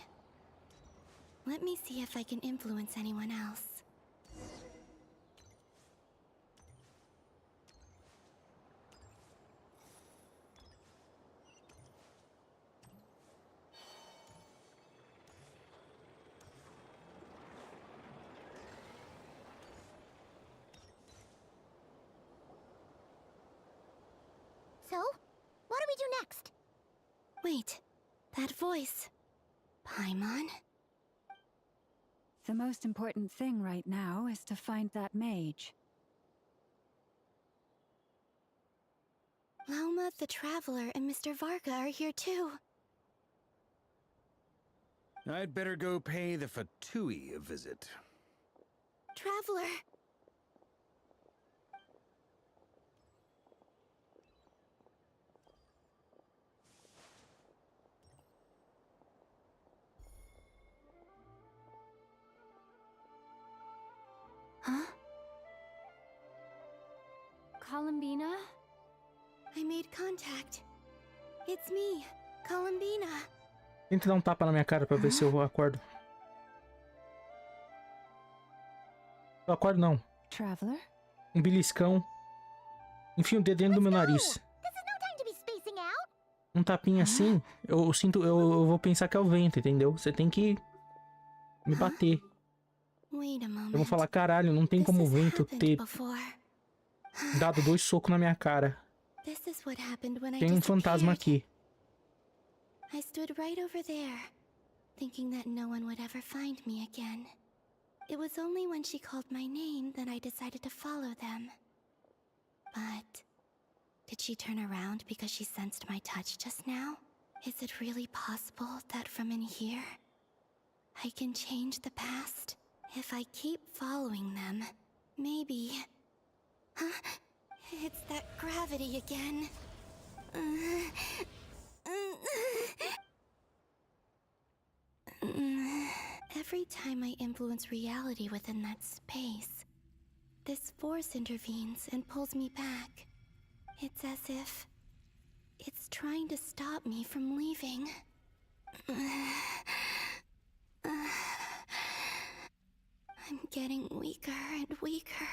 Let me see if I can influence anyone else. So, what do we do next? Wait, that voice. Paimon? The most important thing right now is to find that mage. Lauma the Traveler and Mr. Varka are here too. I'd better go pay the Fatui a visit. Traveler! Huh? Columbina? I made contact. It's me, Columbina. Tenta dar um tapa na minha cara pra ver se eu acordo. Eu acordo não. Traveler? Um beliscão. Enfim, o dedo dentro do meu nariz. This is no time to be spacing out! Um tapinha assim, eu sinto, eu vou pensar que é o vento, entendeu? Você tem que me bater. Wait a moment. Eu vou falar, caralho, não tem como o vento ter dado 2 socos na minha cara. This is what happened when I Tem um fantasma aqui. I stood right over there, thinking that no one would ever find me again. It was only when she called my name that I decided to follow them. But did she turn around because she sensed my touch just now? Is it really possible that from in here, I can change the past? If I keep following them, maybe... Huh? It's that gravity again. Every time I influence reality within that space, this force intervenes and pulls me back. It's as if it's trying to stop me from leaving. I'm getting weaker and weaker.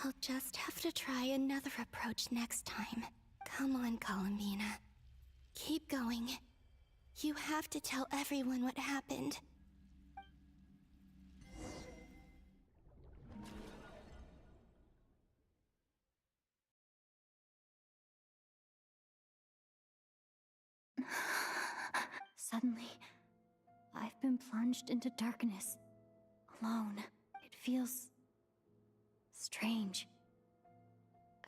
I'll just have to try another approach next time. Come on, Columbina. Keep going. You have to tell everyone what happened. Suddenly, I've been plunged into darkness, alone. It feels strange,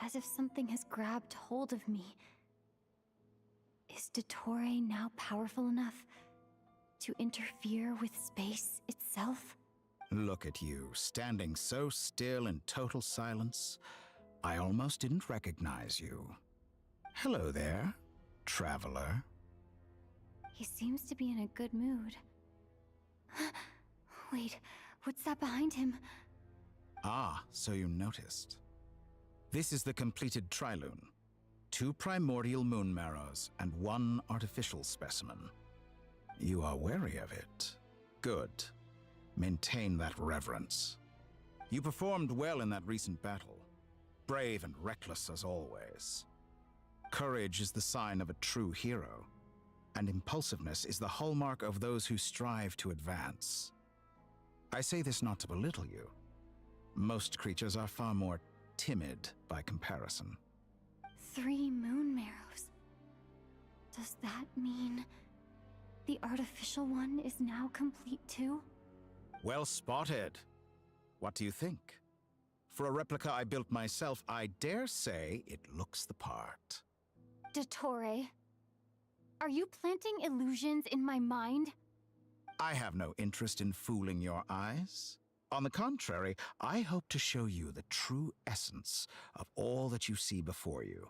as if something has grabbed hold of me. Is Dottore now powerful enough to interfere with space itself? Look at you, standing so still in total silence. I almost didn't recognize you. Hello there, traveler. He seems to be in a good mood. Wait, what's that behind him? Ah, so you noticed. This is the completed trilune. 2 primordial moon marrows and 1 artificial specimen. You are wary of it. Good. Maintain that reverence. You performed well in that recent battle. Brave and reckless as always. Courage is the sign of a true hero. and impulsiveness is the hallmark of those who strive to advance. I say this not to belittle you. Most creatures are far more timid by comparison. 3 moon marrows. Does that mean the artificial one is now complete too? Well spotted. What do you think? For a replica I built myself, I dare say it looks the part. Dottore, are you planting illusions in my mind? I have no interest in fooling your eyes. On the contrary, I hope to show you the true essence of all that you see before you.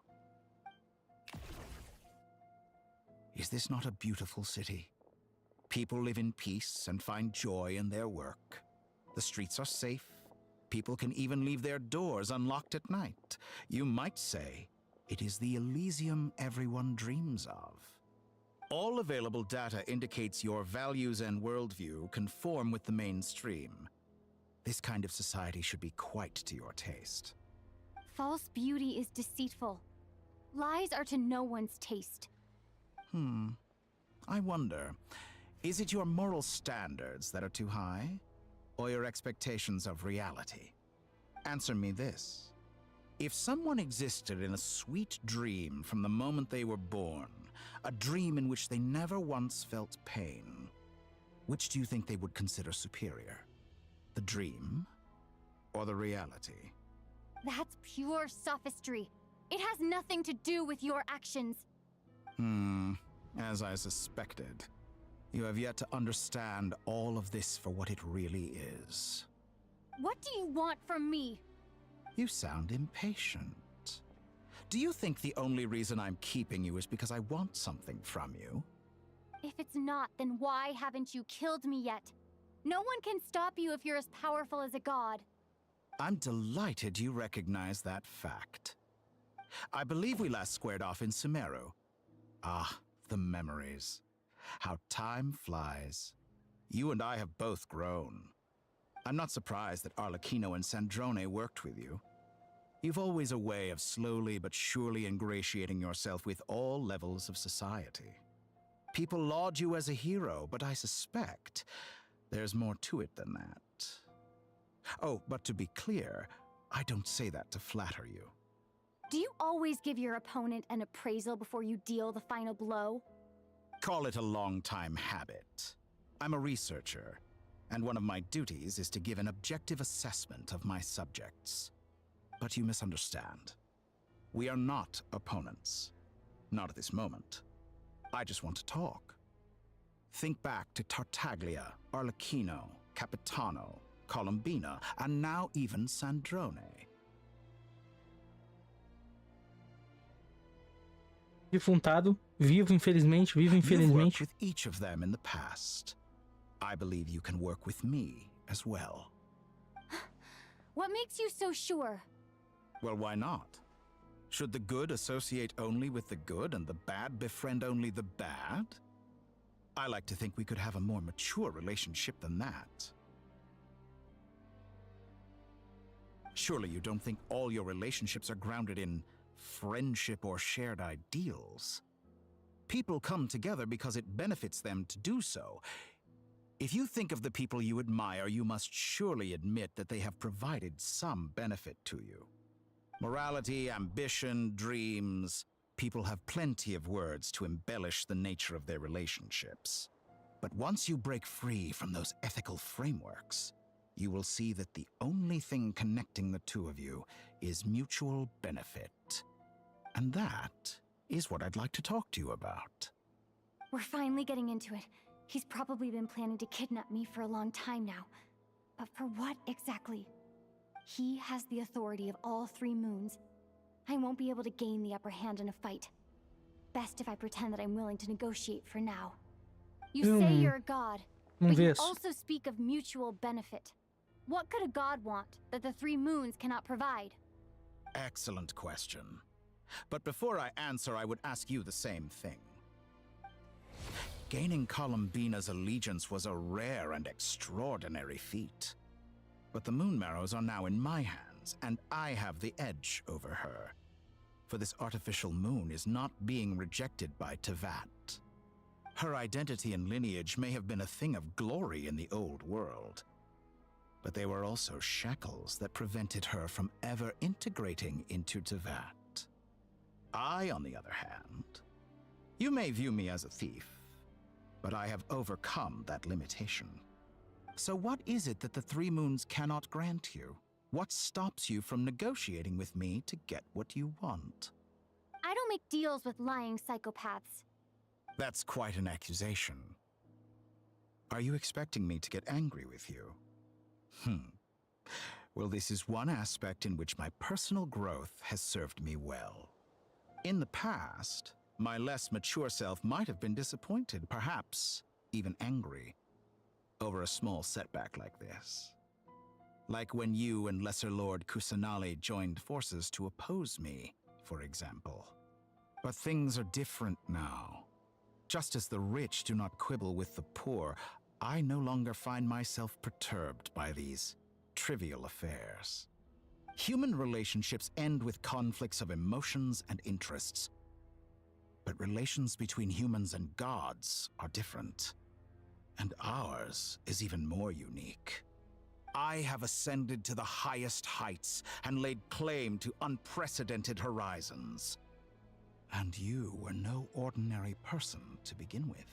Is this not a beautiful city? People live in peace and find joy in their work. The streets are safe. People can even leave their doors unlocked at night. You might say it is the Elysium everyone dreams of. All available data indicates your values and worldview conform with the mainstream. This kind of society should be quite to your taste. False beauty is deceitful. Lies are to no one's taste. I wonder, is it your moral standards that are too high? Or your expectations of reality? Answer me this. If someone existed in a sweet dream from the moment they were born, a dream in which they never once felt pain, which do you think they would consider superior? The dream or the reality? That's pure sophistry. It has nothing to do with your actions. As I suspected. You have yet to understand all of this for what it really is. What do you want from me? You sound impatient. Do you think the only reason I'm keeping you is because I want something from you? If it's not, then why haven't you killed me yet? No one can stop you if you're as powerful as a god. I'm delighted you recognize that fact. I believe we last squared off in Sumeru. Ah, the memories. How time flies. You and I have both grown. I'm not surprised that Arlecchino and Sandrone worked with you. You've always a way of slowly but surely ingratiating yourself with all levels of society. People laud you as a hero, but I suspect there's more to it than that. Oh, but to be clear, I don't say that to flatter you. Do you always give your opponent an appraisal before you deal the final blow? Call it a long-time habit. I'm a researcher, and one of my duties is to give an objective assessment of my subjects. But you misunderstand. We are not opponents. Not at this moment. I just want to talk. Think back to Tartaglia, Arlecchino, Capitano, Colombina, and now even Sandrone. Defuntado, vivo infelizmente, vivo You've worked infelizmente. with each of them in the past. I believe you can work with me as well. What makes you so sure? Well, why not? Should the good associate only with the good and the bad befriend only the bad? I like to think we could have a more mature relationship than that. Surely you don't think all your relationships are grounded in friendship or shared ideals. People come together because it benefits them to do so. If you think of the people you admire, you must surely admit that they have provided some benefit to you. Morality, ambition, dreams. People have plenty of words to embellish the nature of their relationships. But once you break free from those ethical frameworks, you will see that the only thing connecting the two of you is mutual benefit. And that is what I'd like to talk to you about. We're finally getting into it. He's probably been planning to kidnap me for a long time now. But for what exactly? He has the authority of all 3 moons. I won't be able to gain the upper hand in a fight. Best if I pretend that I'm willing to negotiate for now. You say you're a god, but you also speak of mutual benefit. What could a god want that the 3 moons cannot provide? Excellent question. But before I answer, I would ask you the same thing. Gaining Colombina's allegiance was a rare and extraordinary feat. But the Moon Marrows are now in my hands, and I have the edge over her. For this artificial moon is not being rejected by Tevat. Her identity and lineage may have been a thing of glory in the old world, but they were also shackles that prevented her from ever integrating into Tevat. I, on the other hand, you may view me as a thief, but I have overcome that limitation. So what is it that the Three Moons cannot grant you? What stops you from negotiating with me to get what you want? I don't make deals with lying psychopaths. That's quite an accusation. Are you expecting me to get angry with you? Well, this is one aspect in which my personal growth has served me well. In the past, my less mature self might have been disappointed, perhaps even angry, over a small setback like this. Like when you and Lesser Lord Kusanali joined forces to oppose me, for example. But things are different now. Just as the rich do not quibble with the poor, I no longer find myself perturbed by these trivial affairs. Human relationships end with conflicts of emotions and interests. But relations between humans and gods are different. And ours is even more unique. I have ascended to the highest heights and laid claim to unprecedented horizons. And you were no ordinary person to begin with.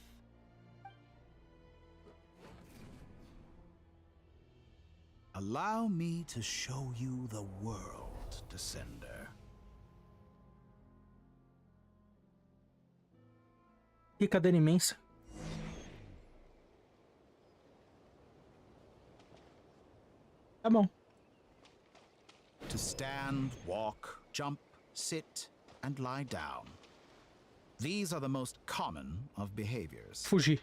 Allow me to show you the world, Descender. Que cadeira imensa. Tá bom. To stand, walk, jump, sit, and lie down. These are the most common of behaviors. Fugir.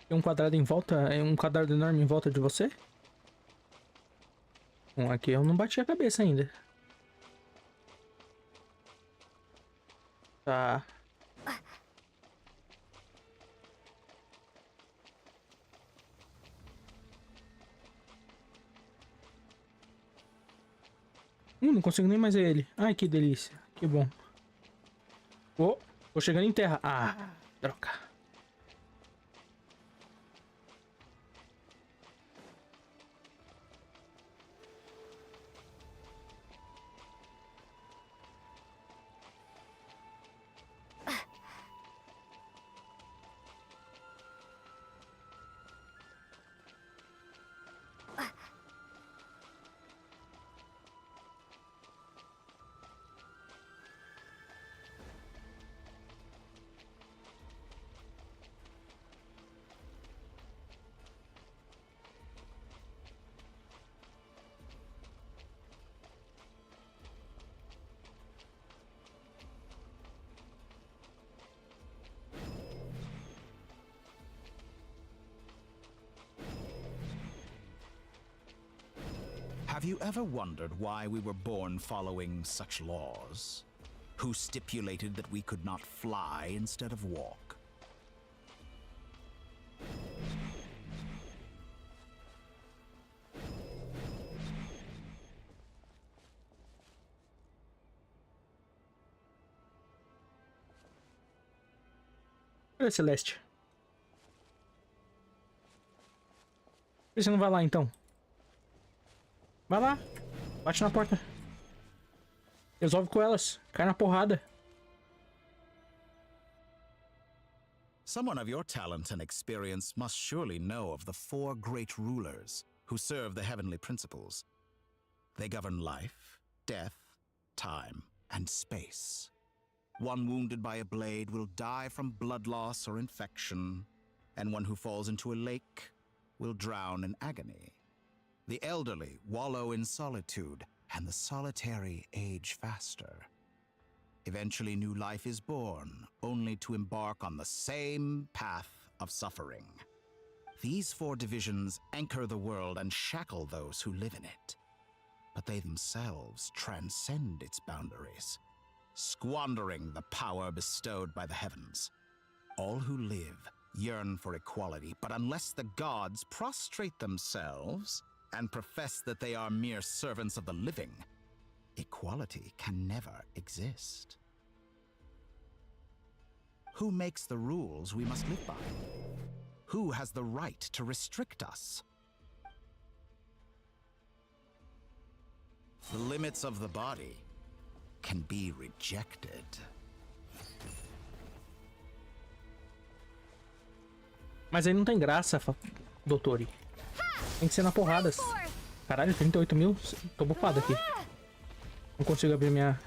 Tem um quadrado em volta, um quadrado enorme em volta de você? Bom, aqui eu não bati a cabeça ainda. Tá. Não consigo nem mais ver ele. Ai, que delícia. Que bom. Oh, tô chegando em terra. Ah, droga. Have you ever wondered why we were born following such laws? Who stipulated that we could not fly instead of walk? Olha, Celeste. Por que você não vai lá, então? Vai lá. Bate na porta. Resolve com elas. Cai na porrada. Someone of your talent and experience must surely know of the four great rulers who serve the heavenly principles. They govern life, death, time, and space. One wounded by a blade will die from blood loss or infection, and one who falls into a lake will drown in agony. The elderly wallow in solitude, and the solitary age faster. Eventually, new life is born, only to embark on the same path of suffering. These four divisions anchor the world and shackle those who live in it. But they themselves transcend its boundaries, squandering the power bestowed by the heavens. All who live yearn for equality, but unless the gods prostrate themselves and profess that they are mere servants of the living, equality can never exist. Who makes the rules we must live by? Who has the right to restrict us? The limits of the body can be rejected. Mas aí não tem graça, doutor. Tem que ser na porradas. Caralho, 38 mil. Tô bufado aqui. Não consigo abrir minha...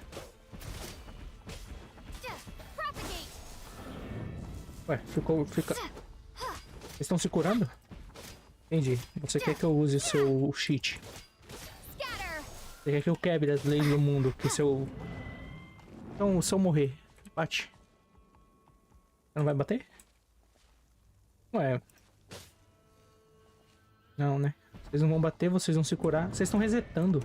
Ué, fica... Vocês estão se curando? Entendi. Você quer que eu use o seu cheat. Você quer que eu quebre as leis do mundo. Que se eu... Então, se eu morrer, bate. Não vai bater? Ué. Não, né? Vocês não vão bater, vocês vão se curar. Vocês estão resetando.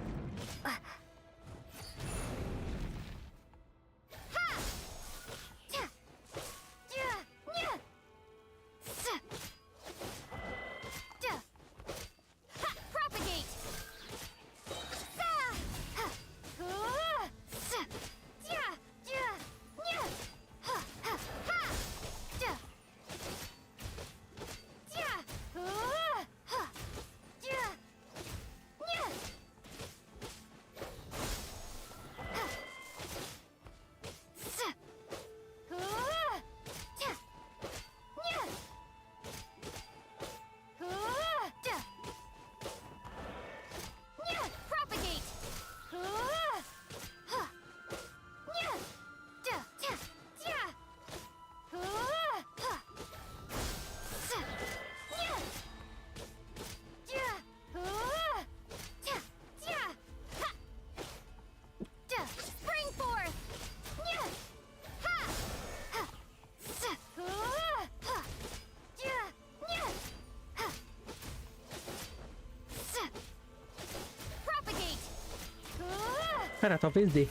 Cara, talvez dê.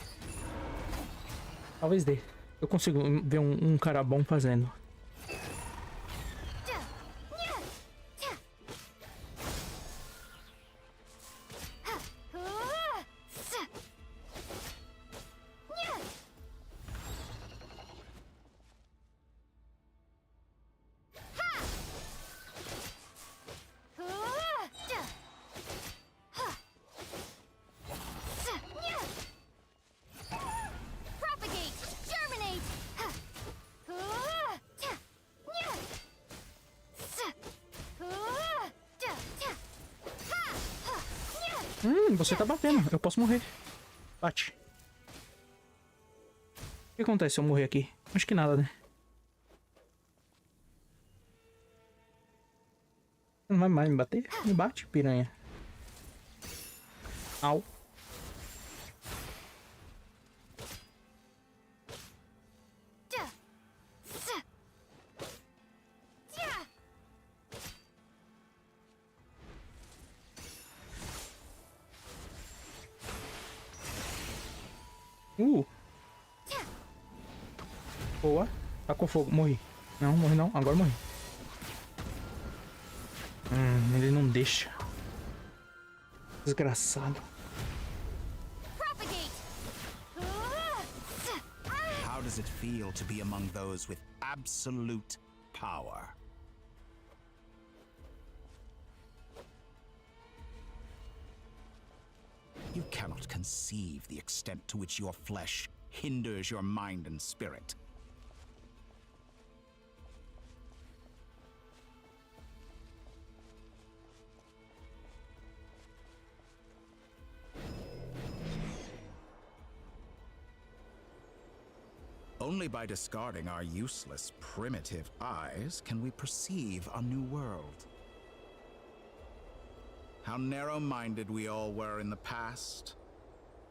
Talvez dê. Eu consigo ver um cara bom fazendo. Você tá batendo, eu posso morrer. Bate. O que acontece se eu morrer aqui? Acho que nada, né? Não vai mais me bater? Me bate, piranha. Au. Boa. Tá com fogo. Morri. Não, morri não. Agora morri. Ele não deixa. Desgraçado. How does it feel to be among those with absolute power? You cannot conceive the extent to which your flesh hinders your mind and spirit. Only by discarding our useless, primitive eyes can we perceive a new world. How narrow-minded we all were in the past.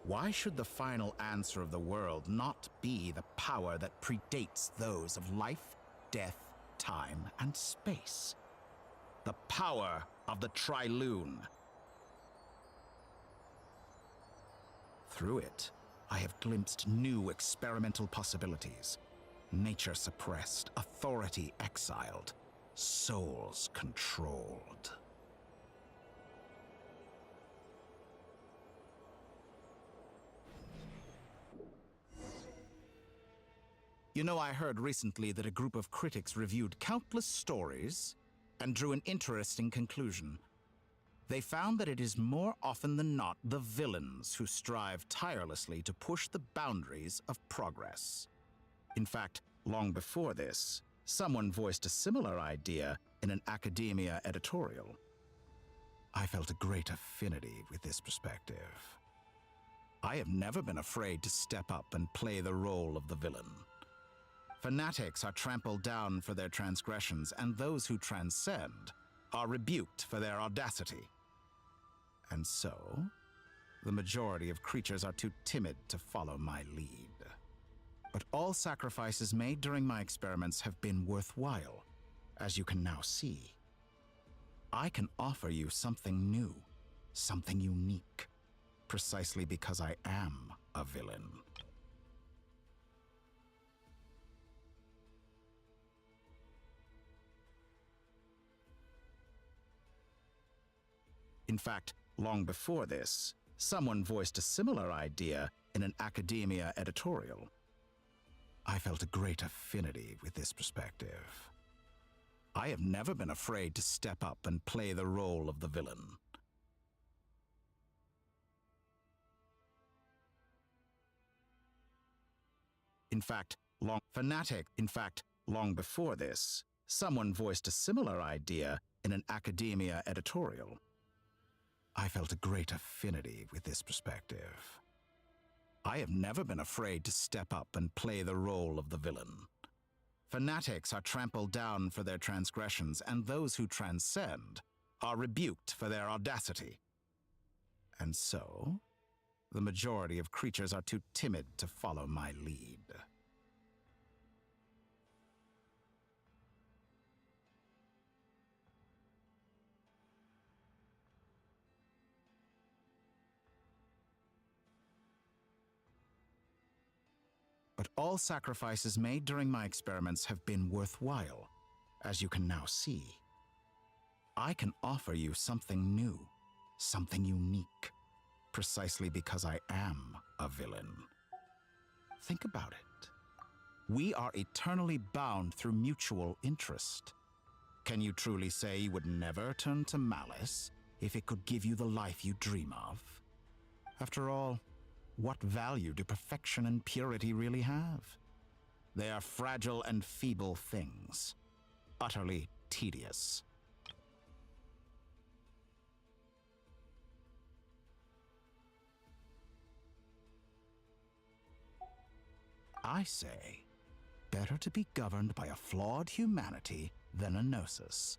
Why should the final answer of the world not be the power that predates those of life, death, time, and space? The power of the Trilune. Through it, I have glimpsed new experimental possibilities. Nature suppressed, authority exiled, souls controlled. You know, I heard recently that a group of critics reviewed countless stories and drew an interesting conclusion. They found that it is more often than not the villains who strive tirelessly to push the boundaries of progress. In fact, long before this, someone voiced a similar idea in an academia editorial. I felt a great affinity with this perspective. I have never been afraid to step up and play the role of the villain. Fanatics are trampled down for their transgressions, and those who transcend are rebuked for their audacity. And so, the majority of creatures are too timid to follow my lead. But all sacrifices made during my experiments have been worthwhile, as you can now see. I can offer you something new, something unique, precisely because I am a villain. In fact, long before this, someone voiced a similar idea in an academia editorial. I felt a great affinity with this perspective. I have never been afraid to step up and play the role of the villain. In fact, long before this, someone voiced a similar idea in an academia editorial. I felt a great affinity with this perspective. I have never been afraid to step up and play the role of the villain. Fanatics are trampled down for their transgressions, and those who transcend are rebuked for their audacity. And so, the majority of creatures are too timid to follow my lead. But all sacrifices made during my experiments have been worthwhile, as you can now see. I can offer you something new, something unique, precisely because I am a villain. Think about it. We are eternally bound through mutual interest. Can you truly say you would never turn to malice if it could give you the life you dream of? After all, what value do perfection and purity really have? They are fragile and feeble things, utterly tedious. I say, better to be governed by a flawed humanity than a gnosis.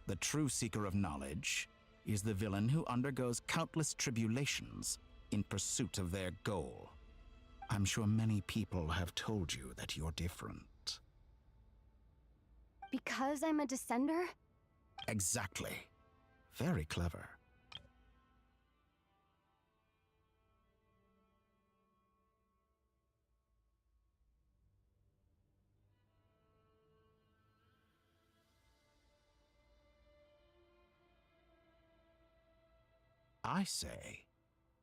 The true seeker of knowledge is the villain who undergoes countless tribulations in pursuit of their goal. I'm sure many people have told you that you're different. Because I'm a descender? Exactly. Very clever. I say,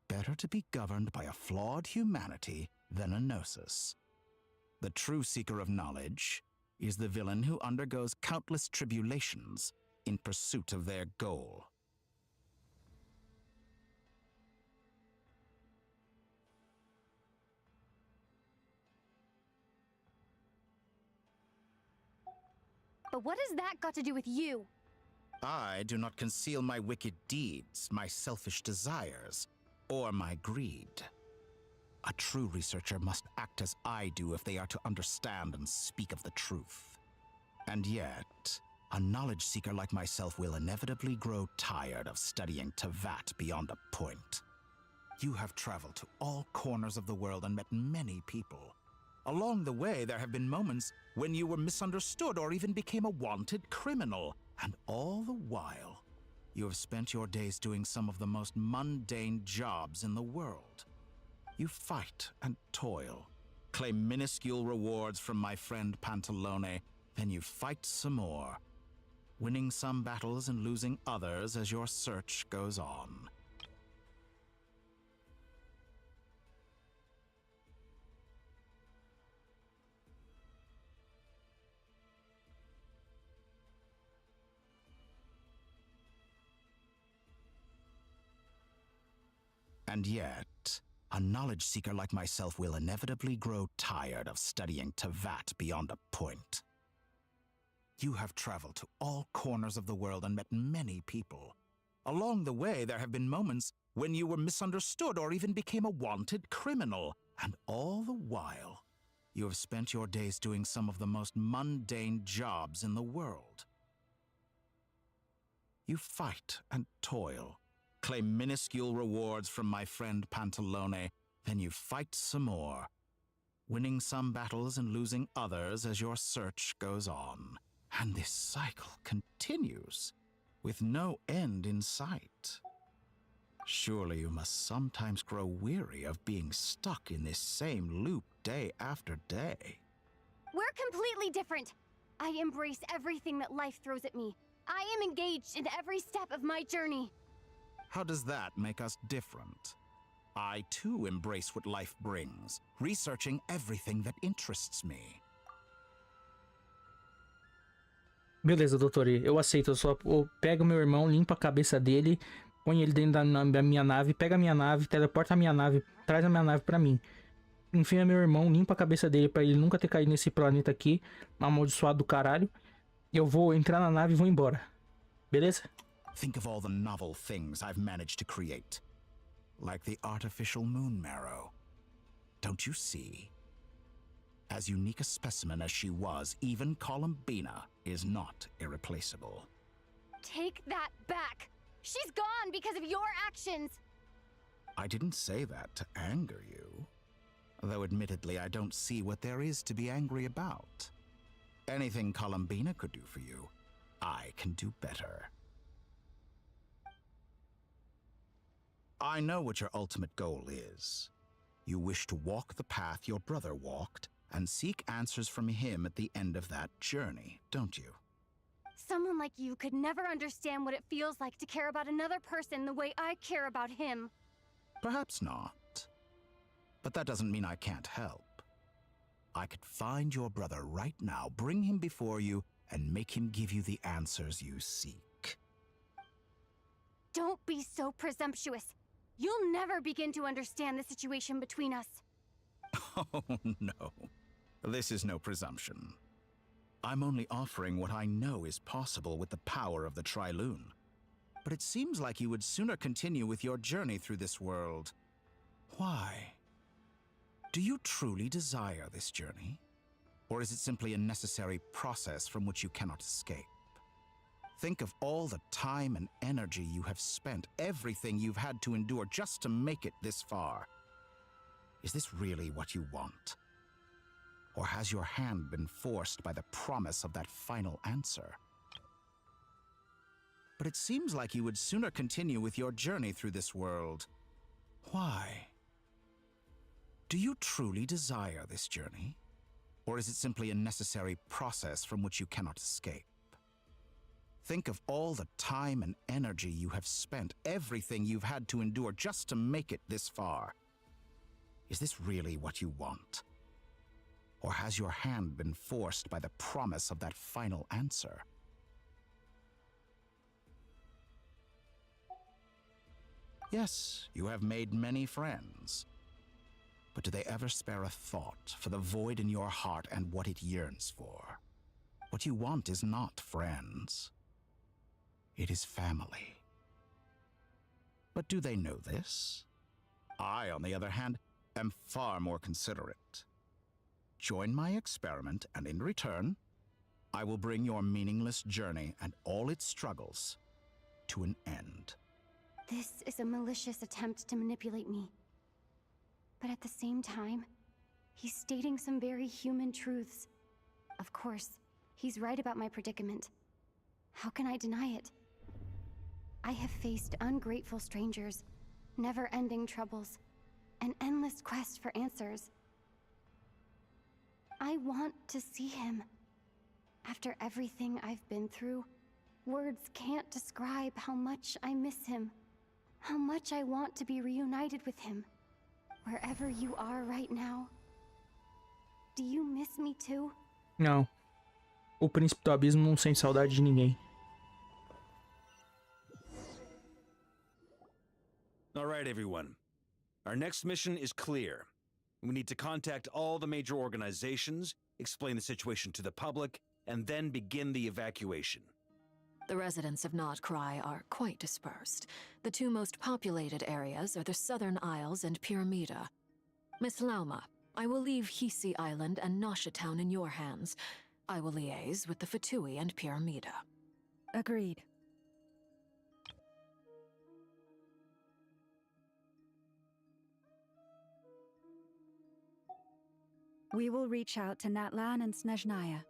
better to be governed by a flawed humanity than a gnosis. The true seeker of knowledge is the villain who undergoes countless tribulations in pursuit of their goal. But what has that got to do with you? I do not conceal my wicked deeds, my selfish desires, or my greed. A true researcher must act as I do if they are to understand and speak of the truth. And yet, a knowledge seeker like myself will inevitably grow tired of studying Tevat beyond a point. You have traveled to all corners of the world and met many people. Along the way, there have been moments when you were misunderstood or even became a wanted criminal. And all the while, you have spent your days doing some of the most mundane jobs in the world. You fight and toil, claim minuscule rewards from my friend Pantalone, then you fight some more, winning some battles and losing others as your search goes on. And yet, a knowledge seeker like myself will inevitably grow tired of studying Tevat beyond a point. You have traveled to all corners of the world and met many people. Along the way, there have been moments when you were misunderstood or even became a wanted criminal. And all the while, you have spent your days doing some of the most mundane jobs in the world. You fight and toil, claim minuscule rewards from my friend Pantalone, then you fight some more, winning some battles and losing others as your search goes on. And this cycle continues, with no end in sight. Surely you must sometimes grow weary of being stuck in this same loop day after day. We're completely different. I embrace everything that life throws at me. I am engaged in every step of my journey. How does that make us different? I too embrace what life brings, researching everything that interests me. Beleza, doutor, eu aceito. Eu pego meu irmão, limpo a cabeça dele, põe ele dentro da minha nave, pega a minha nave, teleporta a minha nave, traz a minha nave pra mim. Enfim, meu irmão, limpa a cabeça dele pra ele nunca ter caído nesse planeta aqui, amaldiçoado do caralho. Eu vou entrar na nave e vou embora. Beleza? Think of all the novel things I've managed to create. Like the artificial moon marrow. Don't you see? As unique a specimen as she was, even Columbina is not irreplaceable. Take that back! She's gone because of your actions! I didn't say that to anger you. Though admittedly, I don't see what there is to be angry about. Anything Columbina could do for you, I can do better. I know what your ultimate goal is. You wish to walk the path your brother walked and seek answers from him at the end of that journey, don't you? Someone like you could never understand what it feels like to care about another person the way I care about him. Perhaps not. But that doesn't mean I can't help. I could find your brother right now, bring him before you, and make him give you the answers you seek. Don't be so presumptuous. You'll never begin to understand the situation between us. Oh, no. This is no presumption. I'm only offering what I know is possible with the power of the Trilune. But it seems like you would sooner continue with your journey through this world. Why? Do you truly desire this journey? Or is it simply a necessary process from which you cannot escape? Think of all the time and energy you have spent, everything you've had to endure just to make it this far. Is this really what you want? Or has your hand been forced by the promise of that final answer? But it seems like you would sooner continue with your journey through this world. Why? Do you truly desire this journey? Or is it simply a necessary process from which you cannot escape? Think of all the time and energy you have spent, everything you've had to endure just to make it this far. Is this really what you want? Or has your hand been forced by the promise of that final answer? Yes, you have made many friends. But do they ever spare a thought for the void in your heart and what it yearns for? What you want is not friends. It is family. But do they know this? I, on the other hand, am far more considerate. Join my experiment, and in return, I will bring your meaningless journey and all its struggles to an end. This is a malicious attempt to manipulate me. But at the same time, he's stating some very human truths. Of course, he's right about my predicament. How can I deny it? I have faced ungrateful strangers, never-ending troubles, an endless quest for answers. I want to see him. After everything I've been through, words can't describe how much I miss him. How much I want to be reunited with him. Wherever you are right now. Do you miss me too? Não. O príncipe do abismo não sente saudade de ninguém. All right, everyone. Our next mission is clear. We need to contact all the major organizations, explain the situation to the public, and then begin the evacuation. The residents of Notcry are quite dispersed. The two most populated areas are the Southern Isles and Pyramida. Miss Lauma, I will leave Hisi Island and Nasha Town in your hands. I will liaise with the Fatui and Pyramida. Agreed. We will reach out to Natlan and Snezhnaya.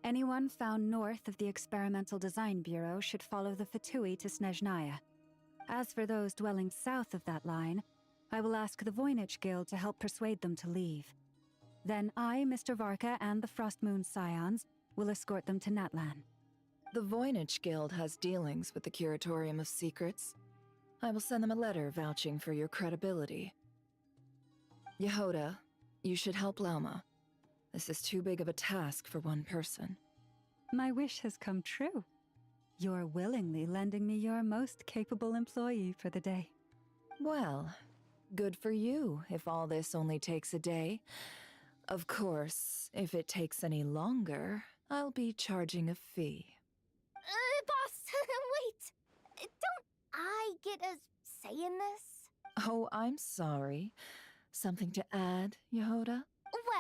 Anyone found north of the Experimental Design Bureau should follow the Fatui to Snezhnaya. As for those dwelling south of that line, I will ask the Voynich Guild to help persuade them to leave. Then I, Mr. Varka, and the Frostmoon Scions will escort them to Natlan. The Voynich Guild has dealings with the Curatorium of Secrets. I will send them a letter vouching for your credibility. Yehoda, you should help Lauma. This is too big of a task for one person. My wish has come true. You're willingly lending me your most capable employee for the day. Well, good for you if all this only takes a day. Of course, if it takes any longer, I'll be charging a fee. Boss, wait. Don't I get a say in this? Oh, I'm sorry. Something to add, Yehoda?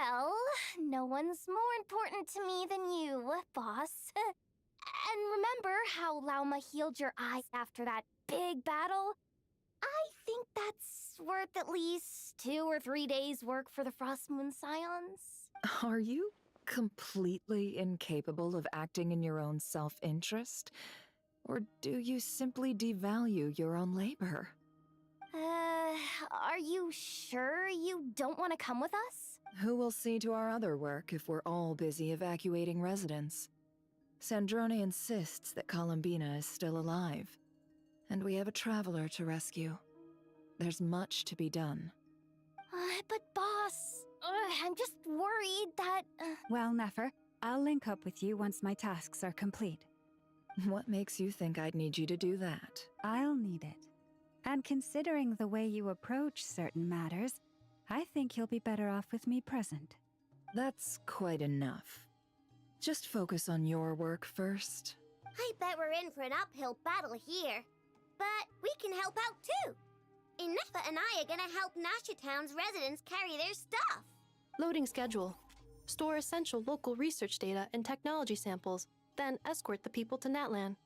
Well, no one's more important to me than you, boss. And remember how Lauma healed your eyes after that big battle? I think that's worth at least 2 or 3 days' work for the Frostmoon Scions. Are you completely incapable of acting in your own self-interest? Or do you simply devalue your own labor? Are you sure you don't want to come with us? Who will see to our other work if we're all busy evacuating residents? Sandrone insists that Columbina is still alive, and we have a traveler to rescue. There's much to be done. But boss, I'm just worried that... Well, Nefer, I'll link up with you once my tasks are complete. What makes you think I'd need you to do that? I'll need it. And considering the way you approach certain matters, I think you'll be better off with me present. That's quite enough. Just focus on your work first. I bet we're in for an uphill battle here. But we can help out too. Inefa and I are gonna help Nasha Town's residents carry their stuff. Loading schedule. Store essential local research data and technology samples, then escort the people to Natlan.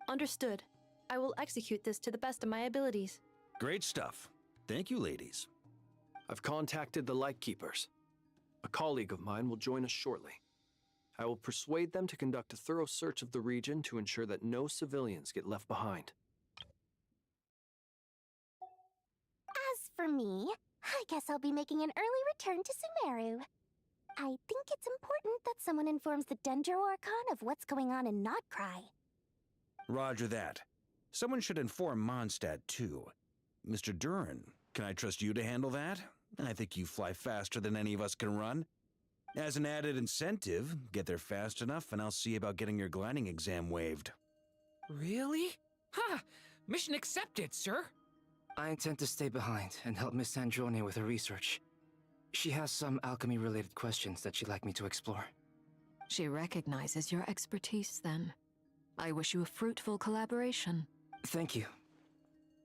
Understood. I will execute this to the best of my abilities. Great stuff. Thank you, ladies. I've contacted the Lightkeepers. A colleague of mine will join us shortly. I will persuade them to conduct a thorough search of the region to ensure that no civilians get left behind. As for me, I guess I'll be making an early return to Sumeru. I think it's important that someone informs the Dendro Archon of what's going on in Notcry. Roger that. Someone should inform Mondstadt, too. Mr. Duran, can I trust you to handle that? I think you fly faster than any of us can run. As an added incentive, get there fast enough and I'll see about getting your gliding exam waived. Really? Ha! Mission accepted, sir. I intend to stay behind and help Miss Sandrone with her research. She has some alchemy-related questions that she'd like me to explore. She recognizes your expertise, then. I wish you a fruitful collaboration. Thank you.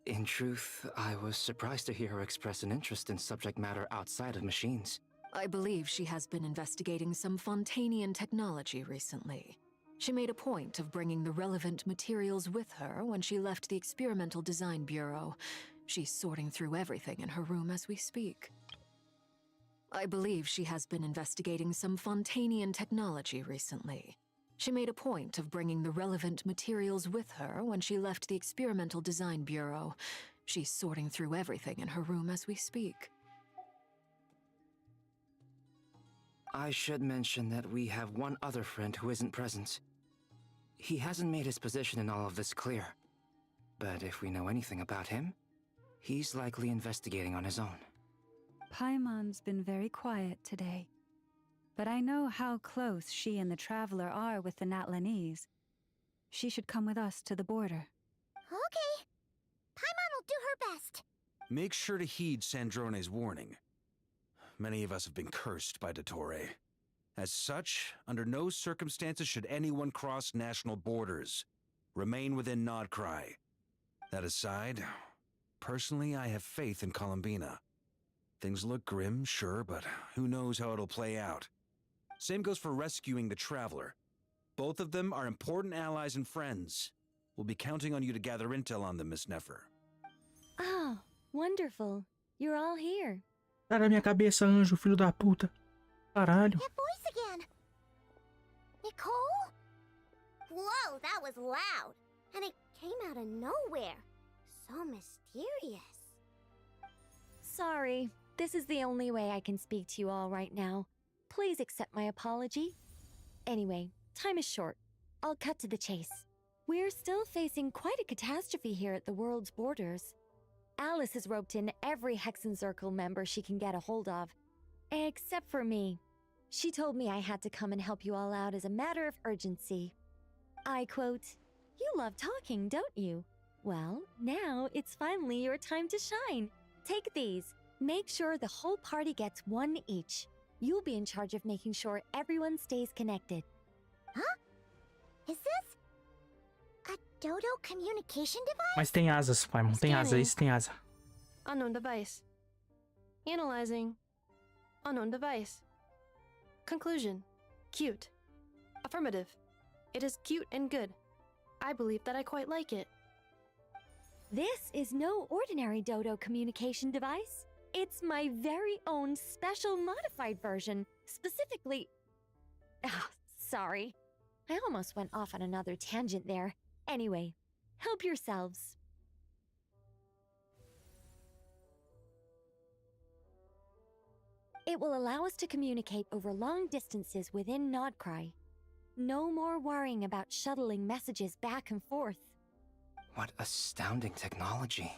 In truth, I was surprised to hear her express an interest in subject matter outside of machines. I believe she has been investigating some Fontanian technology recently. She made a point of bringing the relevant materials with her when she left the Experimental Design Bureau. She's sorting through everything in her room as we speak. I believe she has been investigating some Fontanian technology recently. She made a point of bringing the relevant materials with her when she left the Experimental Design Bureau. She's sorting through everything in her room as we speak. I should mention that we have one other friend who isn't present. He hasn't made his position in all of this clear. But if we know anything about him, he's likely investigating on his own. Paimon's been very quiet today. But I know how close she and the Traveler are with the Natlanese. She should come with us to the border. Okay. Paimon will do her best. Make sure to heed Sandrone's warning. Many of us have been cursed by Dottore. As such, under no circumstances should anyone cross national borders. Remain within Nodcry. That aside, personally I have faith in Columbina. Things look grim, sure, but who knows how it'll play out. Same goes for rescuing the Traveler. Both of them are important allies and friends. We'll be counting on you to gather intel on them, Miss Nefer. Oh, wonderful. You're all here. Cara, minha cabeça, anjo, filho da puta. Caralho. That voice again. Nicole? Whoa, that was loud. And it came out of nowhere. So mysterious. Sorry, this is the only way I can speak to you all right now. Please accept my apology. Anyway, time is short. I'll cut to the chase. We're still facing quite a catastrophe here at the world's borders. Alice has roped in every Hexen Circle member she can get a hold of. Except for me. She told me I had to come and help you all out as a matter of urgency. I quote, "You love talking, don't you? Well, now it's finally your time to shine. Take these. Make sure the whole party gets one each. You'll be in charge of making sure everyone stays connected." Huh? Is this a Dodo communication device? Mas tem asas, Paimon. Tem asa, isso tem asa. Unknown device. Analyzing. Unknown device. Conclusion. Cute. Affirmative. It is cute and good. I believe that I quite like it. This is no ordinary Dodo communication device. It's my very own special modified version, specifically... Ah, sorry. I almost went off on another tangent there. Anyway, help yourselves. It will allow us to communicate over long distances within Nodcry. No more worrying about shuttling messages back and forth. What astounding technology.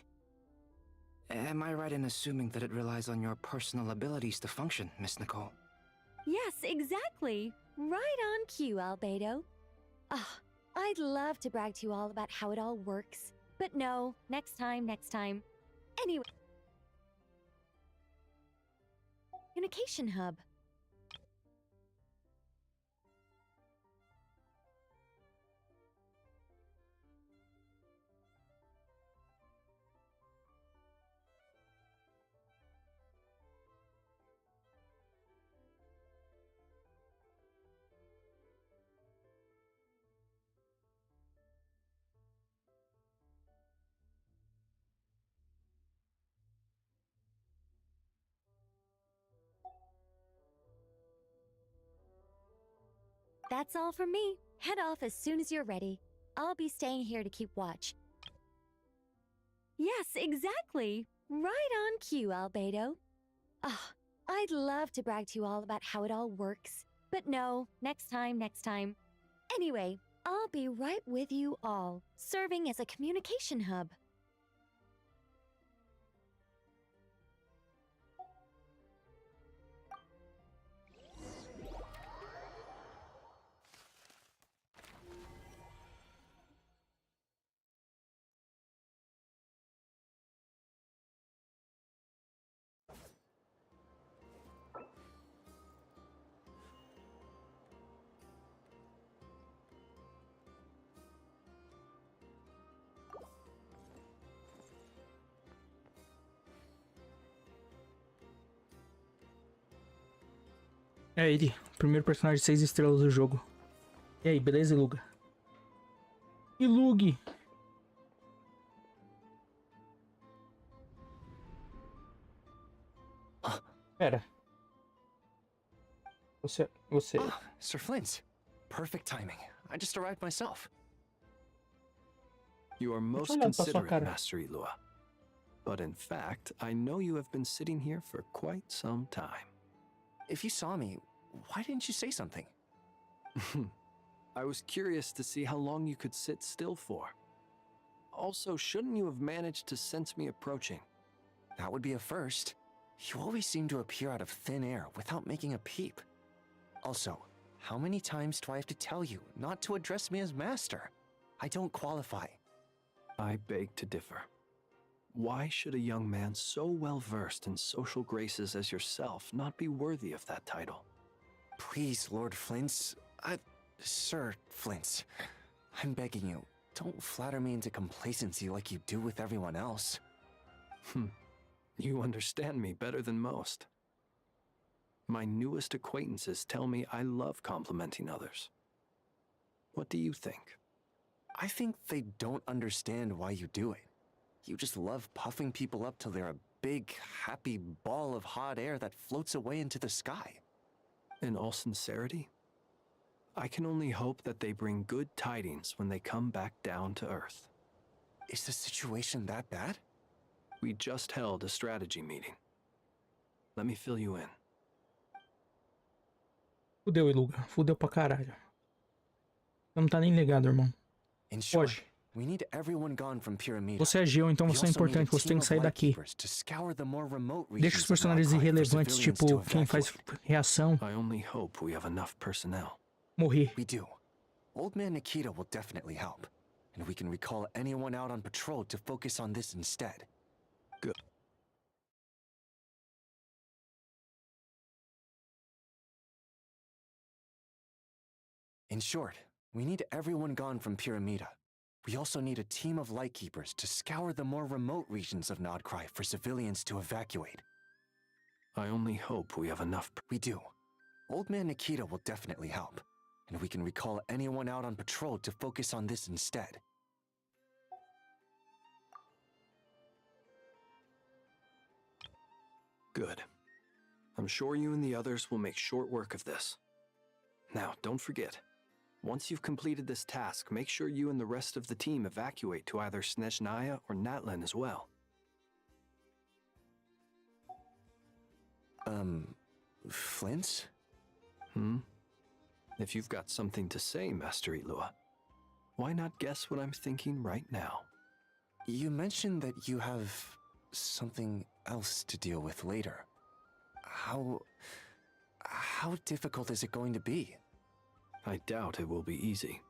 Am I right in assuming that it relies on your personal abilities to function, Miss Nicole? Yes, exactly. Right on cue, Albedo. Ah, I'd love to brag to you all about how it all works. But no, next time, next time. Anyway. Communication hub. That's all from me. Head off as soon as you're ready. I'll be staying here to keep watch. Yes, exactly. Right on cue, Albedo. Ah, I'd love to brag to you all about how it all works. But no, next time, next time. Anyway, I'll be right with you all, serving as a communication hub. É ele, o primeiro personagem de 6 estrelas do jogo. E aí, beleza, Iluga? Ilug! Pera. Você... Ah, Sir Flint. Perfect timing. I just arrived myself. You are most considerate, Master Ilua. But in fact, I know you have been sitting here for quite some time. If you saw me, why didn't you say something? I was curious to see how long you could sit still for. Also, shouldn't you have managed to sense me approaching? That would be a first. You always seem to appear out of thin air without making a peep. Also, how many times do I have to tell you not to address me as master? I don't qualify. I beg to differ. Why should a young man so well versed in social graces as yourself not be worthy of that title? Please, Lord Flint's... Sir Flint's. I'm begging you, don't flatter me into complacency like you do with everyone else. You understand me better than most. My newest acquaintances tell me I love complimenting others. What do you think? I think they don't understand why you do it. You just love puffing people up till they're a big, happy ball of hot air that floats away into the sky. In all sincerity, I can only hope that they bring good tidings when they come back down to Earth. Is the situation that bad? We just held a strategy meeting. Let me fill you in. Fudeu, Iluga. Fudeu pra caralho. Você não tá nem ligado, irmão. Foge. Você é Geo, então você é importante, você tem que sair daqui. Deixa os personagens irrelevantes, tipo quem faz reação. Morrer. We do. Old Man Nikita will definitely help. And we can recall anyone out on patrol to focus on this instead. Good. In short, we need everyone gone from Pyramida. We also need a team of lightkeepers to scour the more remote regions of Nodcry for civilians to evacuate. I only hope we have enough. We do. Old Man Nikita will definitely help. And we can recall anyone out on patrol to focus on this instead. Good. I'm sure you and the others will make short work of this. Now, don't forget, once you've completed this task, make sure you and the rest of the team evacuate to either Snezhnaya or Natlan as well. Flint's? If you've got something to say, Master Ilua, why not guess what I'm thinking right now? You mentioned that you have something else to deal with later. How difficult is it going to be? I doubt it will be easy.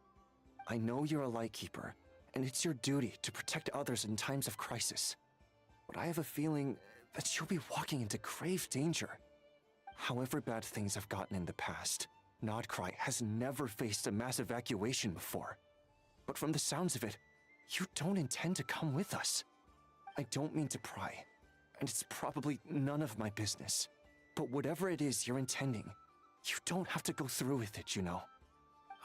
I know you're a lightkeeper, and it's your duty to protect others in times of crisis. But I have a feeling that you'll be walking into grave danger. However bad things have gotten in the past, Nodcry has never faced a mass evacuation before. But from the sounds of it, you don't intend to come with us. I don't mean to pry, and it's probably none of my business. But whatever it is you're intending, you don't have to go through with it, you know.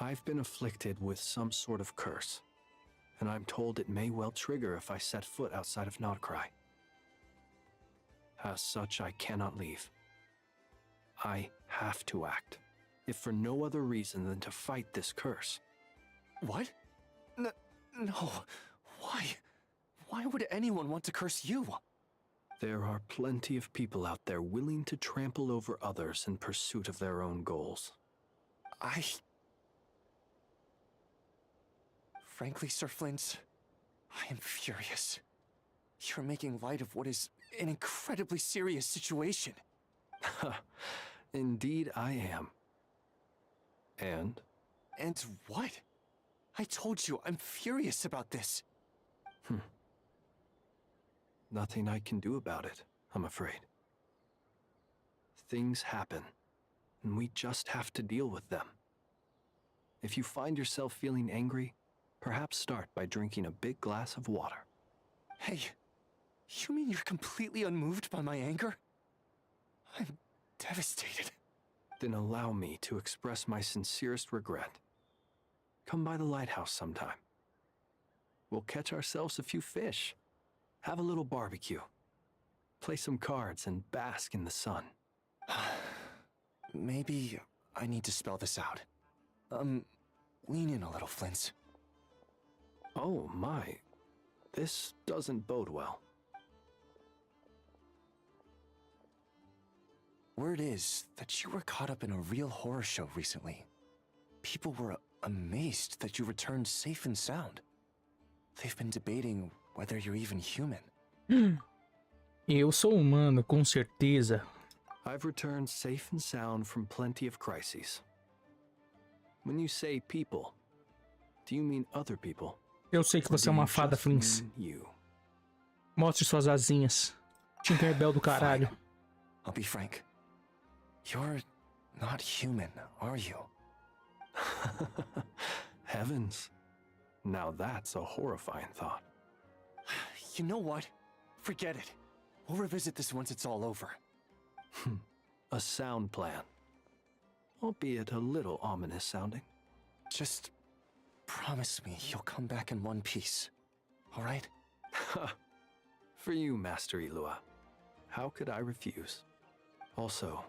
I've been afflicted with some sort of curse, and I'm told it may well trigger if I set foot outside of Nodcry. As such, I cannot leave. I have to act, if for no other reason than to fight this curse. What? No. Why? Why would anyone want to curse you? There are plenty of people out there willing to trample over others in pursuit of their own goals. Frankly, Sir Flint, I am furious. You're making light of what is an incredibly serious situation. Indeed I am. And? And what? I told you, I'm furious about this. Nothing I can do about it, I'm afraid. Things happen, and we just have to deal with them. If you find yourself feeling angry, perhaps start by drinking a big glass of water. Hey, you mean you're completely unmoved by my anger? I'm devastated. Then allow me to express my sincerest regret. Come by the lighthouse sometime. We'll catch ourselves a few fish, have a little barbecue, play some cards, and bask in the sun. Maybe I need to spell this out. Lean in a little, Flint. Oh my, this doesn't bode well. Word is that you were caught up in a real horror show recently. People were amazed that you returned safe and sound. They've been debating whether you're even human. Eu sou humano, com certeza. I've returned safe and sound from plenty of crises. When you say people, do you mean other people? Eu sei que você é uma fada, Flins. Mostre suas asinhas. Tinkerbell do caralho. I'll be frank. You're not human, are you? Heavens. Now that's a horrifying thought. You know what? Forget it. We'll revisit this once it's all over. A sound plan. Albeit a little ominous sounding. Just promise me you'll come back in one piece, all right? For you, Master Ilua. How could I refuse? Also,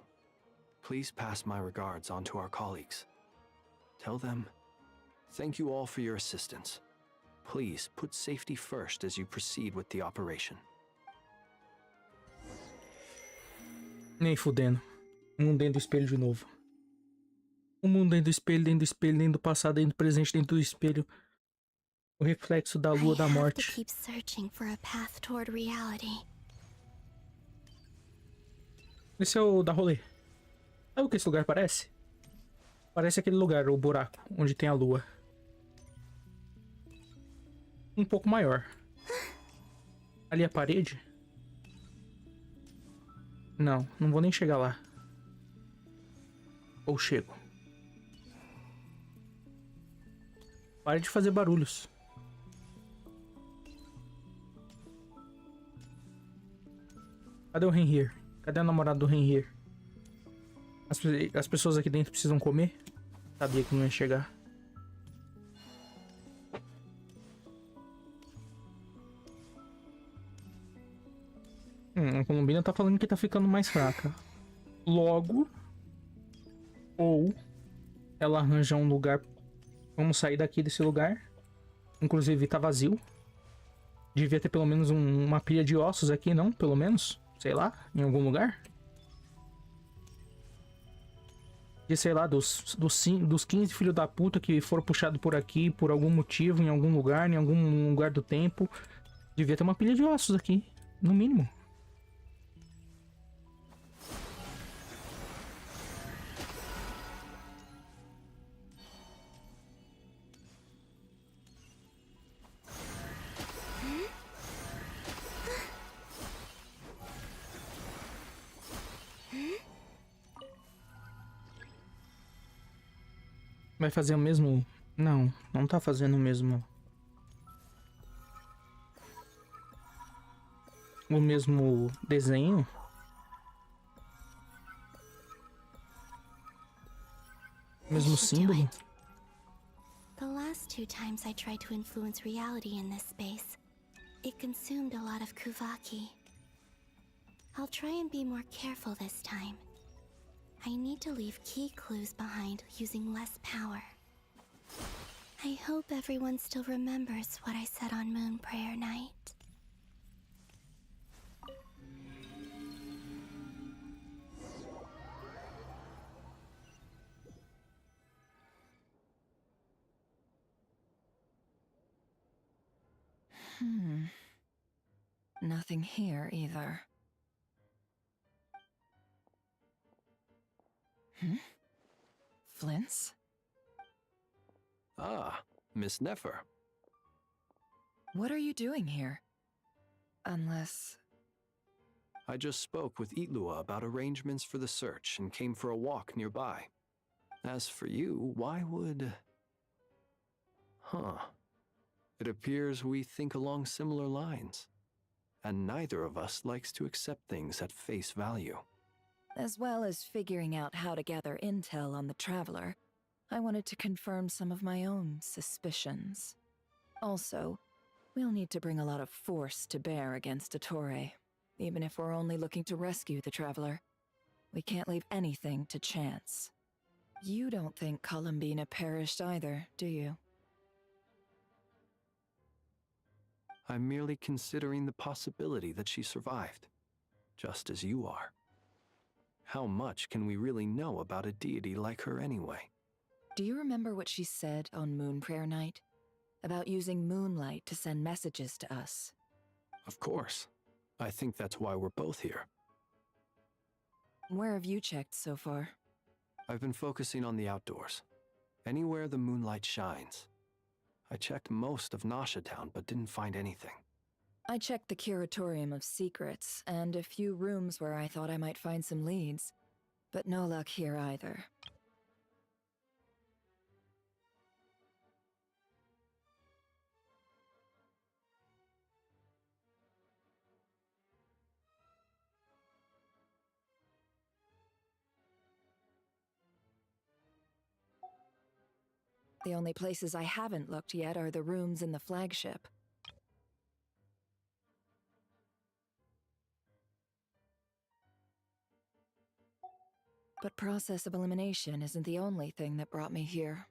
please pass my regards on to our colleagues. Tell them, thank you all for your assistance. Please put safety first as you proceed with the operation. Nem fudendo. O mundo dentro do espelho de novo. O mundo dentro do espelho, dentro do espelho, dentro do passado, dentro do presente, dentro do espelho. O reflexo da lua da morte. I have to keep searching for a path toward reality. Esse é o da rolê. Sabe o que esse lugar parece? Parece aquele lugar, o buraco, onde tem a lua. Um pouco maior. Ali a parede? Não, não vou nem chegar lá. Ou chego. Pare de fazer barulhos. Cadê o Renhir? Cadê a namorada do Renhir? As pessoas aqui dentro precisam comer? Sabia que não ia chegar. A Colombina tá falando que tá ficando mais fraca. Logo, ou ela arranja um lugar. Vamos sair daqui desse lugar. Inclusive tá vazio. Devia ter pelo menos uma pilha de ossos aqui, não? Pelo menos, sei lá, em algum lugar. E sei lá, dos 15 filhos da puta que foram puxados por aqui por algum motivo, em algum lugar do tempo. Devia ter uma pilha de ossos aqui, no mínimo. Vai fazer o mesmo... Não, não tá fazendo o mesmo... O mesmo desenho. O mesmo símbolo. The last 2 times I tried to influence reality in this space, it consumed a lot of Kuvaki. I'll try and be more careful this time. I need to leave key clues behind using less power. I hope everyone still remembers what I said on Moon Prayer Night. Nothing here either. Flint's? Ah, Miss Nefer. What are you doing here? Unless... I just spoke with Itlua about arrangements for the search and came for a walk nearby. As for you, why would... It appears we think along similar lines. And neither of us likes to accept things at face value. As well as figuring out how to gather intel on the Traveler, I wanted to confirm some of my own suspicions. Also, we'll need to bring a lot of force to bear against Ettore, even if we're only looking to rescue the Traveler. We can't leave anything to chance. You don't think Columbina perished either, do you? I'm merely considering the possibility that she survived, just as you are. How much can we really know about a deity like her anyway? Do you remember what she said on Moon Prayer Night? About using moonlight to send messages to us? Of course. I think that's why we're both here. Where have you checked so far? I've been focusing on the outdoors. Anywhere the moonlight shines. I checked most of Nasha Town, but didn't find anything. I checked the Curatorium of Secrets, and a few rooms where I thought I might find some leads. But no luck here either. The only places I haven't looked yet are the rooms in the flagship. But process of elimination isn't the only thing that brought me here.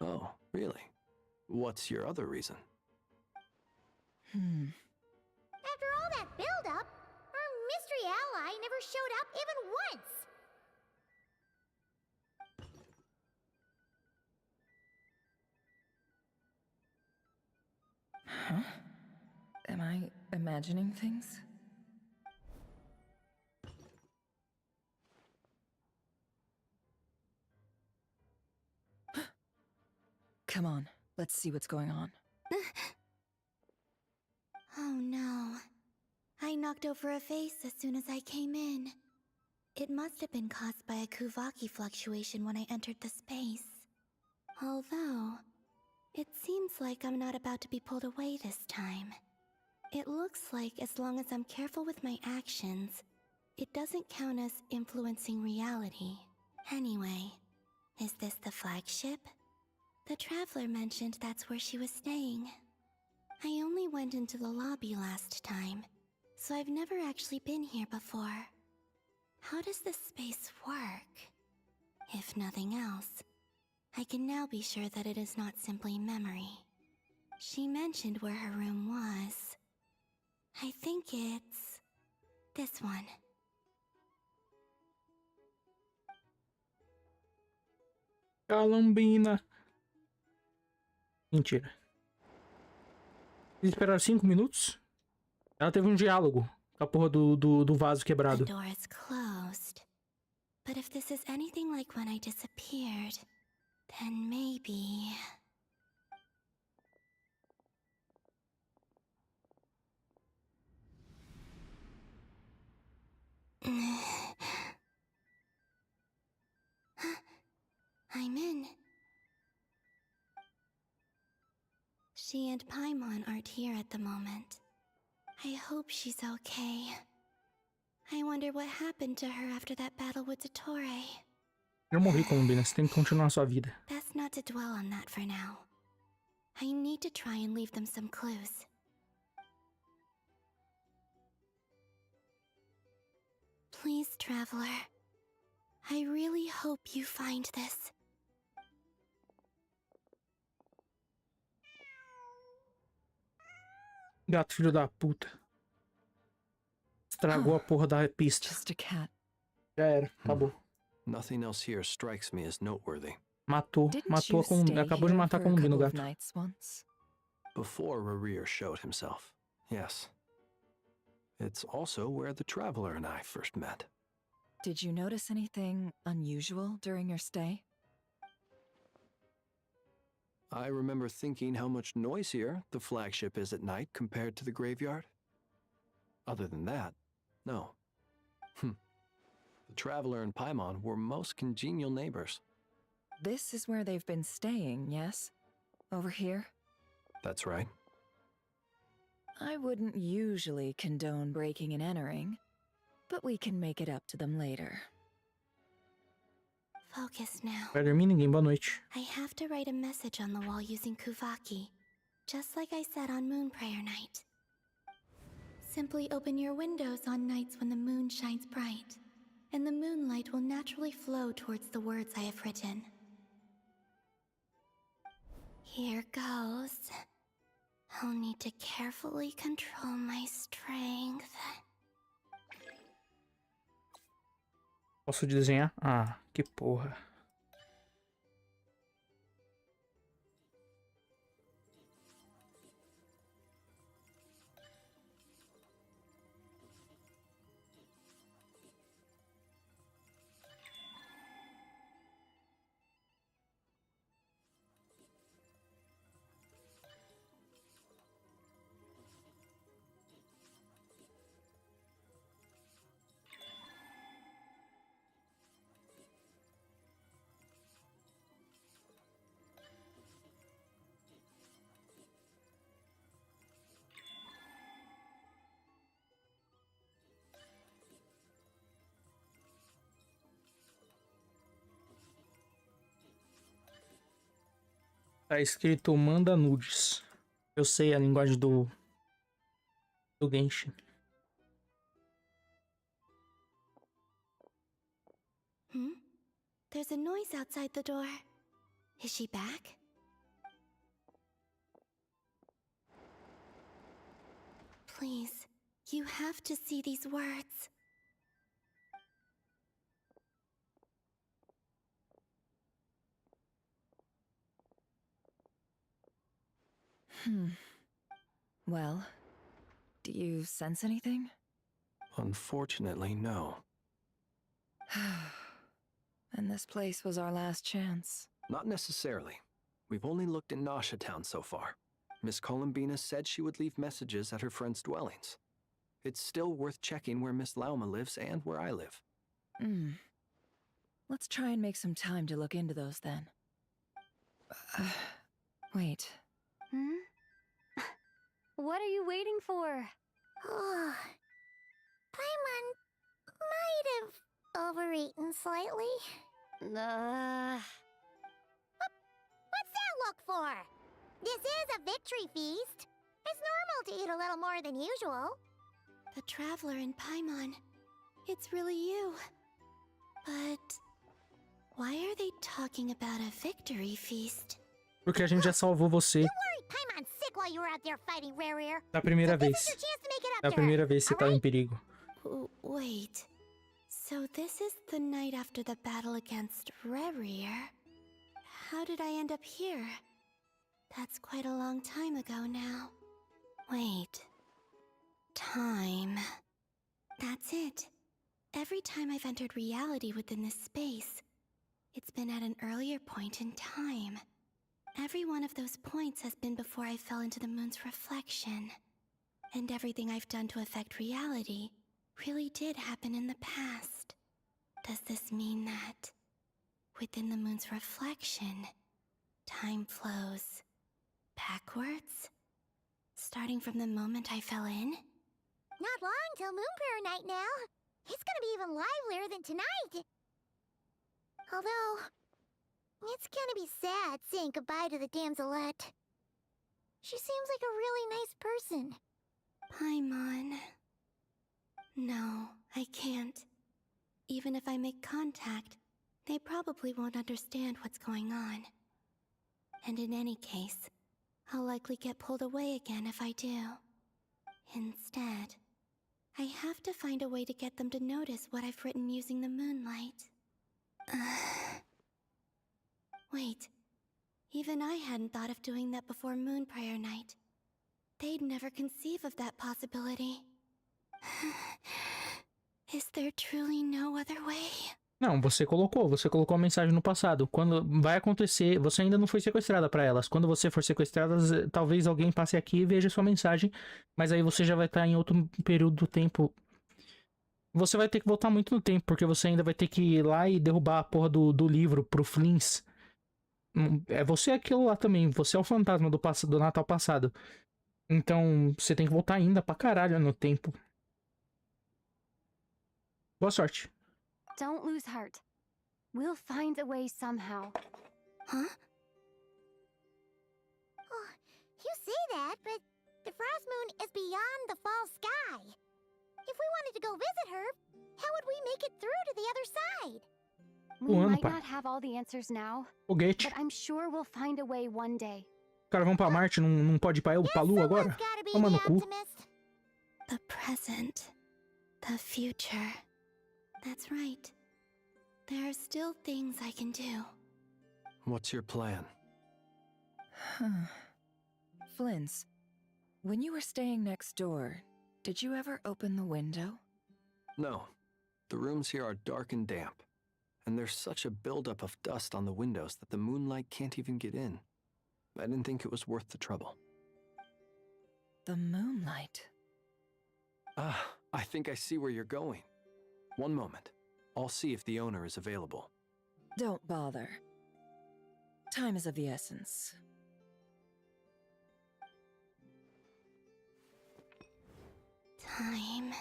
Oh, really? What's your other reason? After all that build-up, our mystery ally never showed up even once! Huh? Am I imagining things? Come on, let's see what's going on. Oh no. I knocked over a vase as soon as I came in. It must have been caused by a Kuvaki fluctuation when I entered the space. Although, it seems like I'm not about to be pulled away this time. It looks like as long as I'm careful with my actions, it doesn't count as influencing reality. Anyway, is this the flagship? The Traveler mentioned that's where she was staying. I only went into the lobby last time, so I've never actually been here before. How does this space work? If nothing else, I can now be sure that it is not simply memory. She mentioned where her room was. I think it's this one. Calambina. Mentira. Eles esperaram 5 minutos? Ela teve um diálogo com a porra do vaso quebrado. The door is closed. But if this is anything like when I disappeared, then maybe... I'm in. She and Paimon aren't here at the moment. I hope she's okay. I wonder what happened to her after that battle with Dottore. Eu morri, Colombina. Você tem que continuar a sua vida. Best not to dwell on that for now. I need to try and leave them some clues. Please, Traveler. I really hope you find this. Gato, filho da puta. Estragou a porra da pista. Just a cat. Já era, acabou. Nothing else here strikes me as noteworthy. Matou a Colombina. Acabou de matar a Colombina, o gato. Before Rarir showed himself, yes. It's also where the Traveler and I first met. Did you notice anything unusual during your stay? I remember thinking how much noisier the flagship is at night compared to the graveyard. Other than that, no. The Traveler and Paimon were most congenial neighbors. This is where they've been staying, yes? Over here? That's right. I wouldn't usually condone breaking and entering, but we can make it up to them later. Focus now. Vai dormir ninguém, boa noite. I have to write a message on the wall using Kuvaki, just like I said on Moon Prayer Night. Simply open your windows on nights when the moon shines bright, and the moonlight will naturally flow towards the words I have written. Here goes. I'll need to carefully control my strength. Posso desenhar? Ah, que porra. Tá escrito manda nudes. Eu sei a linguagem do Genshin. There's a noise outside the door. Is she back? Please, you have to see these words. Well, do you sense anything? Unfortunately, no. And this place was our last chance. Not necessarily. We've only looked in Nasha Town so far. Miss Columbina said she would leave messages at her friends' dwellings. It's still worth checking where Miss Lauma lives and where I live. Let's try and make some time to look into those then. Wait. What are you waiting for? Paimon might have overeaten slightly. What's that look for? This is a victory feast. It's normal to eat a little more than usual. The Traveler in Paimon. It's really you. But why are they talking about a victory feast? Porque a gente já salvou você Paimon's sick while you were out there fighting Rare. da primeira vez. Da primeira vez que você tava em perigo. Wait. So this is the night after the battle against Rare. How did I end up here? That's quite a long time ago now. Wait. Time. That's it. Every time I've entered reality within this space, it's been at an earlier point in time. Every one of those points has been before I fell into the moon's reflection. And everything I've done to affect reality really did happen in the past. Does this mean that within the moon's reflection, time flows backwards? Starting from the moment I fell in? Not long till Moon Prayer Night now. It's gonna be even livelier than tonight. Although, it's gonna be sad saying goodbye to the damselette. She seems like a really nice person. Paimon. No, I can't. Even if I make contact, they probably won't understand what's going on. And in any case, I'll likely get pulled away again if I do. Instead, I have to find a way to get them to notice what I've written using the moonlight. Wait, even I hadn't thought of doing that before Moon Prayer Night. They'd never conceive of that possibility. Is there truly no other way? Não, você colocou a mensagem no passado. Quando vai acontecer, você ainda não foi sequestrada pra elas. Quando você for sequestrada, talvez alguém passe aqui e veja sua mensagem, mas aí você já vai estar em outro período do tempo. Você vai ter que voltar muito no tempo, porque você ainda vai ter que ir lá e derrubar a porra do livro pro Flins. É você aquilo lá também, você é o fantasma do Natal passado. Então, você tem que voltar ainda pra caralho no tempo. Boa sorte. Don't lose heart. We'll find a way somehow. Huh? Oh, you say that, but the Frost Moon is beyond the fall sky. If we wanted to go visit her, how would we make it through to the other side? We might not have all the answers now, Foguete. but I'm sure we'll find a way one day. Os caras vão pra Marte, não pode ir pra Lua agora? Toma no cu. The present. The future. That's right. there are still things I can do. What's your plan? Flint's, when you were staying next door, did you ever open the window? No. The rooms here are dark and damp, and there's such a buildup of dust on the windows that the moonlight can't even get in. I didn't think it was worth the trouble. The moonlight? Ah, I think I see where you're going. One moment. I'll see if the owner is available. Don't bother. Time is of the essence. Time.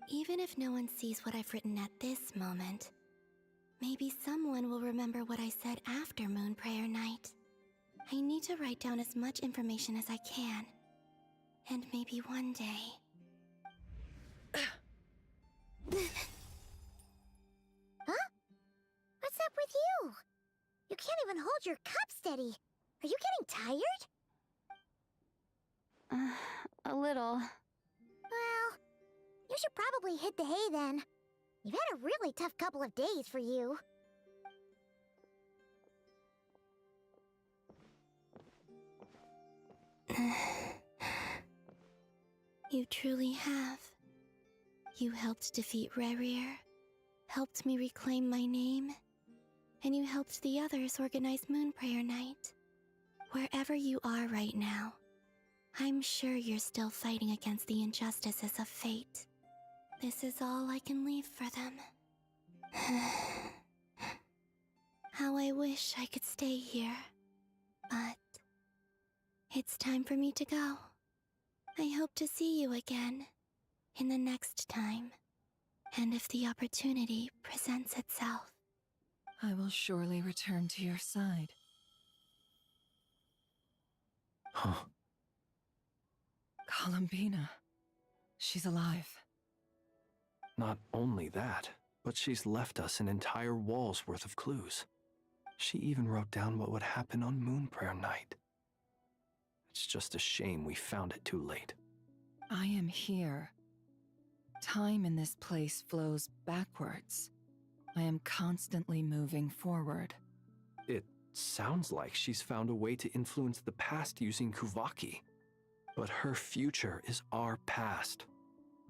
Even if no one sees what I've written at this moment, maybe someone will remember what I said after Moon Prayer Night. I need to write down as much information as I can. And maybe one day... Huh? What's up with you? You can't even hold your cup steady. Are you getting tired? A little. Well, you should probably hit the hay then. You've had a really tough couple of days for you. You truly have. You helped defeat Rerir, helped me reclaim my name, and you helped the others organize Moon Prayer Night. Wherever you are right now, I'm sure you're still fighting against the injustices of fate. This is all I can leave for them. How I wish I could stay here. But it's time for me to go. I hope to see you again in the next time, and if the opportunity presents itself. I will surely return to your side. Huh. Columbina. She's alive. Not only that, but she's left us an entire wall's worth of clues. She even wrote down what would happen on Moon Prayer Night. It's just a shame we found it too late. I am here. Time in this place flows backwards. I am constantly moving forward. It sounds like she's found a way to influence the past using Kuvaki. But her future is our past.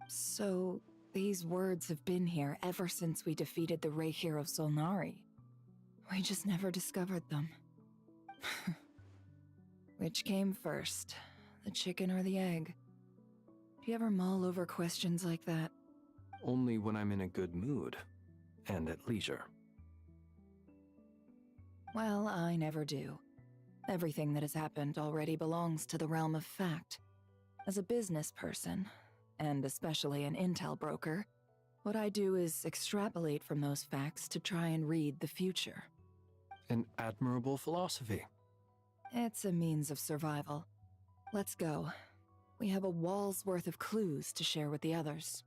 So, these words have been here ever since we defeated the Ray hero Solnari. We just never discovered them. Which came first, the chicken or the egg? Do you ever mull over questions like that? Only when I'm in a good mood, and at leisure. Well, I never do. Everything that has happened already belongs to the realm of fact. As a business person, and especially an intel broker, what I do is extrapolate from those facts to try and read the future. An admirable philosophy. It's a means of survival. Let's go. We have a wall's worth of clues to share with the others.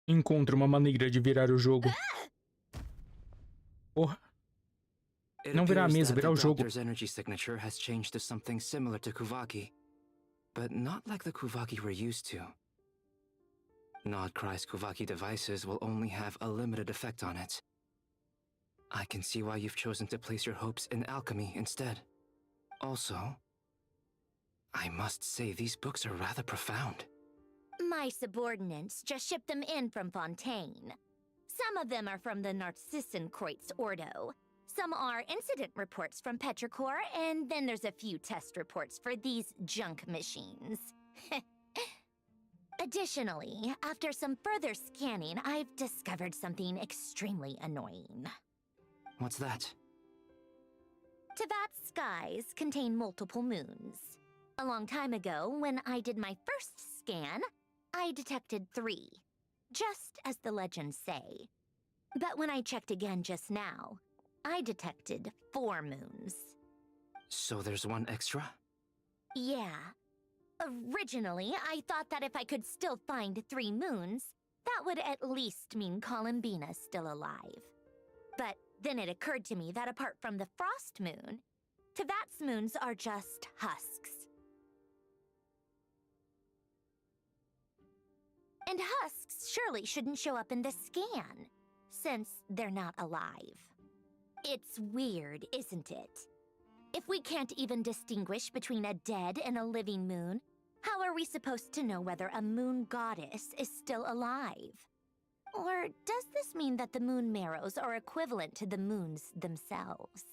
Encontre uma maneira de virar o jogo. Porra. Não virar a mesa, virar o jogo. The doctor's energy signature has changed to something similar to Kuvaki, but not like the Kuvaki we're used to. Nodcry's Kuvaki devices will only have a limited effect on it. I can see why you've chosen to place your hopes in alchemy instead. Also, I must say these books are rather profound. My subordinates just shipped them in from Fontaine. Some of them are from the Narcissenkreuz Ordo. Some are incident reports from Petrichor, and then there's a few test reports for these junk machines. Additionally, after some further scanning, I've discovered something extremely annoying. What's that? Tevat's skies contain multiple moons. A long time ago, when I did my first scan, I detected 3, just as the legends say. But when I checked again just now, I detected 4 moons. So there's one extra? Yeah. Originally, I thought that if I could still find 3 moons, that would at least mean Columbina's still alive. But then it occurred to me that apart from the Frost Moon, Tevat's moons are just husks. And husks surely shouldn't show up in the scan, since they're not alive. It's weird, isn't it? If we can't even distinguish between a dead and a living moon, how are we supposed to know whether a moon goddess is still alive? Or does this mean that the moon marrows are equivalent to the moons themselves?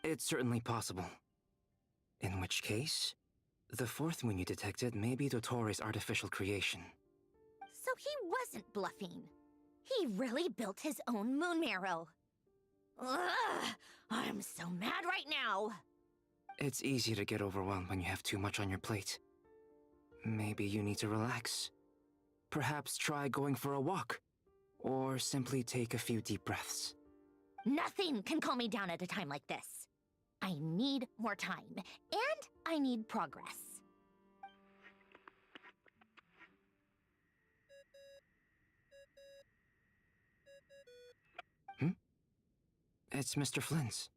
It's certainly possible. In which case, the fourth moon you detected may be Dottore artificial creation. So he wasn't bluffing. He really built his own moon marrow. Ugh, I'm so mad right now. It's easy to get overwhelmed when you have too much on your plate. Maybe you need to relax. Perhaps try going for a walk. Or simply take a few deep breaths. Nothing can calm me down at a time like this. I need more time, and I need progress. It's Mr. Flynn's.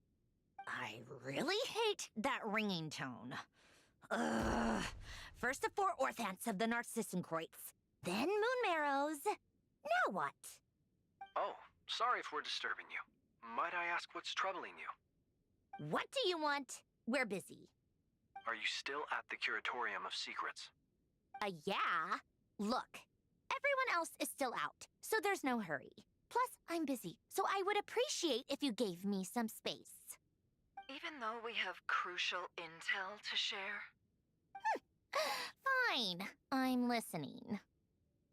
I really hate that ringing tone. Ugh. First the 4 orthants of the Narcissenkreuz, then moon marrows. Now what? Oh, sorry if we're disturbing you. Might I ask what's troubling you? What do you want? We're busy. Are you still at the Curatorium of Secrets? Yeah. Look, everyone else is still out, so there's no hurry. Plus, I'm busy, so I would appreciate if you gave me some space. Even though we have crucial intel to share? Fine, I'm listening.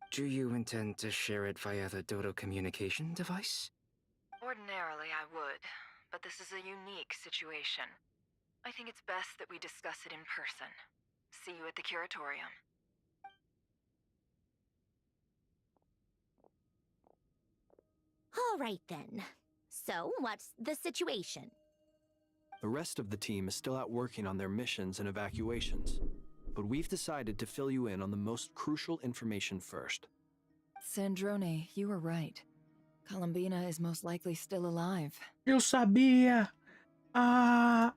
Do you intend to share it via the Dodo communication device? Ordinarily, I would, but this is a unique situation. I think it's best that we discuss it in person. See you at the Curatorium. All right then. So, what's the situation? The rest of the team is still out working on their missions and evacuations, but we've decided to fill you in on the most crucial information first. Sandrone, you were right. Columbina is most likely still alive. Eu sabia! Ah!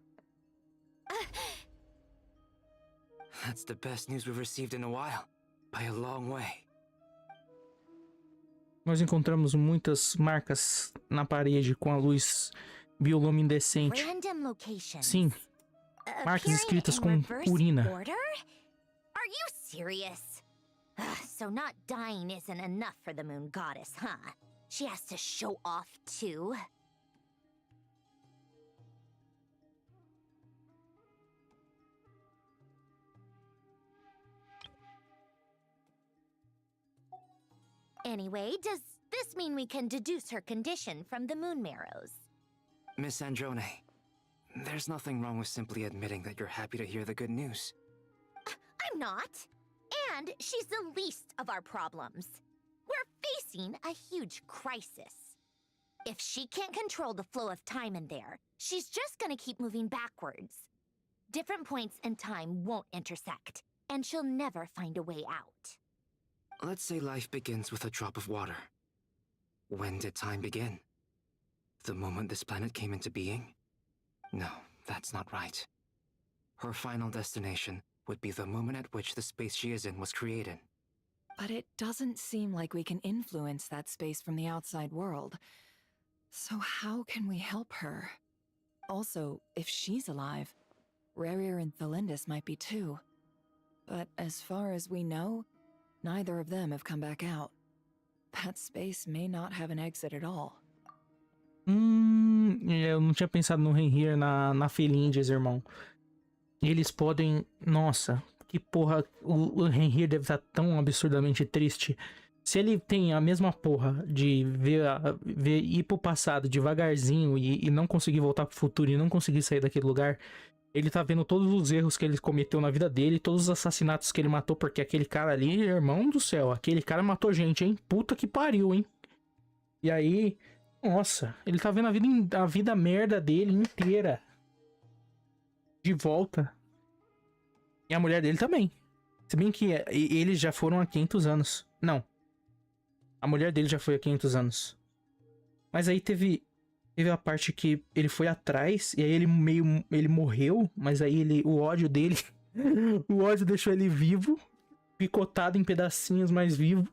That's the best news we've received in a while, by a long way. Nós encontramos muitas marcas na parede com a luz bioluminescente. Random locations. Sim, marcas escritas com urina. Order? Are you serious? So not dying isn't enough for the moon goddess, huh? She has to show off too. Anyway, does this mean we can deduce her condition from the moon marrows? Miss Sandrone, there's nothing wrong with simply admitting that you're happy to hear the good news. I'm not. And she's the least of our problems. We're facing a huge crisis. If she can't control the flow of time in there, she's just gonna keep moving backwards. Different points in time won't intersect, and she'll never find a way out. Let's say life begins with a drop of water. When did time begin? The moment this planet came into being? No, that's not right. Her final destination would be the moment at which the space she is in was created. But it doesn't seem like we can influence that space from the outside world. So how can we help her? Also, if she's alive, Rerir and Thalindis might be too. But as far as we know, neither of them have come back out. That space may not have an exit at all. Eu não tinha pensado no Rerir na Felindis, irmão. Eles podem... Nossa, que porra... O Rerir deve estar tão absurdamente triste. Se ele tem a mesma porra de ver ir pro passado devagarzinho e não conseguir voltar pro futuro e não conseguir sair daquele lugar... Ele tá vendo todos os erros que ele cometeu na vida dele, todos os assassinatos que ele matou, porque aquele cara ali, irmão do céu, aquele cara matou gente, hein? Puta que pariu, hein? E aí, nossa, ele tá vendo a vida merda dele inteira de volta. E a mulher dele também. Se bem que eles já foram há 500 anos. Não. A mulher dele já foi há 500 anos. Mas aí teve Teve a parte que ele foi atrás, e aí ele morreu, mas aí o ódio dele, o ódio deixou ele vivo, picotado em pedacinhos, mais vivo.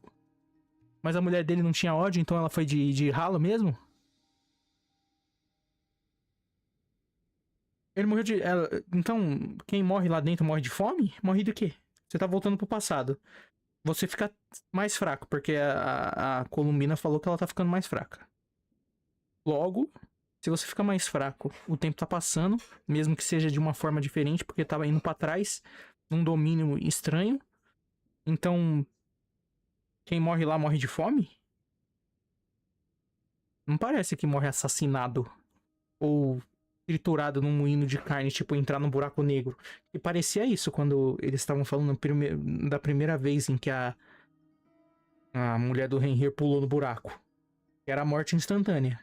Mas a mulher dele não tinha ódio, então ela foi de ralo mesmo? Ele morreu de... Então, quem morre lá dentro morre de fome? Morre do quê? Você tá voltando pro passado. Você fica mais fraco, porque a Columbina falou que ela tá ficando mais fraca. Logo, se você fica mais fraco, o tempo tá passando, mesmo que seja de uma forma diferente, porque tava indo pra trás, num domínio estranho. Então, quem morre lá morre de fome? Não parece que morre assassinado ou triturado num moinho de carne, tipo entrar num buraco negro. E parecia isso quando eles estavam falando da primeira vez em que a mulher do Renrir pulou no buraco. Era a morte instantânea.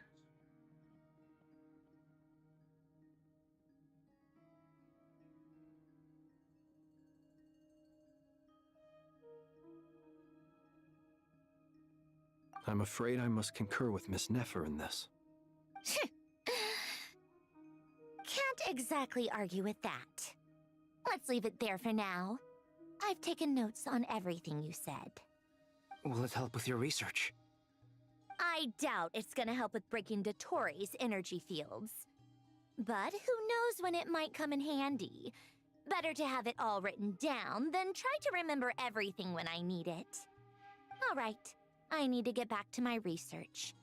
I'm afraid I must concur with Miss Nefer in this. Can't exactly argue with that. Let's leave it there for now. I've taken notes on everything you said. Will it help with your research? I doubt it's gonna help with breaking Dottoro's energy fields. But who knows when it might come in handy. Better to have it all written down than try to remember everything when I need it. All right, I need to get back to my research.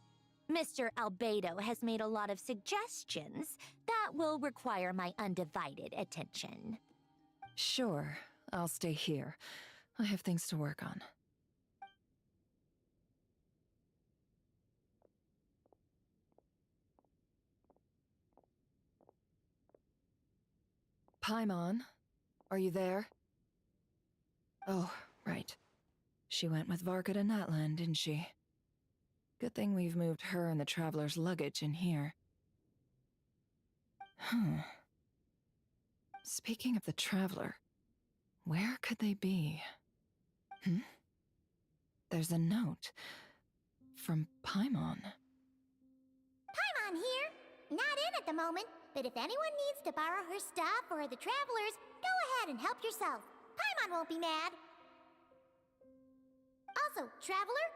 Mr. Albedo has made a lot of suggestions that will require my undivided attention. Sure, I'll stay here. I have things to work on. Paimon, are you there? Oh, right. She went with Varka to Natland, didn't she? Good thing we've moved her and the Traveler's luggage in here. Speaking of the Traveler, where could they be? There's a note from Paimon. Paimon here. Not in at the moment, but if anyone needs to borrow her stuff or the Travelers, go ahead and help yourself. Paimon won't be mad. Also, Traveler,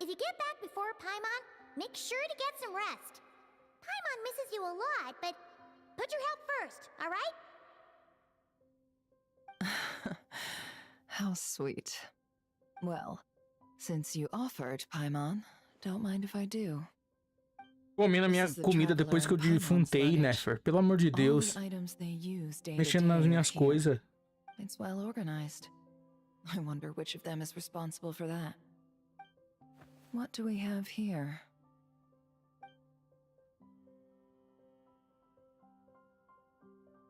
if you get back before Paimon, make sure to get some rest. Paimon misses you a lot, but put your health first, all right? How sweet. Well, since you offered, Paimon, don't mind if I do. Comendo a minha comida depois que eu defuntei, Nefer. Pelo amor de Deus. Mexendo nas minhas coisas. It's well organized. I wonder which of them is responsible for that. What do we have here?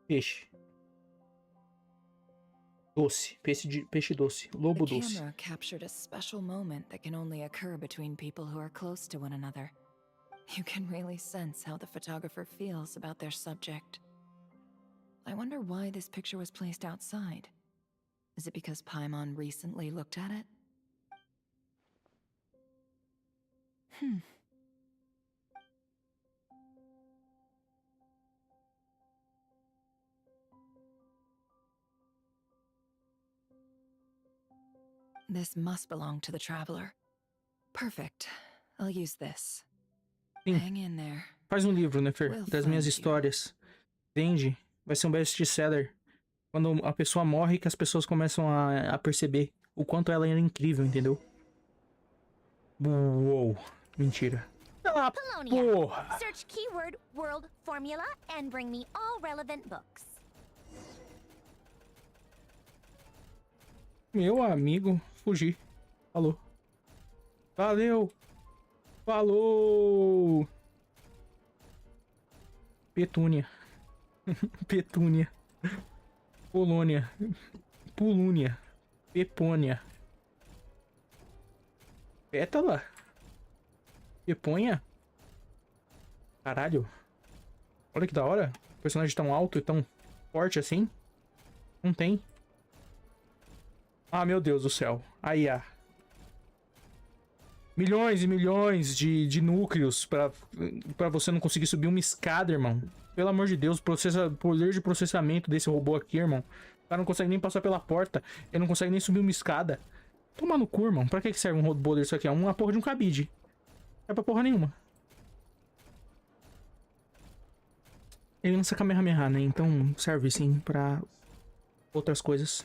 Peixe. Doce. Peixe doce. Lobo doce. The camera captured a special moment that can only occur between people who are close to one another. You can really sense how the photographer feels about their subject. I wonder why this picture was placed outside. Is it because Paimon recently looked at it? This must belong to the Traveler. Perfect. I'll use this. Sim. Hang in there. Faz um livro, Nefer, das minhas histórias. Vende. Vai ser um best-seller. Quando a pessoa morre, que as pessoas começam a perceber o quanto ela era incrível, entendeu? Uou. Mentira. Ah, porra! Search keyword world formula and bring me all relevant books. Meu amigo, fugi. Falou. Valeu. Falou. Petúnia. Petúnia. Polônia. Polúnia. Pepônia. Pétala. Peponha. Caralho. Olha que da hora. O personagem tão alto e tão forte assim. Não tem. Ah, meu Deus do céu. Aí, milhões e milhões de núcleos pra você não conseguir subir uma escada, irmão. Pelo amor de Deus, poder de processamento desse robô aqui, irmão. O cara não consegue nem passar pela porta. Ele não consegue nem subir uma escada. Toma no cu, irmão. Pra que serve um robô desse aqui? É uma porra de um cabide. Não é pra porra nenhuma. Ele lança Kamehameha, né? Então serve sim pra outras coisas.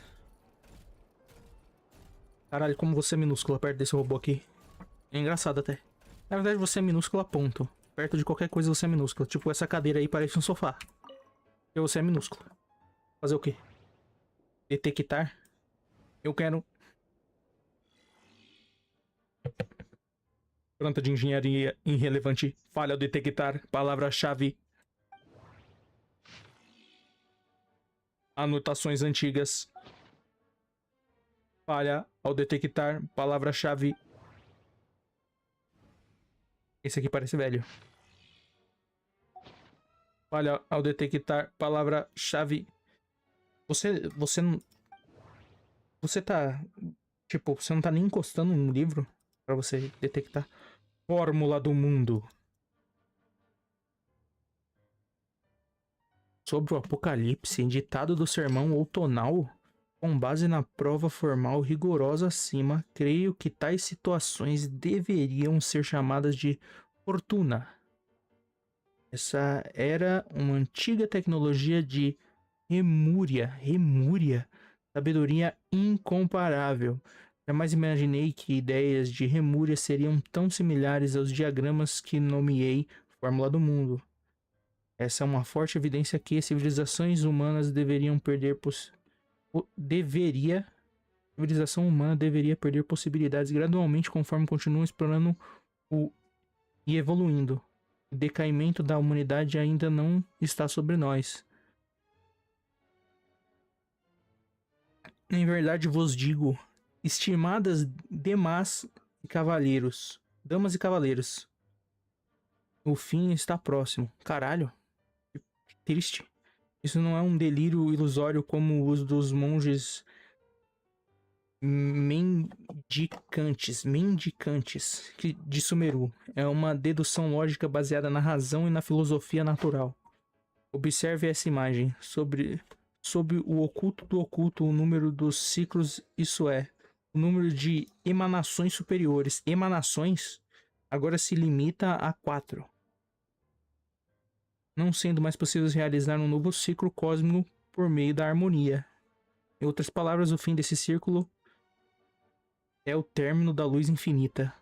Caralho, como você é minúscula perto desse robô aqui. É engraçado até. Na verdade, você é minúscula, ponto. Perto de qualquer coisa você é minúscula. Tipo, essa cadeira aí parece um sofá. E você é minúscula. Fazer o quê? Detectar? Eu quero... Planta de engenharia irrelevante. Falha ao detectar. Palavra-chave. Anotações antigas. Falha ao detectar. Palavra-chave. Esse aqui parece velho. Falha ao detectar. Palavra-chave. Você tá... Tipo, você não tá nem encostando no livro pra você detectar. Fórmula do mundo. Sobre o apocalipse, ditado do sermão outonal, com base na prova formal rigorosa acima, creio que tais situações deveriam ser chamadas de fortuna. Essa era uma antiga tecnologia de memória, sabedoria incomparável. Jamais imaginei que ideias de memória seriam tão similares aos diagramas que nomeei fórmula do mundo. Essa é uma forte evidência que as civilizações humanas civilização humana deveria perder possibilidades gradualmente conforme continuam explorando e evoluindo. O decaimento da humanidade ainda não está sobre nós. Em verdade vos digo, estimadas damas e cavaleiros, o fim está próximo. Caralho, que triste. Isso não é um delírio ilusório como os dos monges mendicantes de Sumeru. É uma dedução lógica baseada na razão e na filosofia natural. Observe essa imagem. Sob o oculto do oculto, o número dos ciclos, isso é, o número de emanações superiores. Emanações agora se limita a 4. Não sendo mais possível realizar um novo ciclo cósmico por meio da harmonia. Em outras palavras, o fim desse círculo é o término da luz infinita.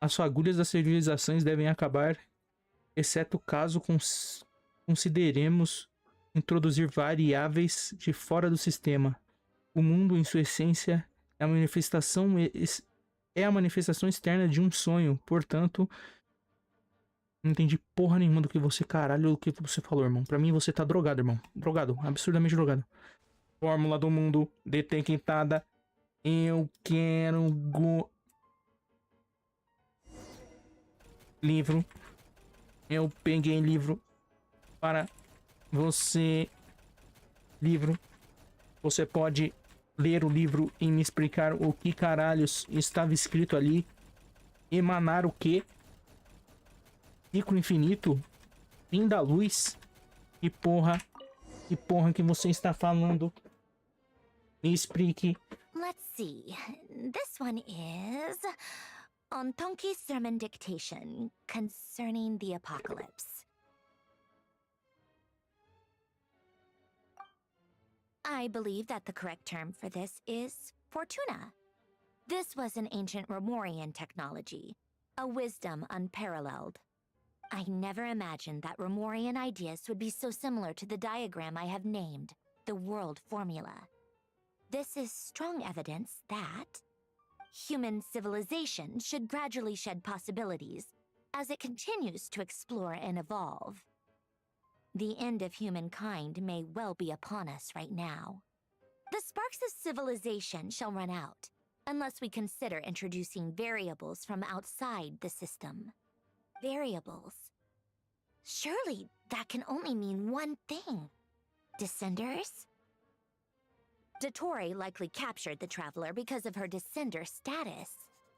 As fagulhas das civilizações devem acabar, exceto caso consideremos introduzir variáveis de fora do sistema. O mundo, em sua essência, é a manifestação externa de um sonho. Portanto, não entendi porra nenhuma do que você falou, irmão. Pra mim, você tá drogado, irmão. Drogado, absurdamente drogado. Fórmula do mundo detectada. Eu quero livro. Eu peguei livro para você. Livro. Você pode ler o livro e me explicar o que caralhos estava escrito ali. Emanar o quê? Ciclo infinito? Fim da luz? Que porra que você está falando? Me explique. Let's see. This one is on Tonki's sermon dictation concerning the apocalypse. I believe that the correct term for this is fortuna. This was an ancient Remorian technology, a wisdom unparalleled. I never imagined that Remorian ideas would be so similar to the diagram I have named, the world formula. This is strong evidence that human civilization should gradually shed possibilities as it continues to explore and evolve. The end of humankind may well be upon us right now. The sparks of civilization shall run out, unless we consider introducing variables from outside the system. Variables. Surely that can only mean one thing. Descenders? Dottore likely captured the traveler because of her descender status.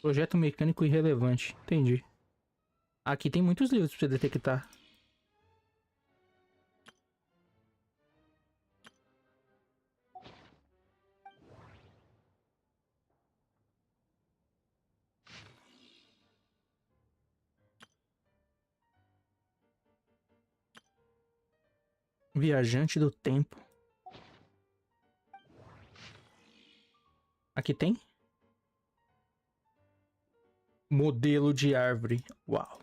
Projeto mecânico irrelevante. Entendi. Aqui tem muitos livros pra você detectar. Viajante do tempo. Aqui tem? Modelo de árvore. Uau.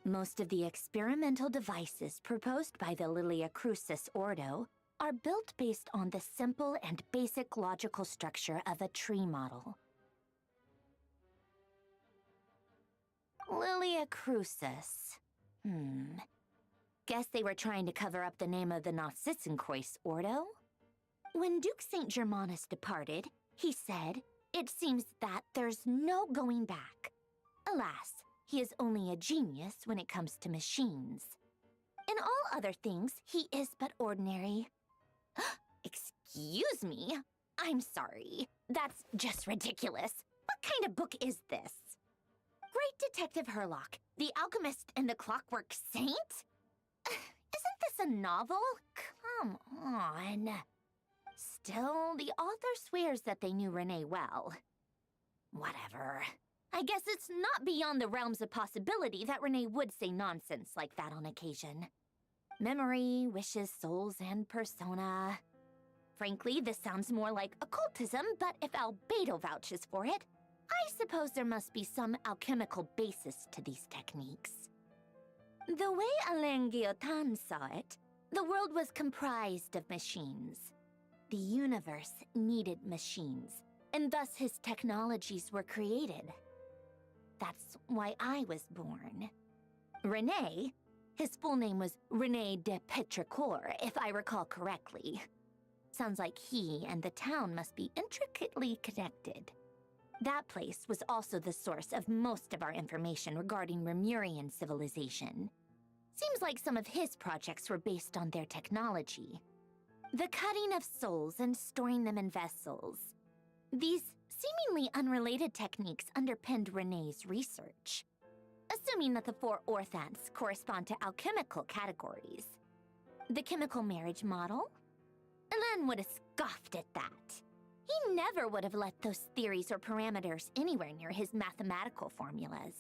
Most of the experimental devices proposed by the Lilia Crucis Ordo are built based on the simple and basic logical structure of a tree model. Lilia Crucis. Guess they were trying to cover up the name of the Narcissenkois Ordo? When Duke St. Germanus departed, he said, "It seems that there's no going back." Alas, he is only a genius when it comes to machines. In all other things, he is but ordinary. Excuse me? I'm sorry. That's just ridiculous. What kind of book is this? Great Detective Herlock, The Alchemist and the Clockwork Saint? Isn't this a novel? Come on. Still, the author swears that they knew Renee well. Whatever. I guess it's not beyond the realms of possibility that Renee would say nonsense like that on occasion. Memory, wishes, souls, and persona. Frankly, this sounds more like occultism, but if Albedo vouches for it, I suppose there must be some alchemical basis to these techniques. The way Alain Guillotin saw it, the world was comprised of machines. The universe needed machines, and thus his technologies were created. That's why I was born. Renee, his full name was Renee de Petrichor, if I recall correctly. Sounds like he and the town must be intricately connected. That place was also the source of most of our information regarding Remurian civilization. Seems like some of his projects were based on their technology. The cutting of souls and storing them in vessels. These seemingly unrelated techniques underpinned Renee's research. Assuming that the four orthants correspond to alchemical categories. The chemical marriage model? Alain would have scoffed at that. He never would have let those theories or parameters anywhere near his mathematical formulas.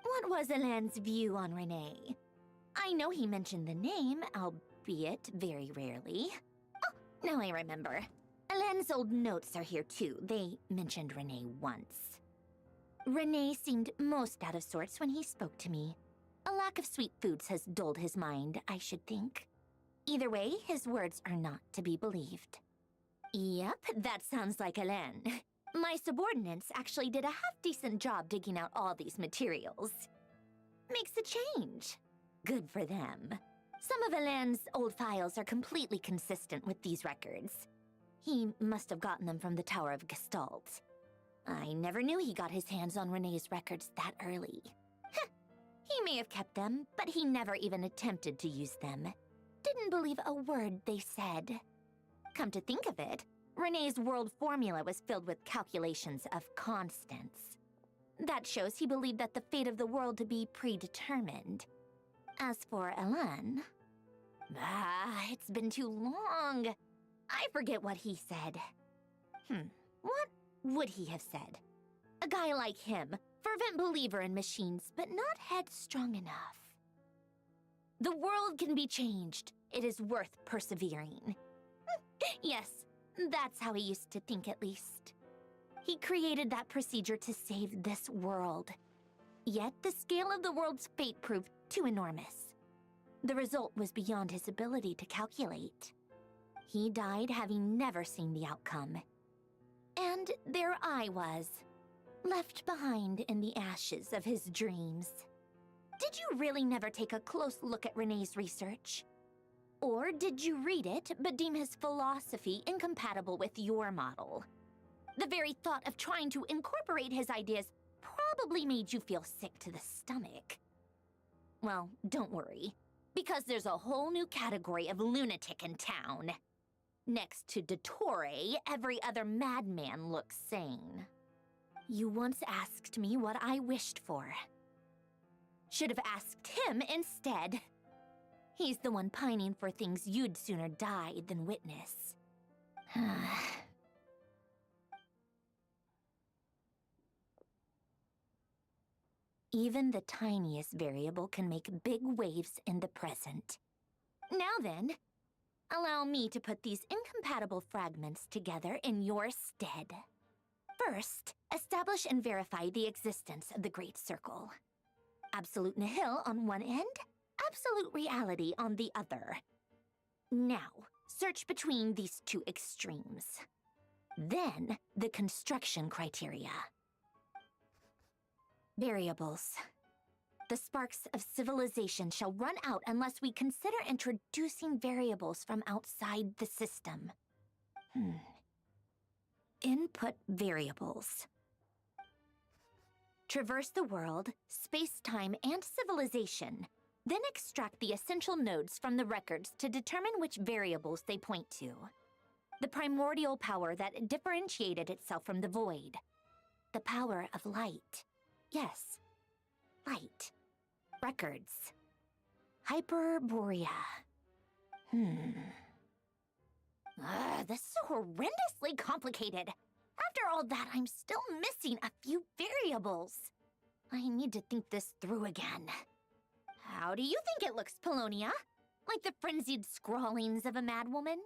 What was Alain's view on Renee? I know he mentioned the name, albeit very rarely. Oh, now I remember. Alain's old notes are here too. They mentioned Renee once. Renee seemed most out of sorts when he spoke to me. A lack of sweet foods has dulled his mind, I should think. Either way, his words are not to be believed. Yep, that sounds like Alain. My subordinates actually did a half-decent job digging out all these materials. Makes a change. Good for them. Some of Alain's old files are completely consistent with these records. He must have gotten them from the Tower of Gestalt. I never knew he got his hands on Renee's records that early. He may have kept them, but he never even attempted to use them. Didn't believe a word they said. Come to think of it, Renee's world formula was filled with calculations of constants. That shows he believed that the fate of the world to be predetermined. As for Alain... it's been too long. I forget what he said. What would he have said? A guy like him, fervent believer in machines, but not headstrong enough. The world can be changed. It is worth persevering. Yes, that's how he used to think at least. He created that procedure to save this world. Yet the scale of the world's fate proved too enormous. The result was beyond his ability to calculate. He died having never seen the outcome. And there I was, left behind in the ashes of his dreams. Did you really never take a close look at Renee's research? Or did you read it but deem his philosophy incompatible with your model? The very thought of trying to incorporate his ideas probably made you feel sick to the stomach. Well, don't worry, because there's a whole new category of lunatic in town. Next to Dottore, every other madman looks sane. You once asked me what I wished for. Should have asked him instead. He's the one pining for things you'd sooner die than witness. Even the tiniest variable can make big waves in the present. Now then, allow me to put these incompatible fragments together in your stead. First, establish and verify the existence of the Great Circle. Absolute nihil on one end, absolute reality on the other. Now, search between these two extremes. Then, the construction criteria. Variables. The sparks of civilization shall run out unless we consider introducing variables from outside the system. Input variables. Traverse the world, space-time, and civilization. Then extract the essential nodes from the records to determine which variables they point to. The primordial power that differentiated itself from the void. The power of light. Yes, light. Records. Hyperborea. This is horrendously complicated. After all that, I'm still missing a few variables. I need to think this through again. How do you think it looks, Polonia? Like the frenzied scrawlings of a madwoman?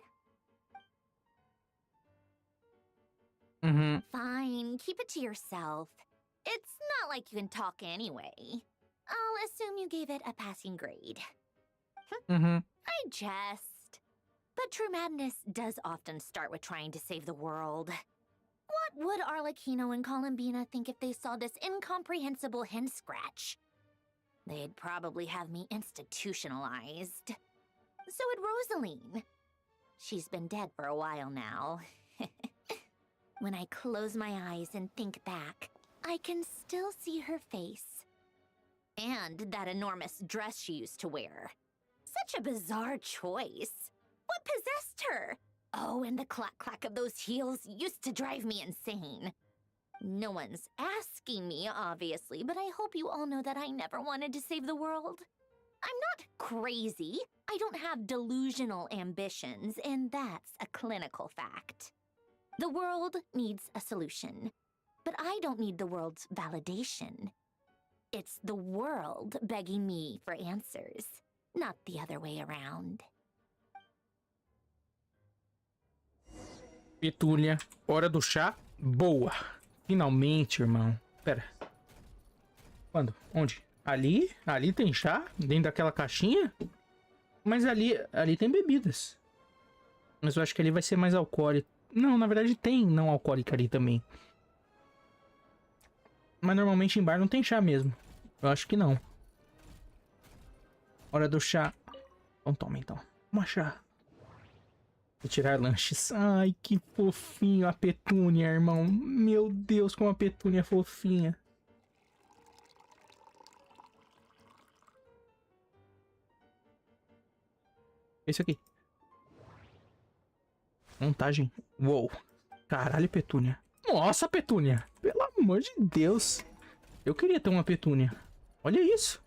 Fine, keep it to yourself. It's not like you can talk anyway. I'll assume you gave it a passing grade. I jest. But true madness does often start with trying to save the world. What would Arlecchino and Columbina think if they saw this incomprehensible hen scratch? They'd probably have me institutionalized. So would Rosaline. She's been dead for a while now. When I close my eyes and think back, I can still see her face. And that enormous dress she used to wear. Such a bizarre choice. What possessed her? Oh, and the clack-clack of those heels used to drive me insane. No one's asking me, obviously, but I hope you all know that I never wanted to save the world. I'm not crazy. I don't have delusional ambitions, and that's a clinical fact. The world needs a solution, but I don't need the world's validation. It's the world begging me for answers, not the other way around. Petúnia, hora do chá, boa. Finalmente, irmão. Pera. Quando? Onde? Ali? Ali tem chá? Dentro daquela caixinha? Mas ali tem bebidas. Mas eu acho que ali vai ser mais alcoólico. Não, na verdade tem não alcoólica ali também. Mas normalmente em bar não tem chá mesmo. Eu acho que não. Hora do chá. Então toma então. Uma chá. Vou tirar lanches. Ai, que fofinho a Petúnia, irmão. Meu Deus, como a Petúnia é fofinha. Esse aqui. Montagem. Uou. Caralho, Petúnia. Nossa, Petúnia. Pelo amor de Deus. Eu queria ter uma Petúnia. Olha isso.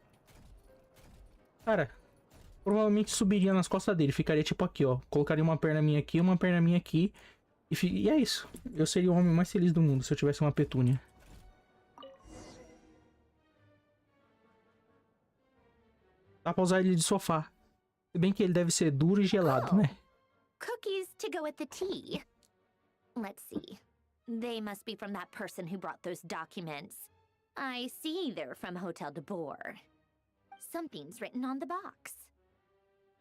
Cara, provavelmente subiria nas costas dele. Ficaria tipo aqui, ó. Colocaria uma perna minha aqui, uma perna minha aqui. E é isso. Eu seria o homem mais feliz do mundo se eu tivesse uma Petúnia. Dá pra usar ele de sofá. Se bem que ele deve ser duro e gelado, né? Cookies to go with the tea. Let's see. They must be from that person who brought those documents. I see they're from Hotel de Boer. Something's written on the box.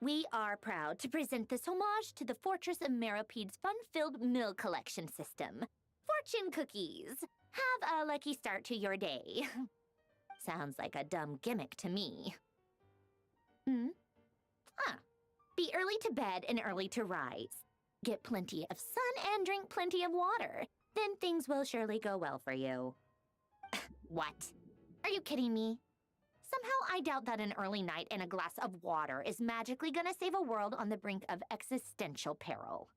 We are proud to present this homage to the Fortress of Meropede's fun-filled mill collection system. For fortune cookies. Have a lucky start to your day. Sounds like a dumb gimmick to me. Hmm? Huh. Be early to bed and early to rise. Get plenty of sun and drink plenty of water. Then things will surely go well for you. What? Are you kidding me? Somehow I doubt that an early night and a glass of water is magically gonna save a world on the brink of existential peril.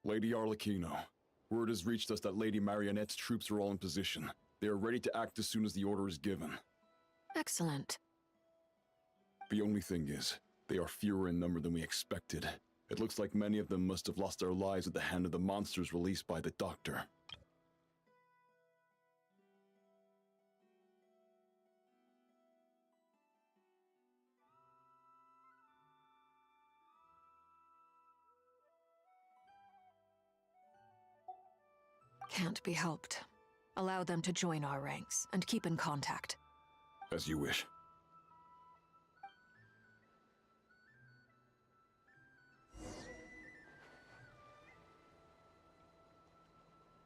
Lady Arlecchino, word has reached us that Lady Marionette's troops are all in position. They are ready to act as soon as the order is given. Excellent. The only thing is, they are fewer in number than we expected. It looks like many of them must have lost their lives at the hand of the monsters released by the Doctor. Can't be helped. Allow them to join our ranks and keep in contact. As you wish.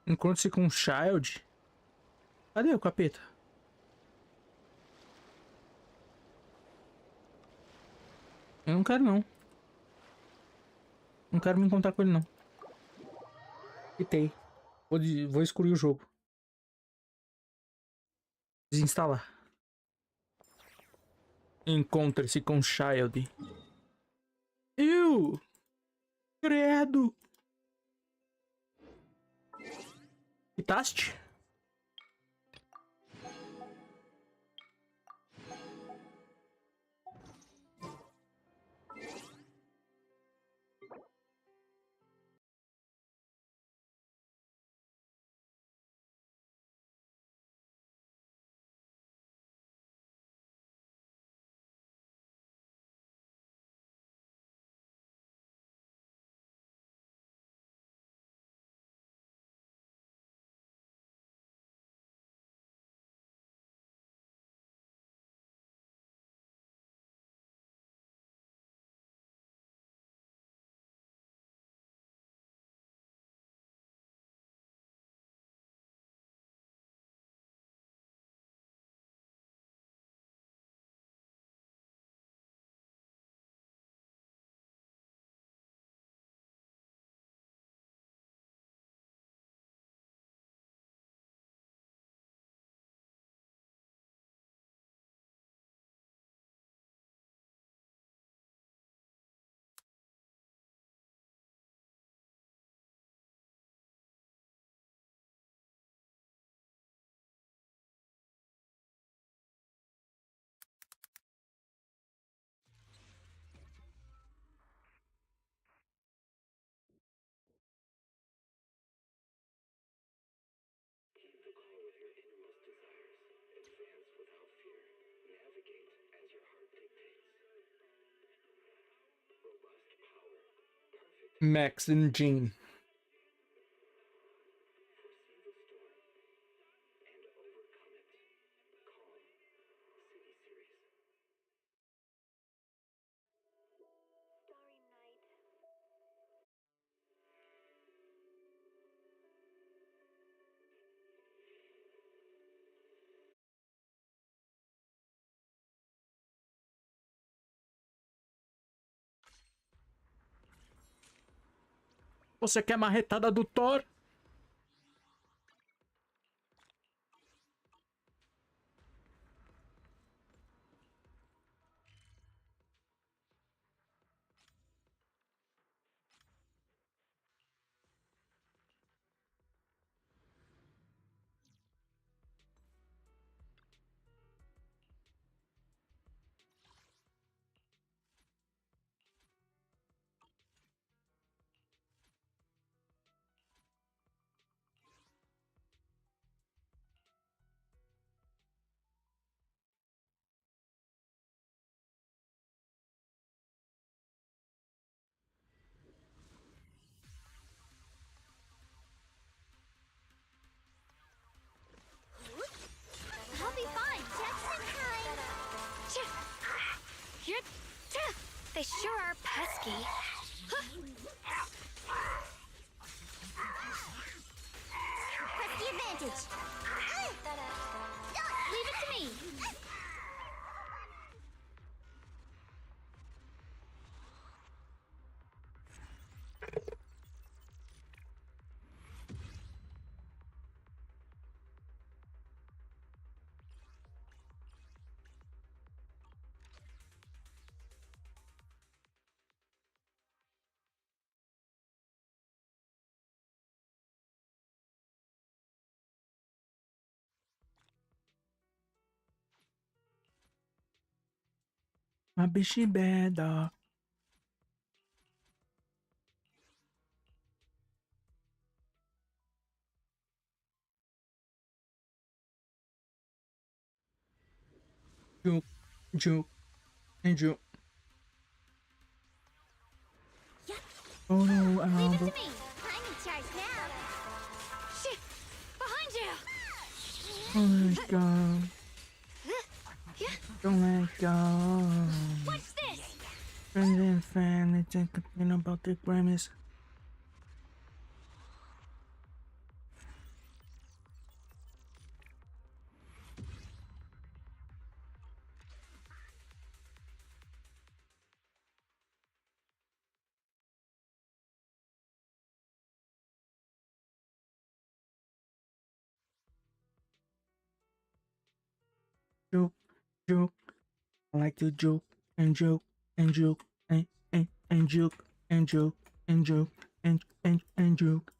Encontre-se com o Child. Cadê o capeta? Eu não quero não. Não quero me encontrar com ele não. Quitei. Vou excluir o jogo. Desinstalar. Encontre-se com Child. Credo. Quitaste? Max and Jean. Você quer marretada do Thor? They sure are pesky. Press the advantage. Leave it to me. My bitchy bad dog. Juke, juke, and juke. Oh no, Leave it to me. I'm in charge now. Shit! Behind you! Don't let go. Don't let go. What's this? Friends and family, think about the Grammys. Joke, joke. I like to joke and joke and joke and joke and joke and joke and joke.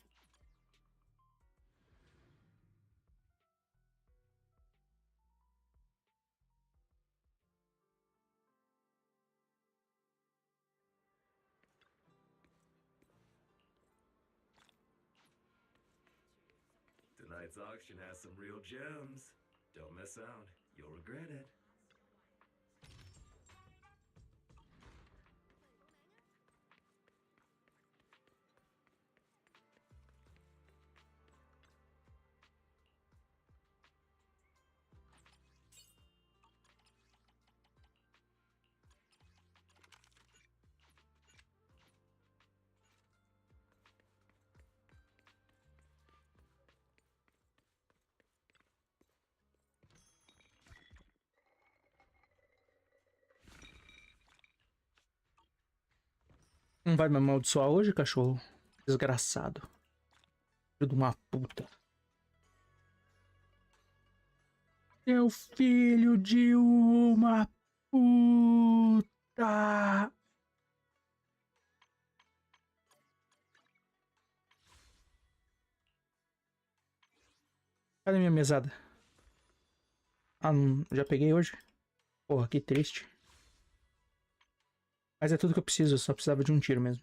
Tonight's auction has some real gems. Don't miss out. You'll regret it. Não vai me amaldiçoar hoje, cachorro? Desgraçado. Filho de uma puta. Seu filho de uma puta. Cadê minha mesada? Ah, não, já peguei hoje? Porra, que triste. Mas é tudo que eu preciso, eu só precisava de um tiro mesmo.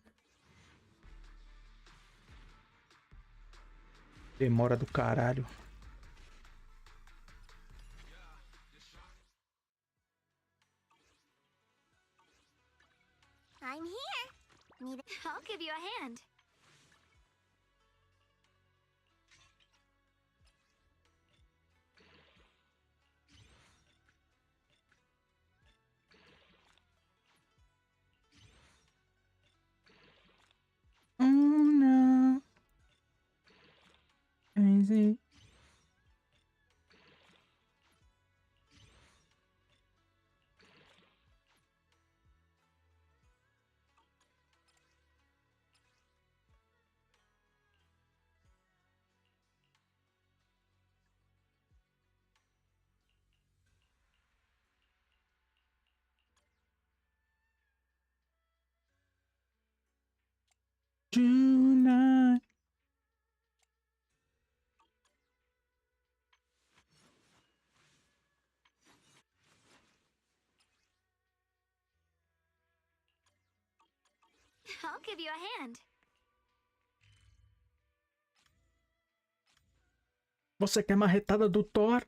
Demora do caralho. I'm here. I'll give you a hand. Oh no. Easy. Tonight. I'll give you a hand. Você quer marretada do Thor?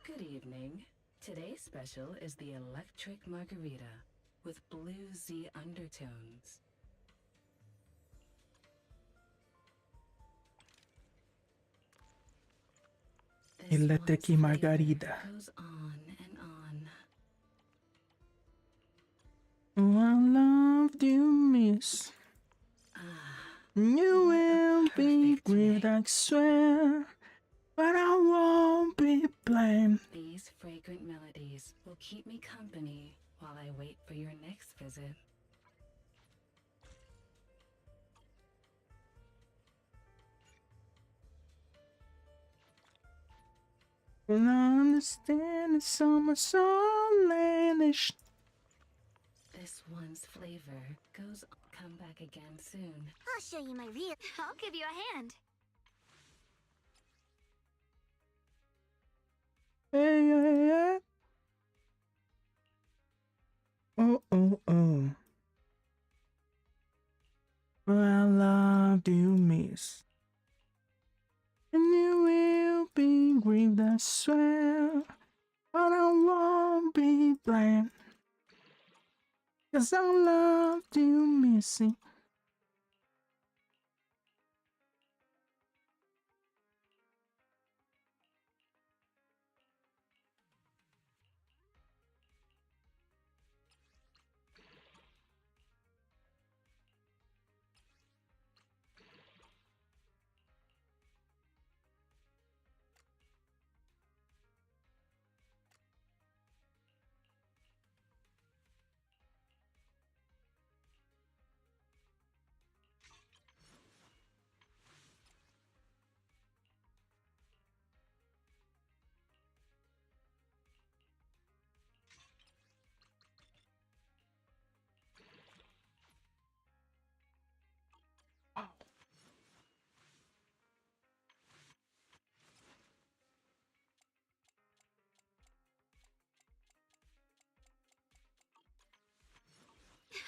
Good evening. Today's special is the electric margarita. with bluesy undertones. Electric Margarita. Goes on and on. Oh, I loved you, miss. You will be grieved, I swear, but I won't be blamed. These fragrant melodies will keep me company while I wait for your next visit. And I understand it's summer so outlandish. This one's flavor goes on. Come back again soon. I'll show you my real. I'll give you a hand. Hey, hey, hey. Oh, oh, oh. But I loved you, miss. And you will be grieved, I swear, but I won't be blamed. 'Cause I loved you, missy.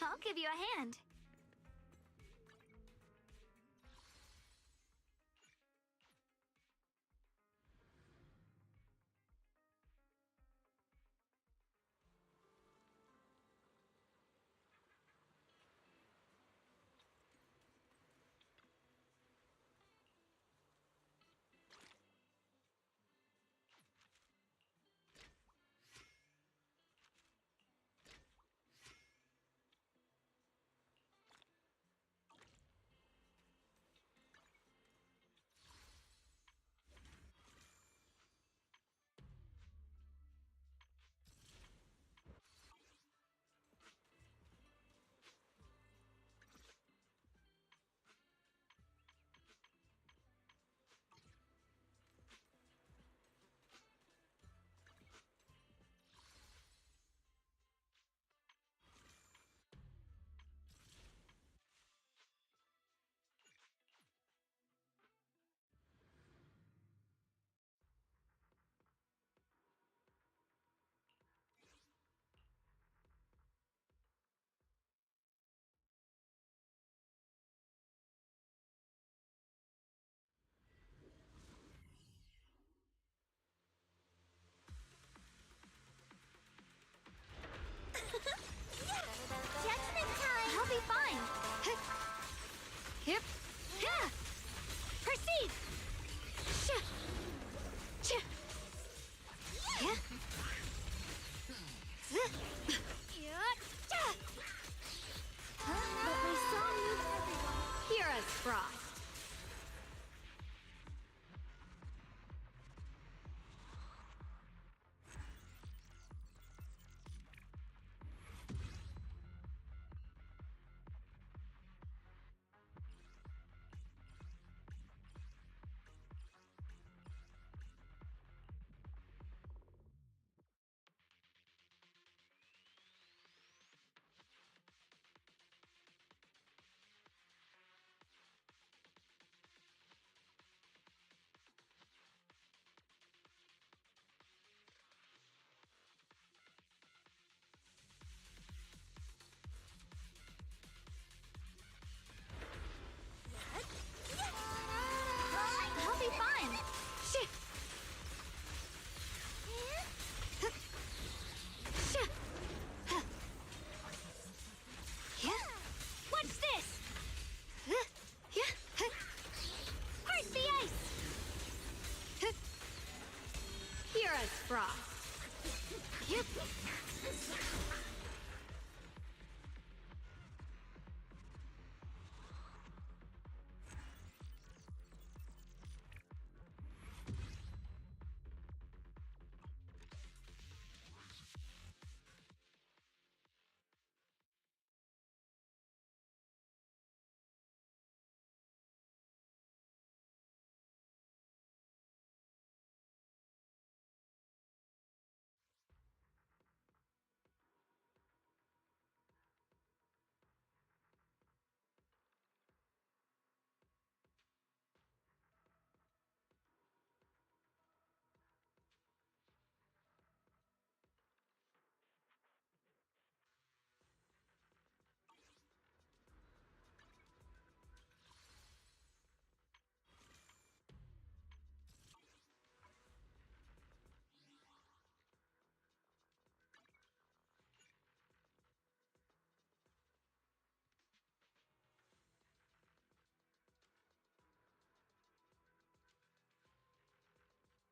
I'll give you a hand.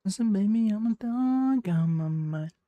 Listen, baby, I'm a dog on my mind.